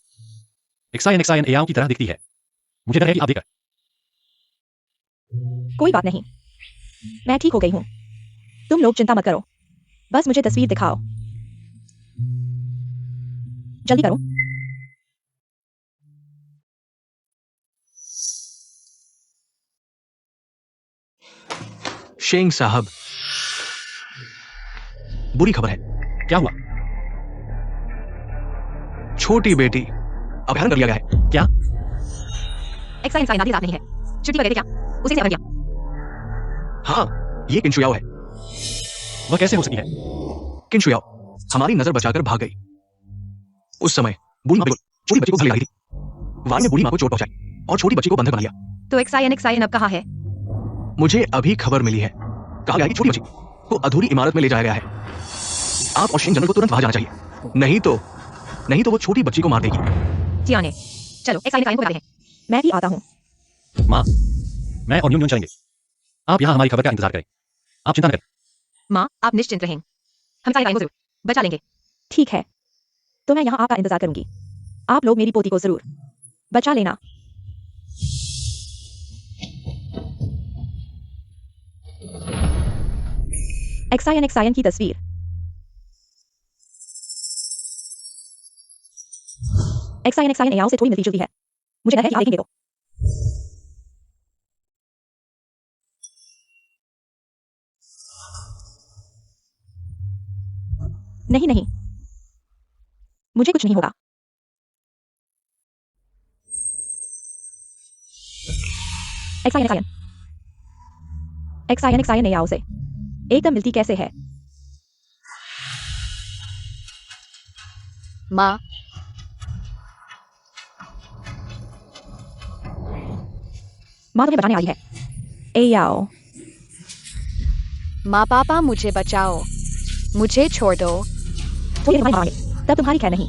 एक्साइन एआओं की तरह दिखती है। मुझे डर है कि आप देखकर। कोई बात नहीं, मैं ठीक हो गई हूँ। तुम लोग चिंता मत करो। बस मुझे तस्वीर दिखाओ। जल्दी करो। शेंग साहब, बुरी खबर है। क्या हुआ? छोटी बेटी अपहरण कर लिया गया है। क्या? एक्साइन दादी साथ नहीं है। छुट्टी पर गए थे क्या? उसे से अपहरण किया। हाँ, ये किंचुयाओ है। वह कैसे हो सकती है? किंचुयाओ हमारी नजर बचाकर भाग गई। उस समय बूढ़ी माँ बिल्कुल छोटी बच्ची को घर ले आई थी। वार ने बूढ़ी माँ को चोट पहुंचाई और छोटी बच्ची को बंधक बना लिया। तो एक्साइन अब कहाँ है? मुझे अभी खबर मिली है। कहा गया है कि छोटी बच्ची को अधूरी इमारत में ले जाया गया है। आप और शेंग जनरल को तुरंत वहां जाना चाहिए। नहीं तो वो छोटी बच्ची को मार देगी। जियाने, चलो एक्साइन को बुलाते हैं। मैं भी आता हूँ। माँ, मैं और न्यून चलेंगे। आप यहाँ हमारी खबर का इंतजार करें। आप चिंता न करें। माँ, आप निश्चिंत रहें। हम एक्साइन को जरूर बचा लेंगे। ठीक है, तो मैं यहाँ आपका इंतजार करूंगी। आप लोग मेरी पोती को जरूर बचा लेना। एक्साइन की तस्वीर। एक्साइन एआओ से थोड़ी मिलती जुलती है। मुझे डर है कि आप देखेंगे तो। नहीं, मुझे कुछ नहीं होगा। एक्साइन एआओ से एकदम मिलती कैसे है? माँ, माँ तुम्हें बचाने आई है। एआओ, माँ पापा मुझे बचाओ। मुझे छोड़ दो। थोड़ी देर तुम्हारे मारेंगे, तब तुम्हारी खैर नहीं।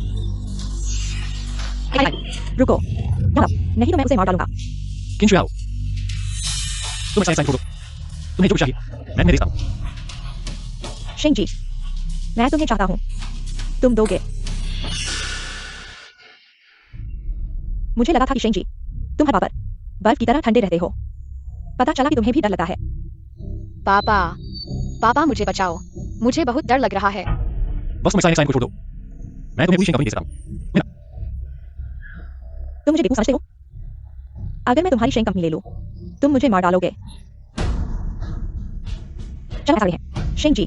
रुको, नहीं तो मैं उसे मार डालूंगा। किंचुआओ, तुम एक्साइन छोड़ दो। तुम्हें जो भी चाहिए मैं तुम्हें देता हूँ। शिंजी, मैं तुम्हें चाहता हूँ, तुम दोगे। मुझे लगा था कि शिंजी, तुम हर बात पर बर्फ की तरह ठंडे रहते हो। पता चला कि तुम्हें भी डर लगता है। पापा, पापा मुझे बचाओ, मुझे बहुत डर लग रहा है। बस तुम एक्साइन को छोड़ दो, मैं तुम्हें पूरी शेंग कंपनी दे सकता हूँ। तुम मुझे बेवकूफ समझते हो? अगर मैं तुम्हारी शेंग कंपनी ले लूं, तुम मुझे मार डालोगे। चलो ऐसा है, शिंजी,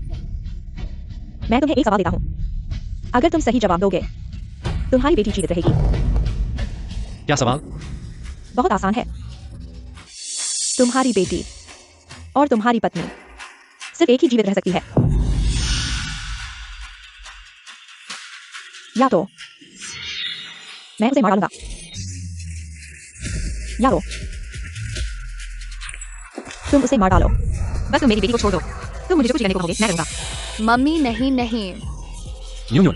मैं तुम्हें एक सवाल देता हूँ। अगर तुम सही जवाब दोगे, तुम्हारी बेटी जीवित रहेगी। क्या सवाल? बहुत आसान है। तुम्हारी बेटी और तुम्हारी पत्नी सिर्फ एक ही जीवित रह सकती है। या तो मैं उसे मार डालूंगा, या तो तुम उसे मार डालो। बस तुम मेरी बेटी को छोड़ दो। तुम मुझे कुछ करने को कहोगे, मैं करूंगा। मम्मी नहीं नहीं, यूनियन,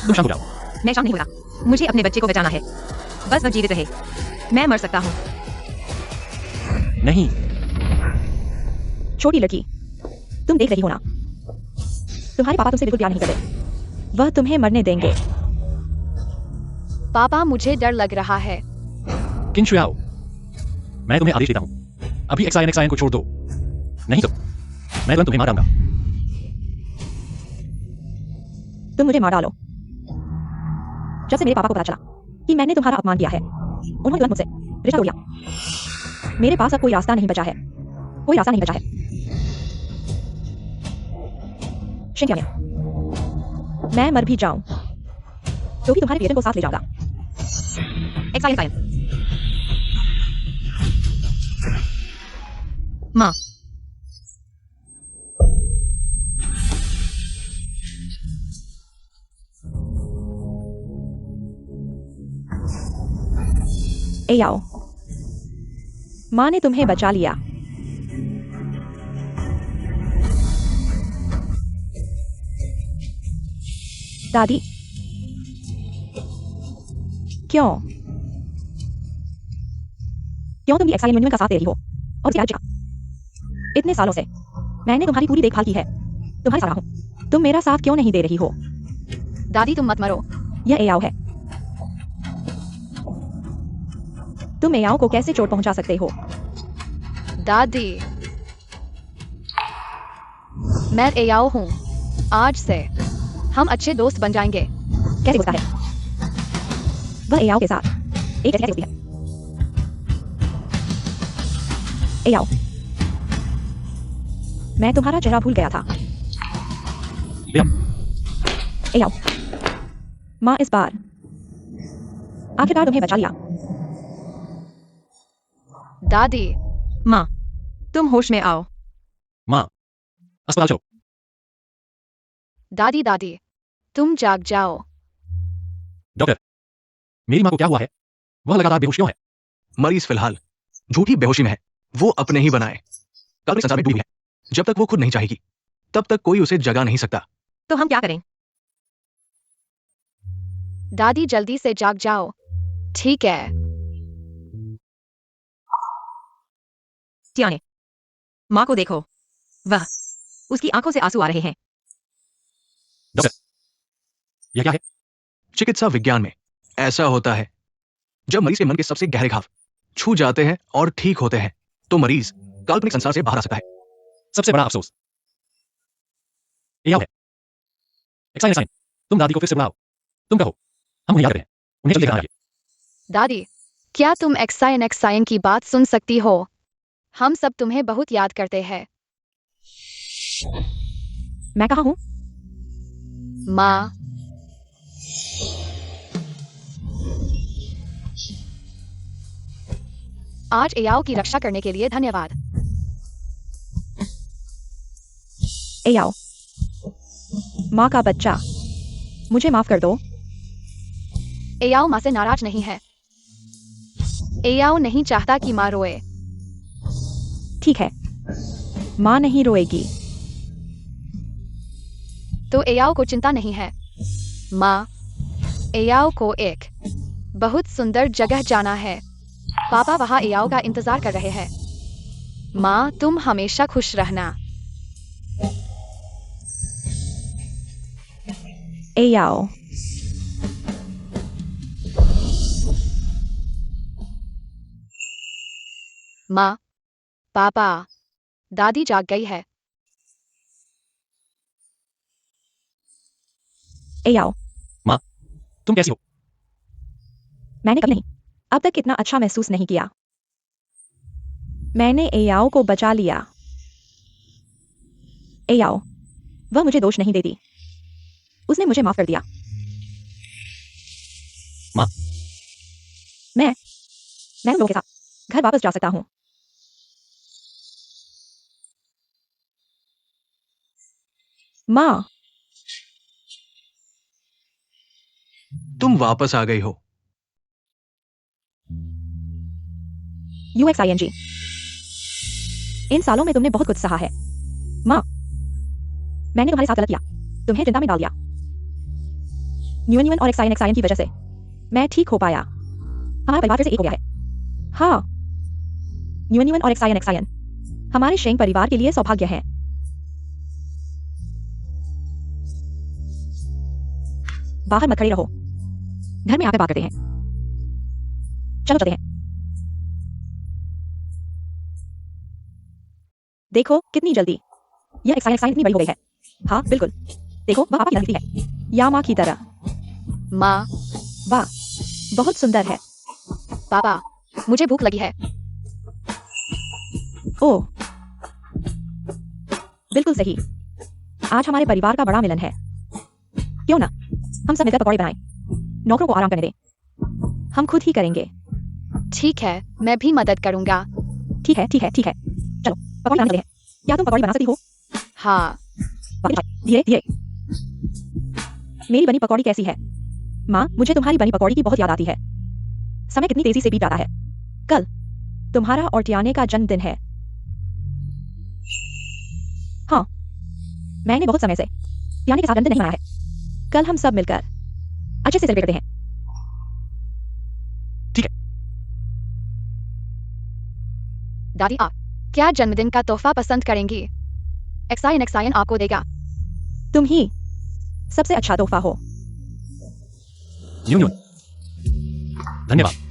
तुम शांत हो जाओ। मैं शांत नहीं हो रहा। मुझे अपने बच्चे को बचाना है। बस वह जीवित रहे। मैं मर सकता हूँ। नहीं, छोटी लड़की, तुम देख रही हो ना, तुम्हारे पापा तुमसे बिल्कुल प्यार नहीं करते। वह तुम्हें मरने देंगे। पापा मुझे डर लग रहा है। किन शुयाओ, मैं तुम्हें आदेश देता हूँ, अभी एक्साइन को छोड़ दो, नहीं तो मैं तुरंत तुम्हें मार डालूंगा। तुम मुझे मार डालो। जब से मेरे पापा को पता चला कि मैंने तुम्हारा अपमान किया है, उन्होंने तुरंत मुझसे रिश्ता तोड़ दिया। मेरे पास अब कोई रास्ता नहीं बचा है, कोई रास्ता नहीं बचा है। शिंजिया, मैं मर भी जाऊं तो भी तुम्हारे बेटे को साथ ले जाऊंगा। एक्साइन। माँ, ए आओ, माँ ने तुम्हें बचा लिया। दादी, क्यों क्यों तुम भी एक्साइन यूनियन का साथ दे रही हो और उसे आज इतने सालों से मैंने तुम्हारी पूरी देखभाल की है, तुम्हारे साथ रहा हूं, तुम मेरा साथ क्यों नहीं दे रही हो? दादी तुम मत मरो। यह एयाओ है। तुम एयाओ को कैसे चोट पहुंचा सकते हो? दादी, मैं एयाओ हूँ, आज से हम अच्छे दोस्त बन जाएंगे। कैसे होता है? वह एयाओ के साथ एक कैसे होती है? एयाओ, मैं तुम्हारा चेहरा भूल गया था। एयाओ, माँ इस बार आखिरकार तुम्हें बचा लिया। दादी, माँ, तुम होश में आओ। माँ, अस्पताल चलो। दादी दादी, तुम जाग जाओ। डॉक्टर, मेरी माँ को क्या हुआ है? वह लगातार बेहोश क्यों है? मरीज फिलहाल झूठी बेहोशी में है। वो अपने ही बनाए काल्पनिक संसार में डूबी है। जब तक वो खुद नहीं चाहेगी, तब तक कोई उसे जगा नहीं सकता। तो हम क्या करें? दादी जल्दी से जाग जाओ। ठीक है। टियाने, माँ को देखो, वह उसकी आंखों से आंसू आ रहे हैं। डॉक्टर, यह क्या है? चिकित्सा विज्ञान में ऐसा होता है, जब मरीज के मन के सबसे गहरे घाव छू जाते हैं और ठीक होते हैं, तो मरीज काल्पनिक संसार से बाहर आ सकता है। सबसे बड़ा अफसोस यह है। एक्साइन, तुम दादी को फिर से बुलाओ। तुम कहो, हम उन्हें याद करें, उन्हें जल्दी दिखाना चाहिए। दादी, क्या तुम एक्साइन की बात सुन सकती हो? हम सब तुम्हें बहुत याद करते हैं। मैं कहाँ हूँ? माँ, आज एयाओ की रक्षा करने के लिए धन्यवाद। एयाओ, माँ का बच्चा, मुझे माफ कर दो। एयाओ माँ से नाराज नहीं है। एयाओ नहीं चाहता कि माँ रोए। ठीक है, माँ नहीं रोएगी। तो एयाओ को चिंता नहीं है। माँ, एयाओ को एक बहुत सुंदर जगह जाना है। पापा वहाँ एयाओ का इंतजार कर रहे हैं। माँ तुम हमेशा खुश रहना। Eyao. माँ पापा दादी जाग गई है। Eyao. माँ तुम कैसी हो? मैंने कभी नहीं अब तक कितना अच्छा महसूस नहीं किया। मैंने एयाओ को बचा लिया। एयाओ, वह मुझे दोष नहीं देती। उसने मुझे माफ कर दिया। माँ मैं उन लोगों के साथ घर वापस जा सकता हूँ। माँ, तुम वापस आ गई हो। UXING। इन सालों में तुमने बहुत कुछ सहा है। माँ, मैंने तुम्हारे साथ गलत किया, तुम्हें चिंता में डाल दिया। न्यून और एक्साइन की वजह से मैं ठीक हो पाया। हमारा परिवार फिर से एक हो गया है। हाँ, न्यून और एक्साइन हमारे शेंग परिवार के लिए सौभाग्य है। बाहर मत खड़े रहो, घर में आकर बात करते हैं। चलो चलते हैं। देखो कितनी जल्दी यह एक्साइन इतनी बड़ी हो गई है। हाँ बिल्कुल, देखो वह पापा की तरह दिखती है या माँ की तरह। माँ वाह, बहुत सुंदर है। पापा मुझे भूख लगी है। ओह, बिल्कुल सही। आज हमारे परिवार का बड़ा मिलन है। क्यों ना हम सब मिलकर पकौड़े बनाएं। नौकरों को आराम करने दें। हम खुद ही करेंगे। ठीक है मैं भी मदद करूँगा। ठीक है चलो पकौड़े बनाने चलते हैं। क्या तुम पकौड़े बना सकती हो? हाँ धीरे धीरे। मेरी बनी पकौड़ी कैसी है? माँ, मुझे तुम्हारी बनी पकौड़ी की बहुत याद आती है। समय कितनी तेजी से बीत जाता है। कल तुम्हारा और टियाने का जन्मदिन है। हाँ, मैंने बहुत समय से टियाने के साथ जन्मदिन नहीं मनाया है। कल हम सब मिलकर अच्छे से सेलिब्रेट करते हैं। ठीक है। दादी आप क्या जन्मदिन का तोहफा पसंद करेंगी? एक्साइन आपको देगा। तुम ही सबसे अच्छा तोहफा हो। न्यून धन्यवाद।